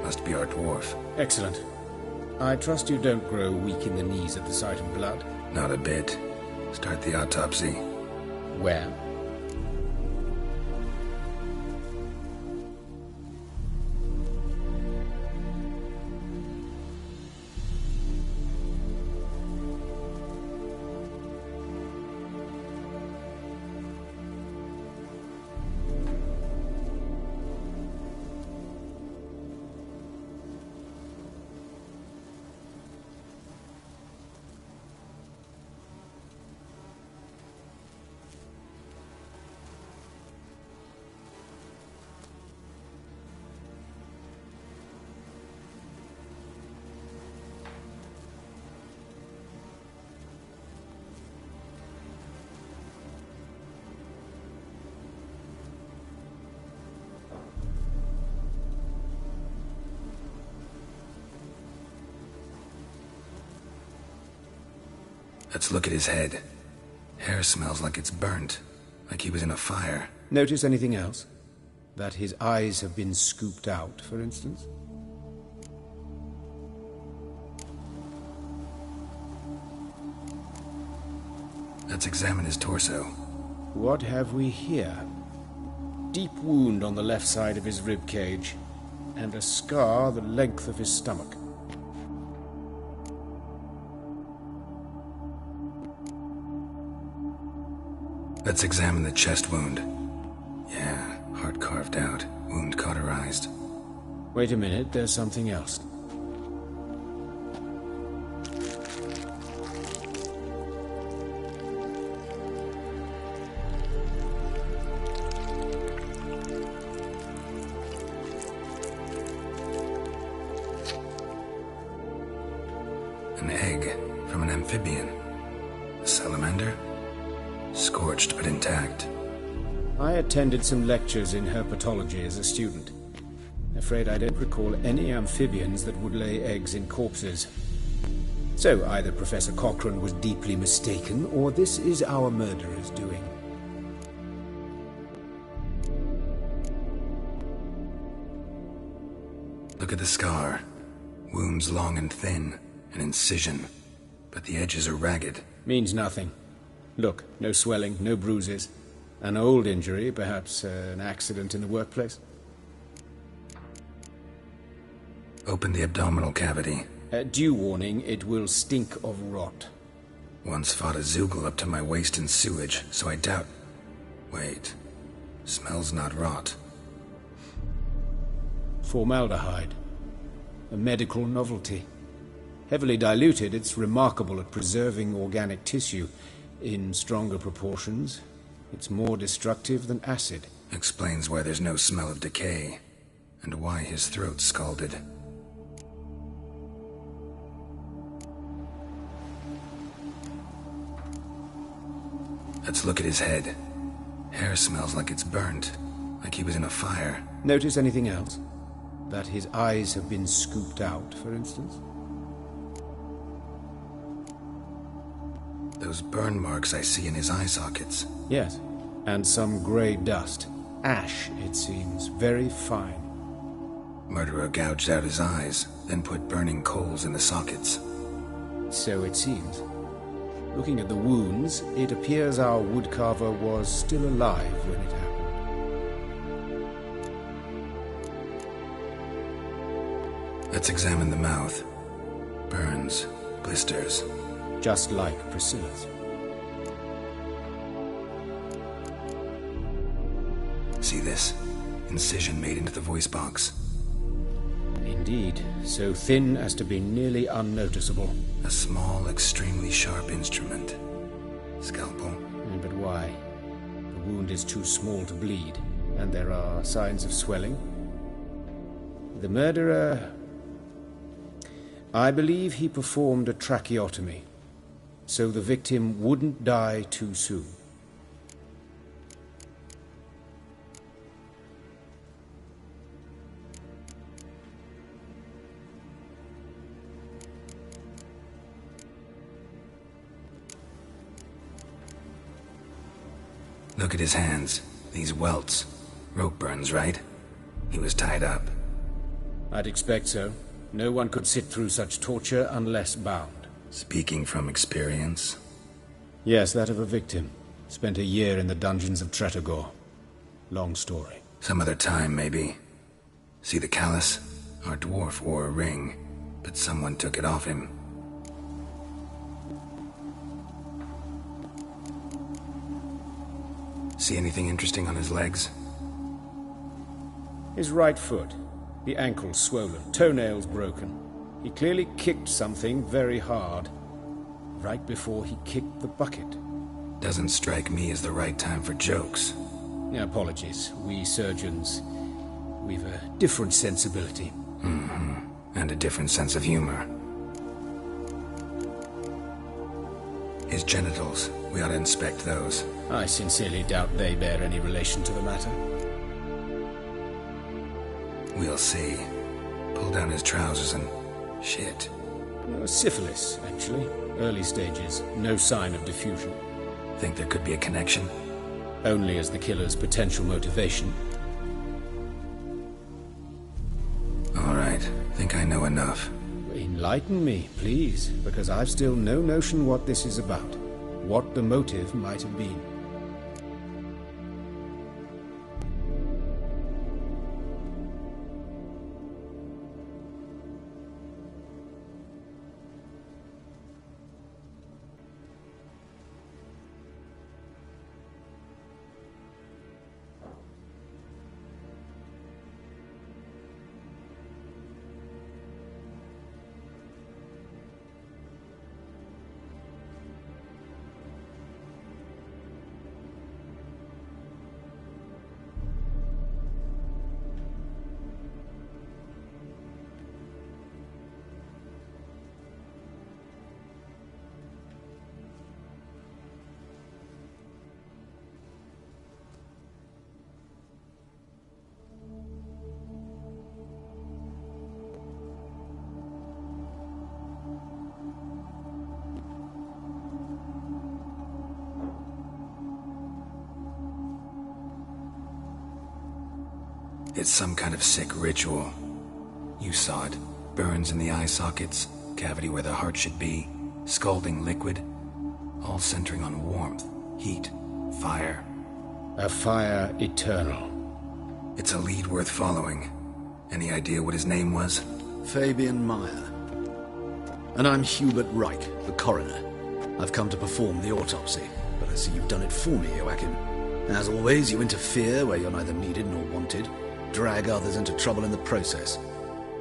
Must be our dwarf. Excellent. I trust you don't grow weak in the knees at the sight of blood. Not a bit. Start the autopsy. Where? Let's look at his head. Hair smells like it's burnt, like he was in a fire. Notice anything else? That his eyes have been scooped out, for instance? Let's examine his torso. What have we here? Deep wound on the left side of his rib cage, and a scar the length of his stomach. Let's examine the chest wound. Yeah, heart carved out, wound cauterized. Wait a minute, there's something else. An egg from an amphibian. A salamander? Scorched but intact. I attended some lectures in herpetology as a student. Afraid I don't recall any amphibians that would lay eggs in corpses. So either Professor Cochrane was deeply mistaken, or this is our murderer's doing. Look at the scar. Wounds long and thin, an incision. But the edges are ragged. Means nothing. Look, no swelling, no bruises. An old injury, perhaps an accident in the workplace. Open the abdominal cavity. Due warning, it will stink of rot. Once fought a Zoogle up to my waist in sewage, so I doubt... Wait. Smells not rot. Formaldehyde. A medical novelty. Heavily diluted, it's remarkable at preserving organic tissue. In stronger proportions, it's more destructive than acid. Explains why there's no smell of decay, and why his throat's scalded. Let's look at his head. Hair smells like it's burnt, like he was in a fire. Notice anything else? That his eyes have been scooped out, for instance? Those burn marks I see in his eye sockets. Yes, and some grey dust. Ash, it seems, very fine. Murderer gouged out his eyes, then put burning coals in the sockets. So it seems. Looking at the wounds, it appears our woodcarver was still alive when it happened. Let's examine the mouth. Burns, blisters. Just like Priscilla's. See this? Incision made into the voice box. Indeed, so thin as to be nearly unnoticeable. A small, extremely sharp instrument. Scalpel. But why? The wound is too small to bleed, and there are signs of swelling. The murderer... I believe he performed a tracheotomy, so the victim wouldn't die too soon. Look at his hands. These welts. Rope burns, right? He was tied up. I'd expect so. No one could sit through such torture unless bound. Speaking from experience? Yes, that of a victim. Spent a year in the dungeons of Tretogor. Long story. Some other time, maybe. See the callus? Our dwarf wore a ring, but someone took it off him. See anything interesting on his legs? His right foot. The ankle swollen, toenails broken. He clearly kicked something very hard. Right before he kicked the bucket. Doesn't strike me as the right time for jokes. Apologies. We surgeons, we've a different sensibility. Mm-hmm. And a different sense of humor. His genitals, we ought to inspect those. I sincerely doubt they bear any relation to the matter. We'll see. Pull down his trousers and... shit. Syphilis, actually. Early stages. No sign of diffusion. Think there could be a connection? Only as the killer's potential motivation. All right. Think I know enough. Enlighten me, please, because I've still no notion what this is about. What the motive might have been. It's some kind of sick ritual. You saw it. Burns in the eye sockets, cavity where the heart should be, scalding liquid, all centering on warmth, heat, fire. A fire eternal. It's a lead worth following. Any idea what his name was? Fabian Meyer. And I'm Hubert Reich, the coroner. I've come to perform the autopsy, but I see you've done it for me, Joachim. As always, you interfere where you're neither needed nor wanted. Drag others into trouble in the process.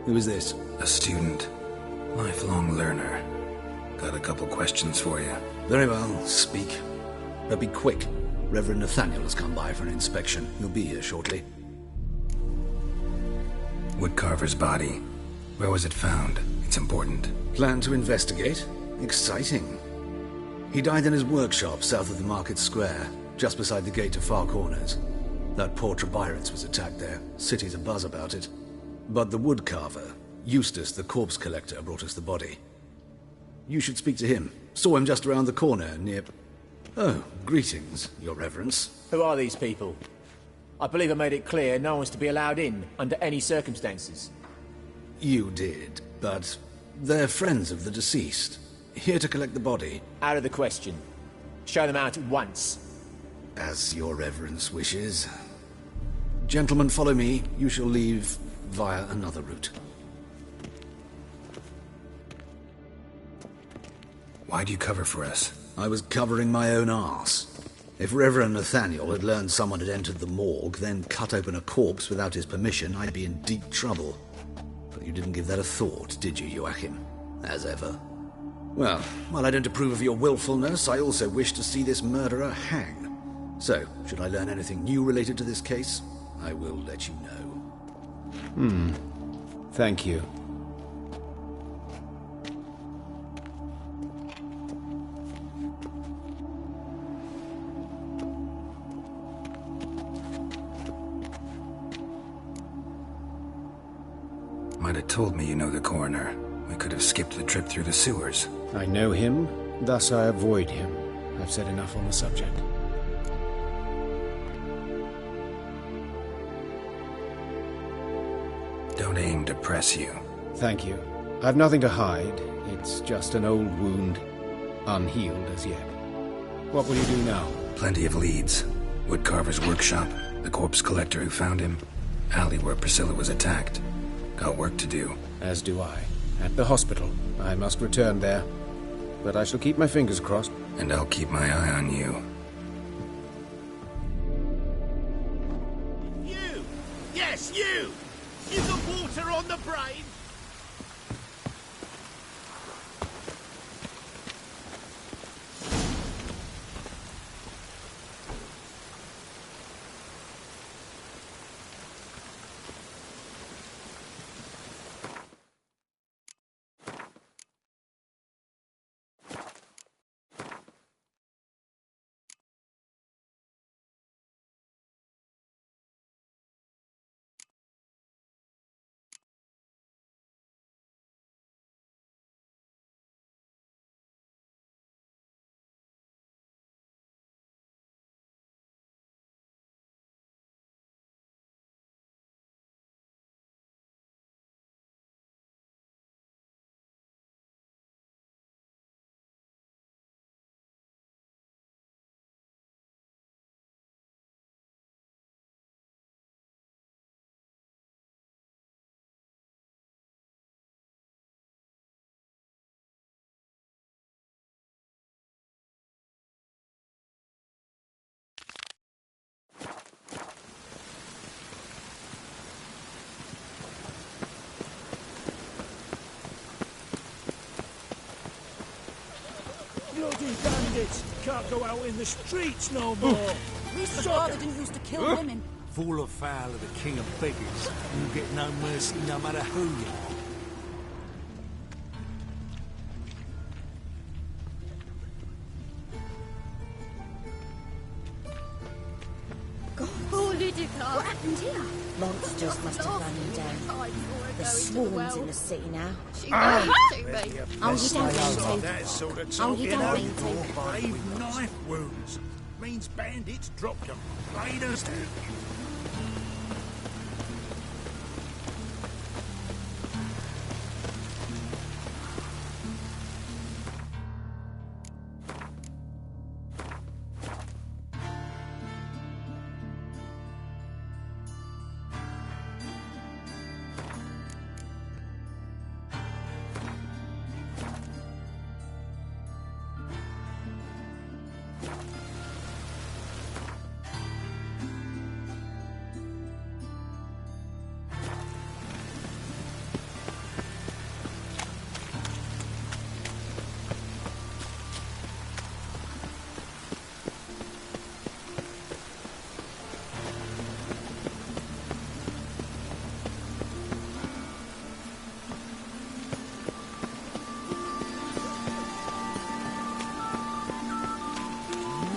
Who is this? A student. Lifelong learner. Got a couple questions for you. Very well, speak. But be quick. Reverend Nathaniel has come by for an inspection. He'll be here shortly. Woodcarver's body. Where was it found? It's important. Plan to investigate? Exciting. He died in his workshop south of the Market Square, just beside the gate to Far Corners. That poor Trebirans was attacked there. City's abuzz about it. But the woodcarver, Eustace the corpse collector, brought us the body. You should speak to him. Saw him just around the corner near... Oh, greetings, Your Reverence. Who are these people? I believe I made it clear no one's to be allowed in, under any circumstances. You did, but they're friends of the deceased. Here to collect the body. Out of the question. Show them out at once. As Your Reverence wishes. Gentlemen, follow me. You shall leave via another route. Why'd you cover for us? I was covering my own arse. If Reverend Nathaniel had learned someone had entered the morgue, then cut open a corpse without his permission, I'd be in deep trouble. But you didn't give that a thought, did you, Joachim? As ever. Well, while I don't approve of your willfulness, I also wish to see this murderer hang. So, should I learn anything new related to this case, I will let you know. Thank you. Might have told me you know the coroner. We could have skipped the trip through the sewers. I know him, thus I avoid him. I've said enough on the subject. Don't aim to press you. Thank you. I've nothing to hide. It's just an old wound, unhealed as yet. What will you do now? Plenty of leads. Woodcarver's workshop, the corpse collector who found him, alley where Priscilla was attacked. Got work to do. As do I. At the hospital. I must return there. But I shall keep my fingers crossed. And I'll keep my eye on you. You! Yes, you! You got water on the brain? Bloody bandits! Can't go out in the streets no more! At least the father didn't used to kill women. Fall afoul of the king of beggars. You get no mercy no matter who you are. Oh, Lydica! What happened here? Monsters must have run him down. There's swarms in the city now. She Oh, won't to me. oh, you don't mean to. That sort of Oh, you talking don't out mean to. Brave knife wounds. Means bandits dropped them. Raiders do.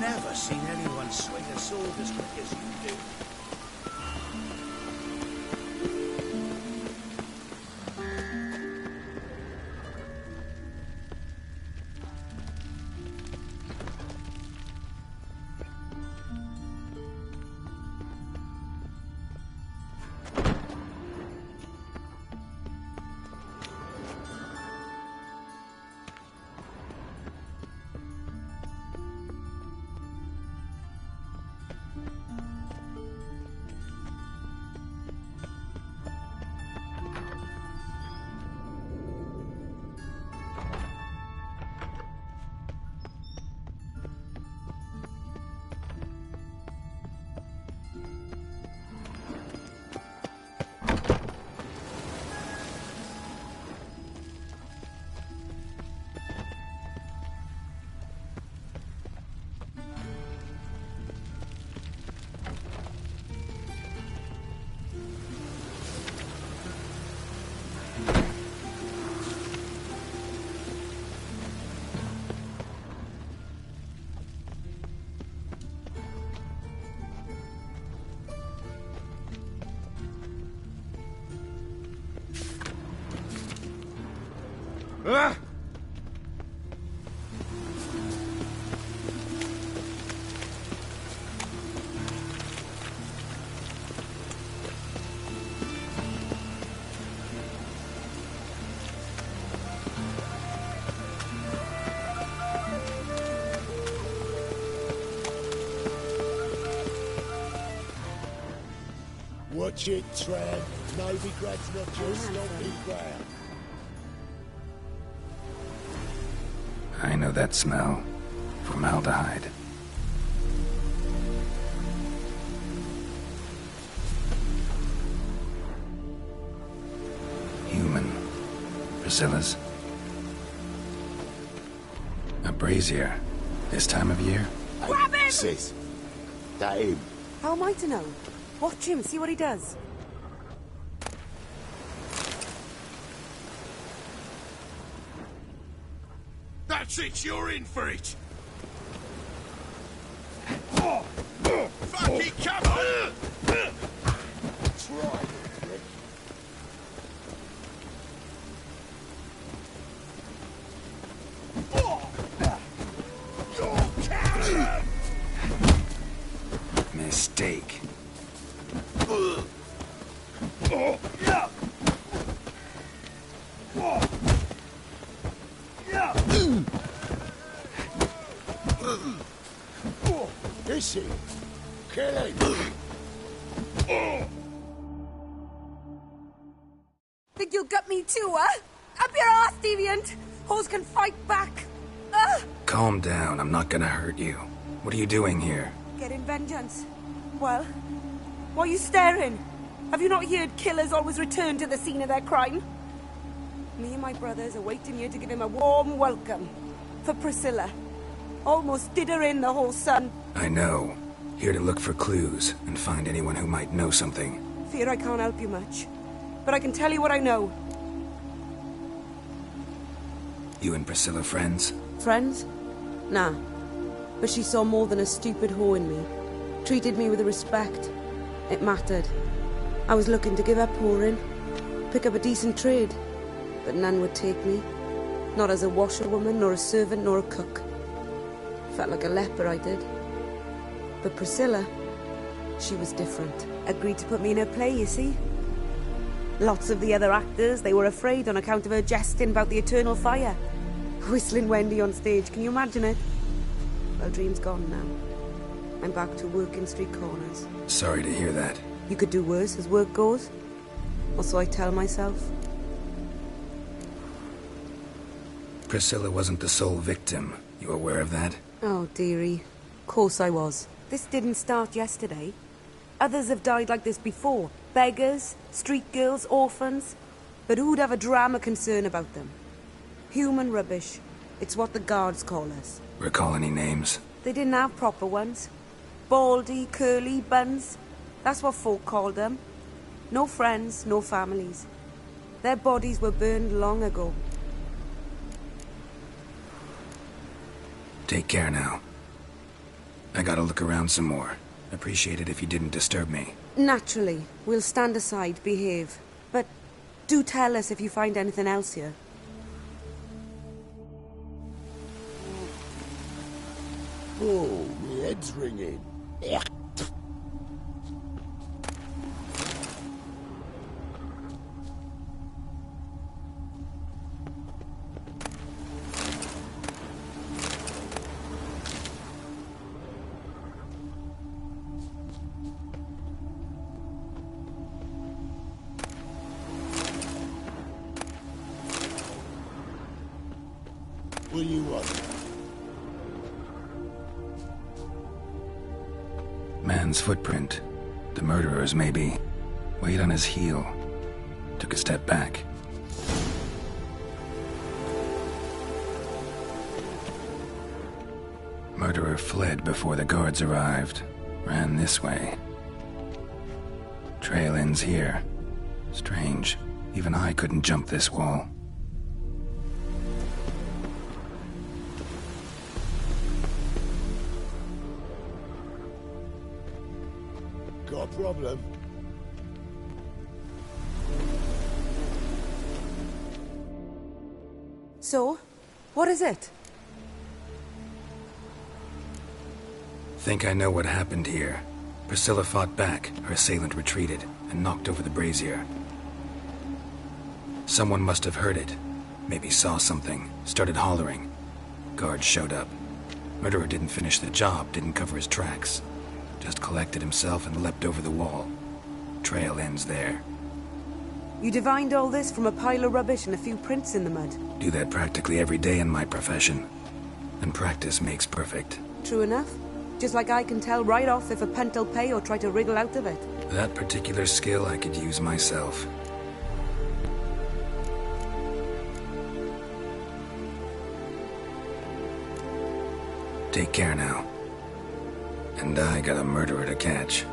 Never seen anyone swing a sword as quick as you do. Ah! Watch it, Tran. Novigrad's not your stomping ground. I know that smell. Formaldehyde. Human. Priscilla's. A brazier. This time of year? Grab him! Sis, that him. How am I to know? Watch him, see what he does. That's it, you're in for it! Fucking come on! Try it, prick. Mistake. Is he? Kill him! Think you'll get me too, huh? Up your ass, deviant! Hoes can fight back! Calm down, I'm not gonna hurt you. What are you doing here? Getting vengeance. Well, why are you staring? Have you not heard killers always return to the scene of their crime? Me and my brothers are waiting here to give him a warm welcome. For Priscilla. Almost did her in, the whole son. I know. Here to look for clues and find anyone who might know something. Fear I can't help you much. But I can tell you what I know. You and Priscilla friends? Friends? Nah. But she saw more than a stupid whore in me. Treated me with respect. It mattered. I was looking to give up whoring. Pick up a decent trade. But none would take me. Not as a washerwoman, nor a servant, nor a cook. Felt like a leper, I did. But Priscilla, she was different. Agreed to put me in her play, you see. Lots of the other actors, they were afraid on account of her jesting about the eternal fire. Whistling Wendy on stage, can you imagine it? Well, dream's gone now. I'm back to working street corners. Sorry to hear that. You could do worse as work goes. Or so I tell myself. Priscilla wasn't the sole victim. You aware of that? Oh, dearie. Of course I was. This didn't start yesterday. Others have died like this before. Beggars, street girls, orphans. But who'd have a drama concern about them? Human rubbish. It's what the guards call us. Recall any names? They didn't have proper ones. Baldy, curly, buns. That's what folk called them. No friends, no families. Their bodies were burned long ago. Take care now. I gotta look around some more. Appreciate it if you didn't disturb me. Naturally. We'll stand aside, behave. But do tell us if you find anything else here. Oh, my head's ringing. What do you want? Man's footprint. The murderer's, maybe. Weight on his heel. Took a step back. Murderer fled before the guards arrived. Ran this way. Trail ends here. Strange. Even I couldn't jump this wall. Got a problem? So, what is it? Think I know what happened here. Priscilla fought back, her assailant retreated, and knocked over the brazier. Someone must have heard it. Maybe saw something, started hollering. Guards showed up. Murderer didn't finish the job, didn't cover his tracks. Just collected himself and leapt over the wall. trail ends there. You divined all this from a pile of rubbish and a few prints in the mud. Do that practically every day in my profession. And practice makes perfect. True enough. Just like I can tell right off if a pent'll pay or try to wriggle out of it. That particular skill I could use myself. Take care now. And I got a murderer to catch.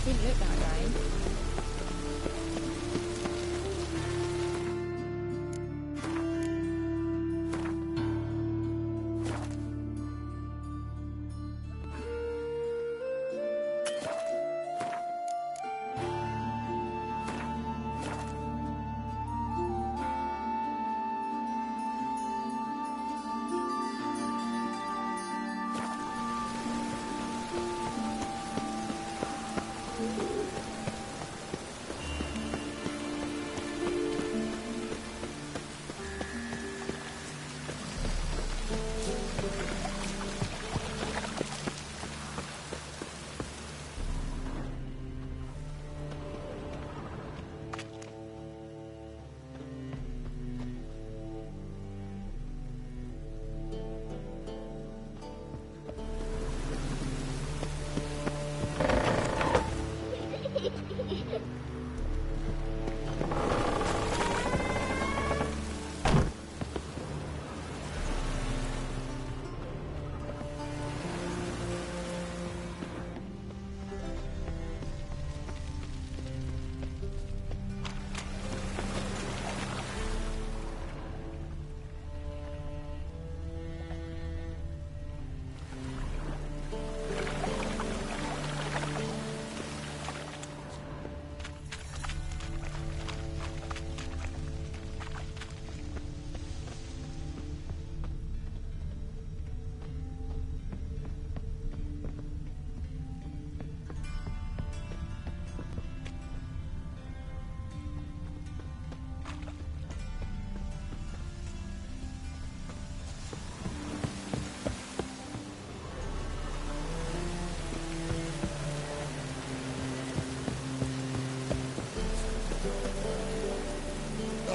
Didn't look that way.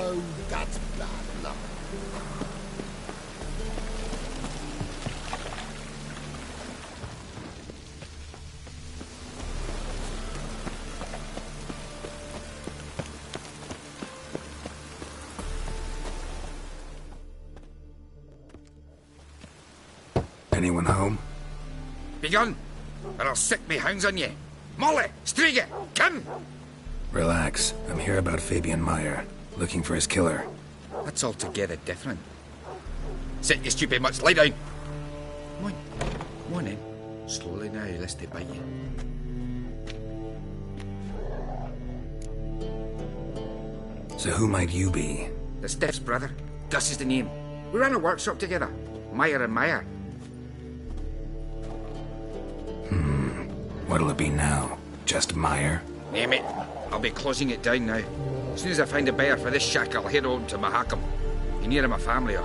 Oh, that's bad luck. Anyone home? Begone, or I'll sick me hounds on ye. Molly, Striga, come! Relax. I'm here about Fabian Meyer, looking for his killer. That's altogether different. Sit, you stupid mutts, lie down. Come on then. Slowly now, lest they bite you. So who might you be? The Steph's brother. Gus is the name. We ran a workshop together. Meyer and Meyer. What'll it be now? Just Meyer? Name it. I'll be closing it down now. As soon as I find a buyer for this shack, I'll head on to Mahakam. Be near my family, or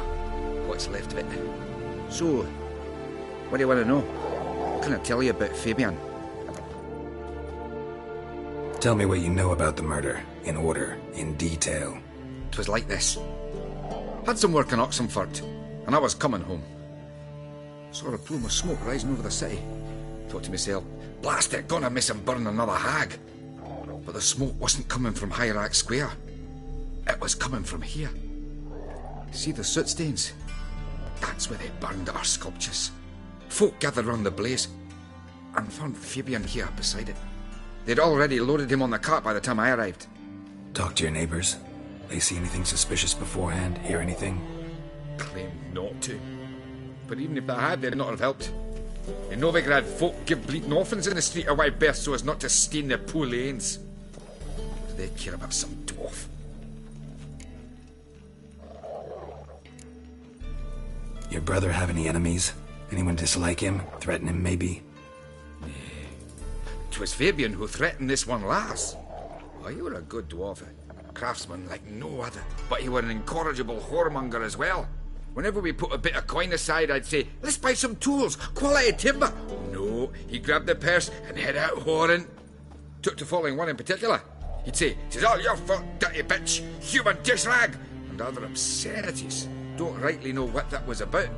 what's left of it. So, what do you want to know? What can I tell you about Fabian? Tell me what you know about the murder, in order, in detail. 'Twas like this. Had some work in Oxenford, and I was coming home. Saw a plume of smoke rising over the city. Thought to myself, blast it, gonna miss him burn another hag. But the smoke wasn't coming from Hierarch Square. It was coming from here. See the soot stains? That's where they burned our sculptures. Folk gathered round the blaze, and found Fabian here beside it. They'd already loaded him on the cart by the time I arrived. Talk to your neighbors. They see anything suspicious beforehand? Hear anything? Claimed not to. But even if they had, they'd not have helped. In Novigrad, folk give bleeding orphans in the street a wide berth so as not to stain their poor lanes. Do they care about some dwarf? Your brother have any enemies? Anyone dislike him? Threaten him, maybe? Nay. 'Twas Fabian who threatened this one last. Oh, you're a good dwarf. Craftsman like no other. But he were an incorrigible whoremonger as well. Whenever we put a bit of coin aside, I'd say, let's buy some tools, quality timber. No, he grabbed the purse and head out whoring. Took to following one in particular. He'd say, "'Tis all your fault, dirty bitch, human dish rag," and other obscenities. Don't rightly know what that was about.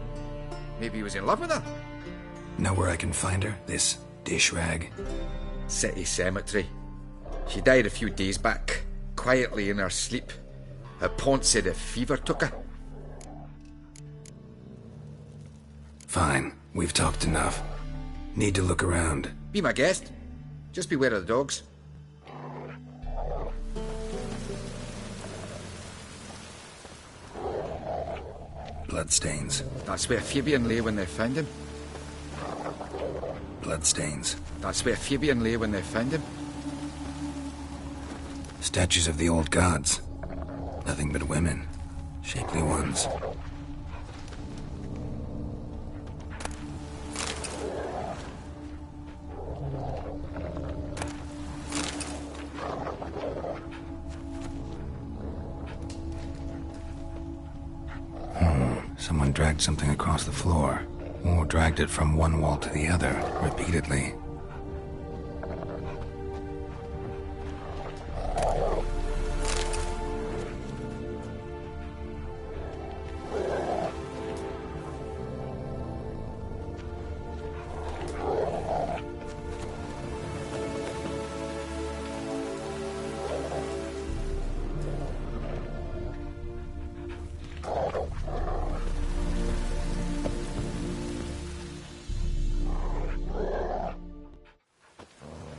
Maybe he was in love with her. Know where I can find her, this dish rag? City cemetery. She died a few days back, quietly in her sleep. Her pont said a fever took her. Fine, we've talked enough. Need to look around. Be my guest. Just beware of the dogs. Bloodstains. That's where Fabian lay when they found him. Bloodstains. That's where Fabian lay when they found him. Statues of the old gods. Nothing but women. Shapely ones. Someone dragged something across the floor, or dragged it from one wall to the other, repeatedly.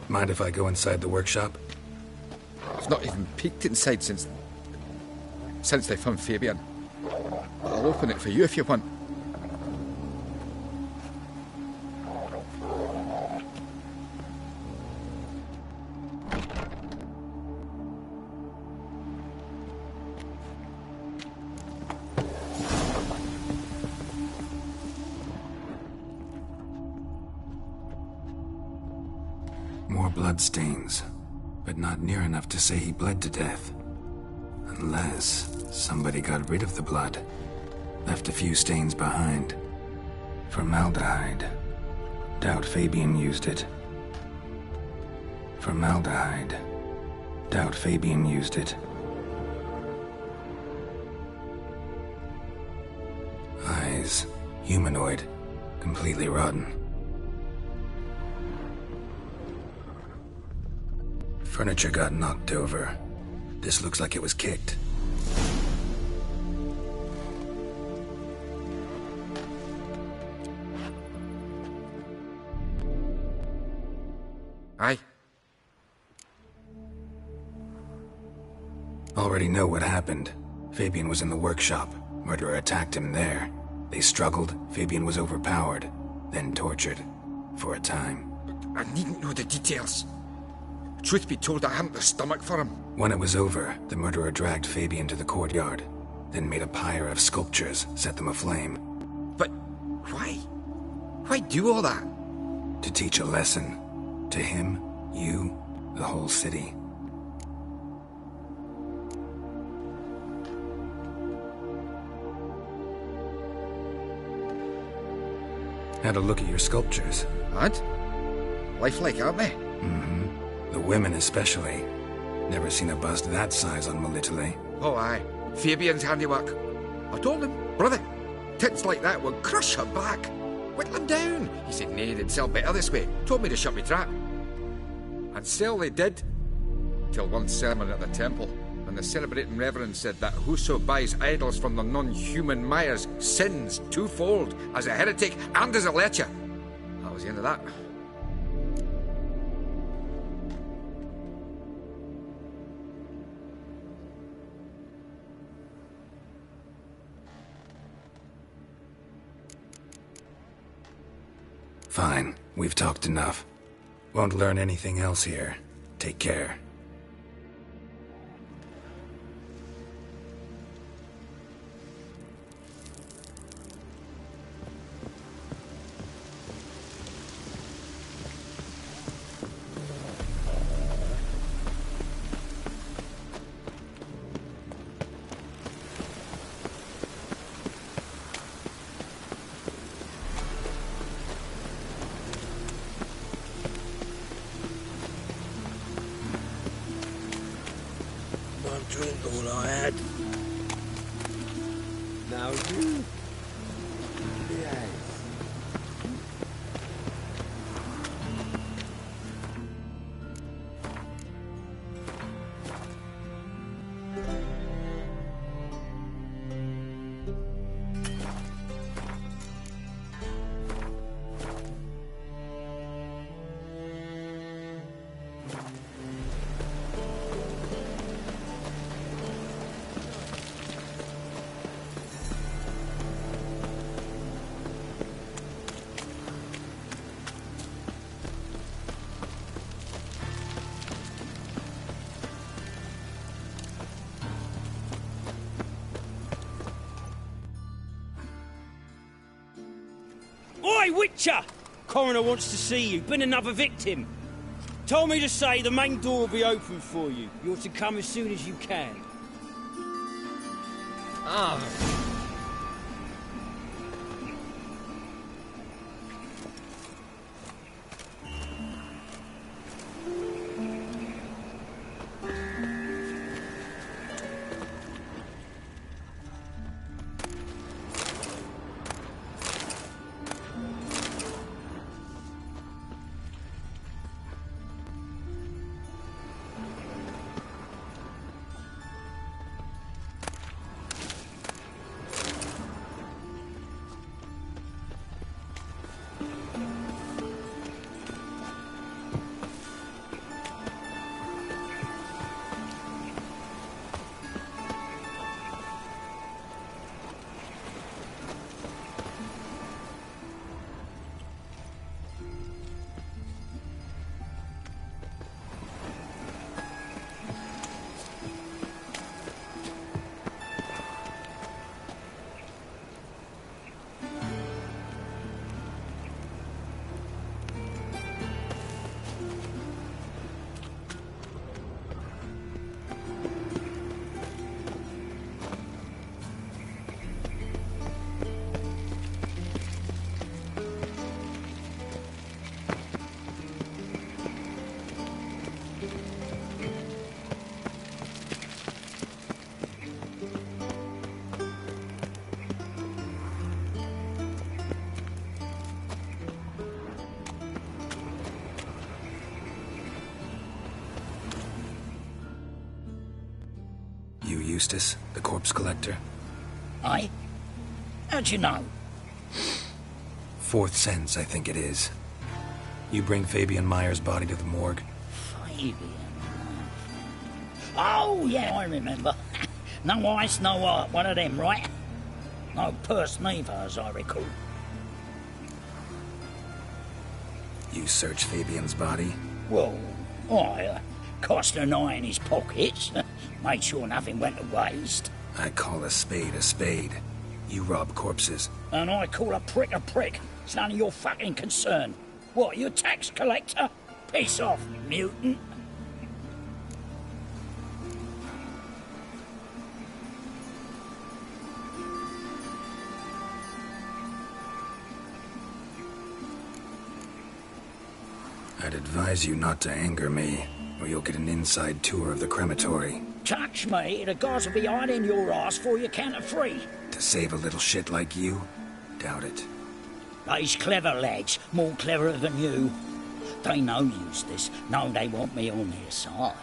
Mind if I go inside the workshop? It's not even peeked inside since they found Fabian. I'll open it for you if you want. More bloodstains, but not near enough to say he bled to death. Unless somebody got rid of the blood, left a few stains behind. Formaldehyde. Doubt Fabian used it. Formaldehyde. Doubt Fabian used it. Eyes. Humanoid. Completely rotten. Furniture got knocked over. This looks like it was kicked. Aye. Already know what happened. Fabian was in the workshop. Murderer attacked him there. They struggled. Fabian was overpowered, then tortured. For a time. I needn't know the details. Truth be told, I hadn't the stomach for him. When it was over, the murderer dragged Fabian to the courtyard, then made a pyre of sculptures, set them aflame. But why? Why do all that? To teach a lesson. To him, you, the whole city. Had a look at your sculptures. What? Lifelike, aren't they? Mm-hmm. The women especially. Never seen a bust that size on Melitele. Oh, aye. Fabian's handiwork. I told him, brother, tits like that would crush her back. Whittle them down. He said, nay, they'd sell better this way. Told me to shut me trap. And sell they did. Till one sermon at the temple, when the celebrating reverend said that whoso buys idols from the non-human Myers sins twofold, as a heretic and as a lecher. That was the end of that. Fine, we've talked enough. Won't learn anything else here. Take care. I've drunk all I had. Now you... Yes. Oi, Witcher! Coroner wants to see you. Been another victim. Told me to say the main door will be open for you. You're to come as soon as you can. Ah. You Eustace, the corpse collector? Aye? How'd you know? Fourth sense, I think it is. You bring Fabian Meyer's body to the morgue? Fabian? Oh, yeah, I remember. No ice, no art, one of them, right? No purse neither, as I recall. You searched Fabian's body? Well, I cast an eye in his pockets, made sure nothing went to waste. I call a spade a spade. You rob corpses. And I call a prick a prick. It's none of your fucking concern. What, you a tax collector? Piss off, mutant. I'd advise you not to anger me, or you'll get an inside tour of the crematory. Touch me, the guards will be hiding your ass for you count of 3. To save a little shit like you? Doubt it. These clever lads, more cleverer than you. They know Eustace, know they want me on their side.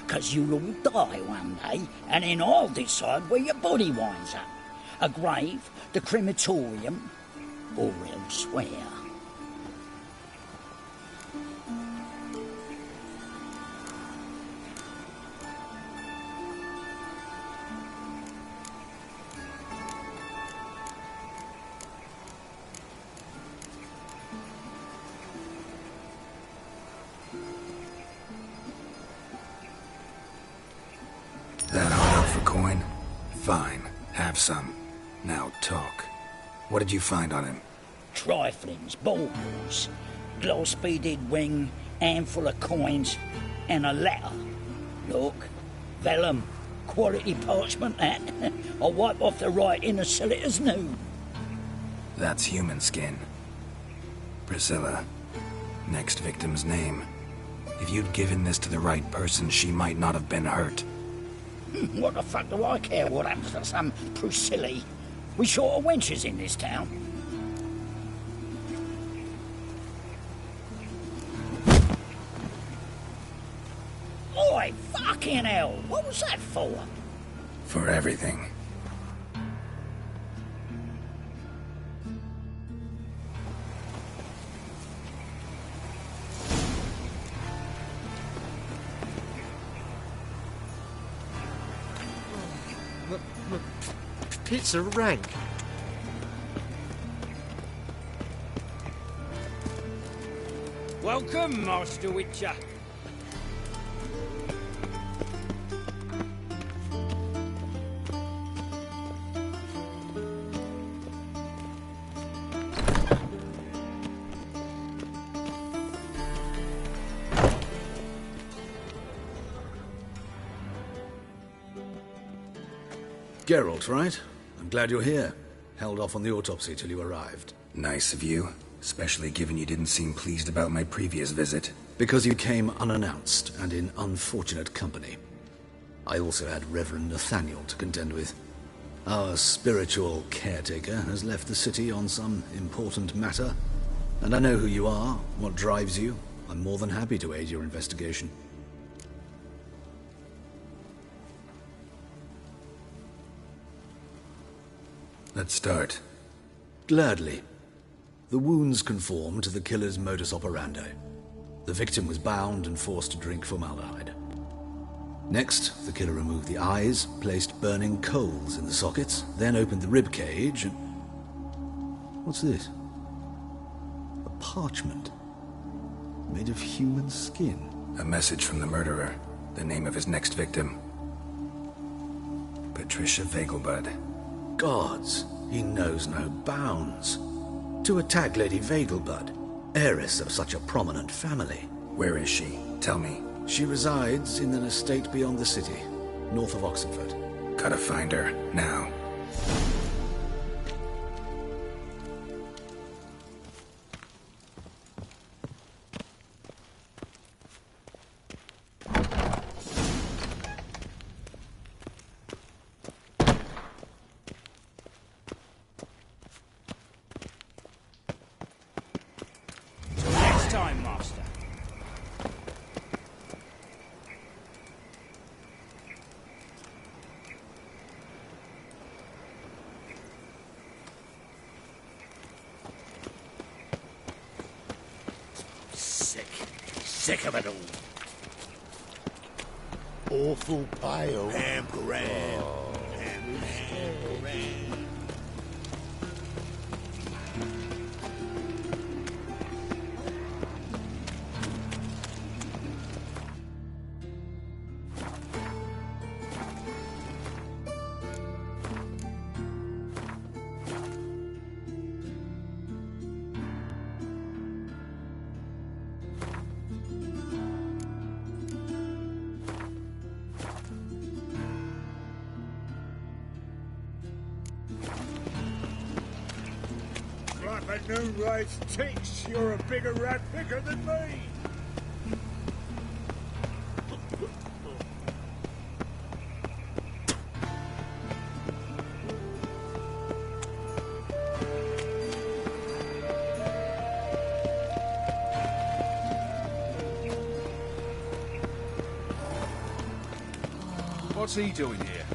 'Cause you'll all die one day, and then I'll decide where your body winds up. A grave, the crematorium, or elsewhere. That hard out for coin? Fine, have some. Now talk. What did you find on him? Triflings, baubles, gloss-beaded ring, handful of coins, and a letter. Look, vellum, quality parchment that. I'll wipe off the writing and sell it as new. That's human skin. Priscilla. Next victim's name. If you'd given this to the right person, she might not have been hurt. What the fuck do I care what happens to some Priscilla? We short of wenches in this town. Oi, fucking hell! What was that for? For everything. Pizza rank. Welcome, Master Witcher. Geralt, right? I'm glad you're here. Held off on the autopsy till you arrived. Nice of you, especially given you didn't seem pleased about my previous visit. Because you came unannounced and in unfortunate company. I also had Reverend Nathaniel to contend with. Our spiritual caretaker has left the city on some important matter, and I know who you are, what drives you. I'm more than happy to aid your investigation. Let's start. Gladly. The wounds conform to the killer's modus operandi. The victim was bound and forced to drink formaldehyde. Next, the killer removed the eyes, placed burning coals in the sockets, then opened the rib cage and... What's this? A parchment. Made of human skin. A message from the murderer. The name of his next victim. Patricia Vegelbud. Gods, he knows no bounds. To attack Lady Vegelbud, heiress of such a prominent family. Where is she? Tell me. She resides in an estate beyond the city, north of Oxenford. Gotta find her, now. Sick of it all. Awful pale. Grand. A new rice tits, you're a bigger rat picker than me. What's he doing here?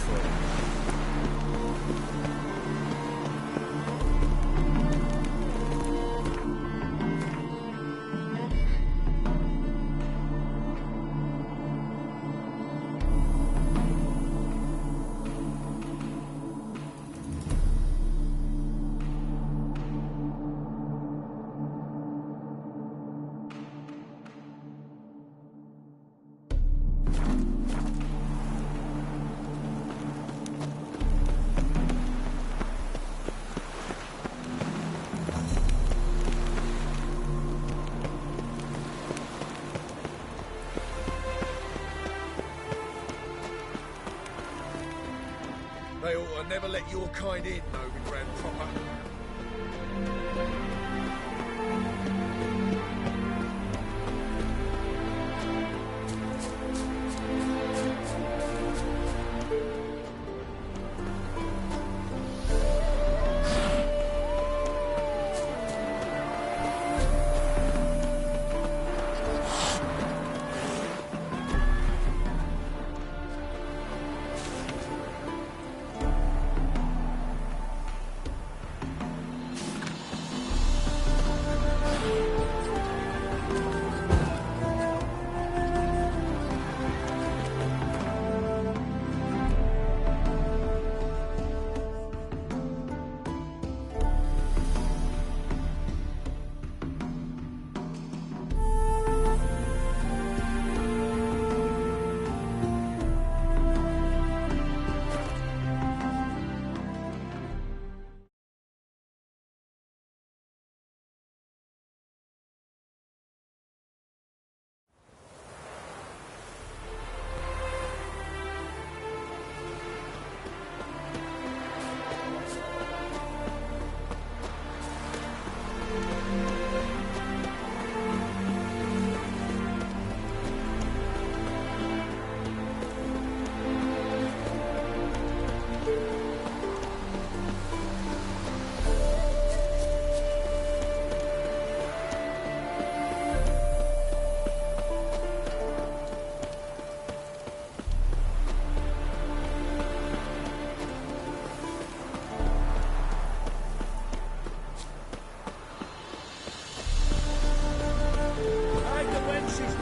for you. They ought to never let your kind in, Noble Grand Proper.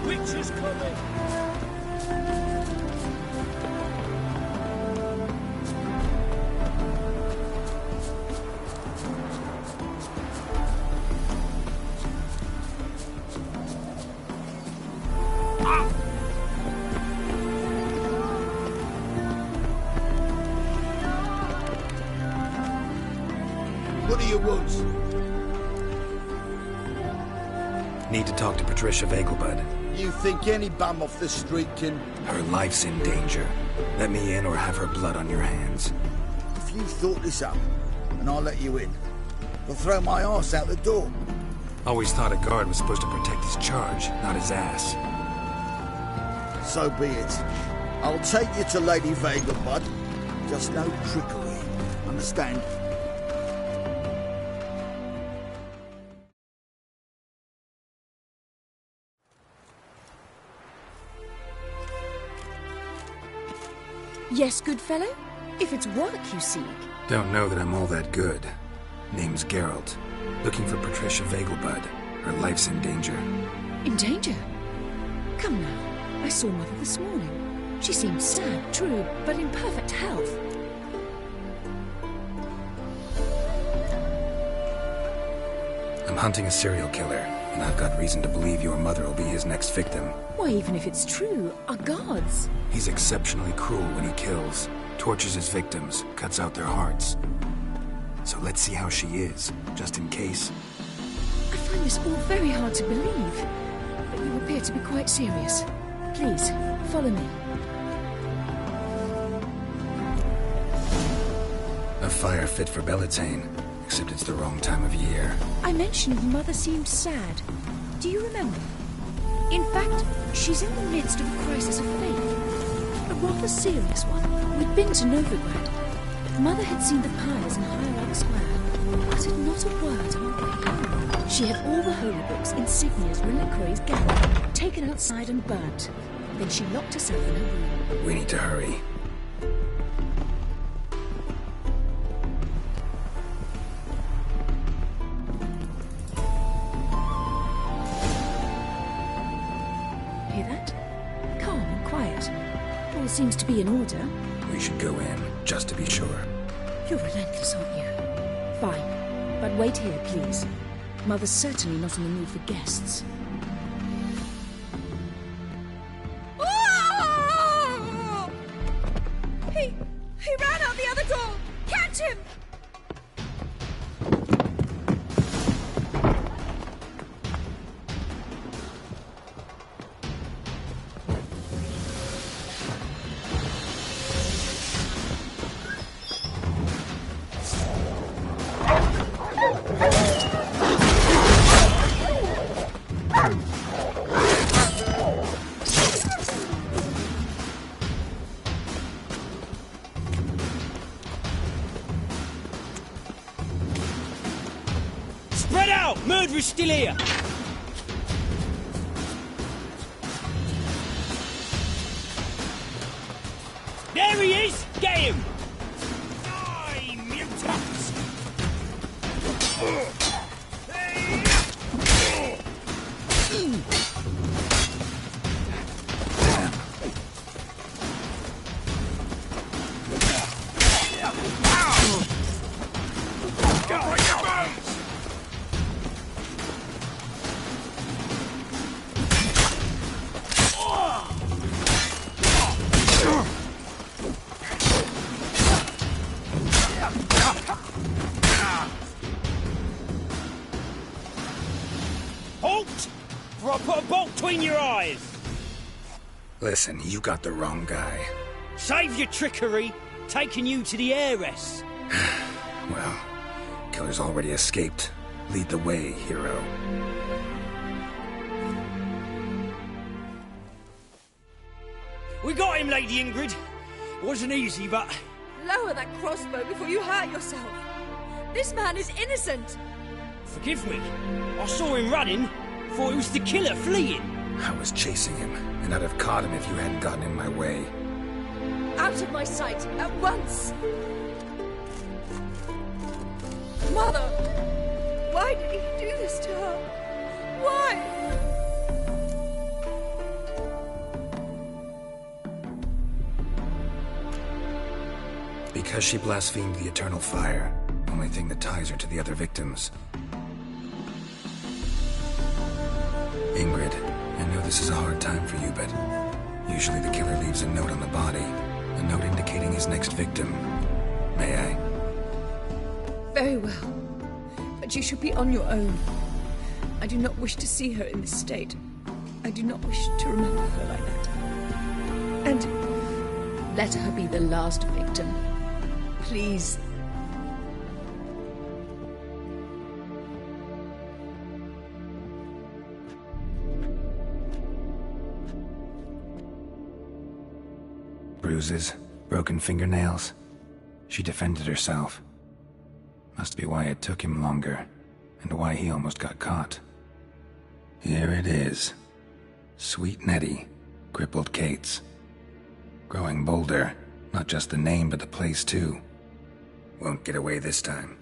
Witches coming! What do you want? Need to talk to Patricia Vegelbud. You think any bum off the street can... Her life's in danger. Let me in or have her blood on your hands. If you thought this up, and I'll let you in, I'll throw my arse out the door. Always thought a guard was supposed to protect his charge, not his ass. So be it. I'll take you to Lady Vegelbud. Just no trickery. Understand? Yes, good fellow? If it's work you seek. Don't know that I'm all that good. Name's Geralt. Looking for Patricia Vegelbud. Her life's in danger. In danger? Come now. I saw Mother this morning. She seemed sad, true, but in perfect health. I'm hunting a serial killer, and I've got reason to believe your mother will be his next victim. Why, even if it's true, our guards... He's exceptionally cruel when he kills, tortures his victims, cuts out their hearts. So let's see how she is, just in case. I find this all very hard to believe, but you appear to be quite serious. Please, follow me. A fire fit for Bellatane, except it's the wrong time of year. I mentioned Mother seemed sad. Do you remember? In fact, she's in the midst of a crisis of faith. A rather serious one. We'd been to Novigrad. Mother had seen the pyres in Hierarch Square, uttered not a word on the way home. She had all the holy books, insignias, reliquaries gathered, taken outside and burnt. Then she locked herself in her room. We need to hurry. Hear that? Calm and quiet. All seems to be in order. We should go in, just to be sure. You're relentless, aren't you? Fine. But wait here, please. Mother's certainly not in the mood for guests. Oh! He ran out the other door! Catch him! Spread out! Murderer's still here! There he is! Get him! Die, mutants! Halt! For I'll put a bolt between your eyes! Listen, you got the wrong guy. Save your trickery, taking you to the heiress. Well, killer's already escaped. Lead the way, hero. We got him, Lady Ingrid. Wasn't easy, but... Lower that crossbow before you hurt yourself. This man is innocent. Forgive me. I saw him running. Thought it was the killer fleeing. I was chasing him, and I'd have caught him if you hadn't gotten in my way. Out of my sight, at once! Mother! Why did he do this to her? Why? Because she blasphemed the eternal fire. Only thing that ties her to the other victims. Ingrid, I know this is a hard time for you, but usually the killer leaves a note on the body. A note indicating his next victim. May I? Very well. But you should be on your own. I do not wish to see her in this state. I do not wish to remember her like that. And let her be the last victim. Please. Bruises, broken fingernails. She defended herself. Must be why it took him longer, and why he almost got caught. Here it is. Sweet Nettie, crippled Kate's. Growing bolder, not just the name but the place too. Won't get away this time.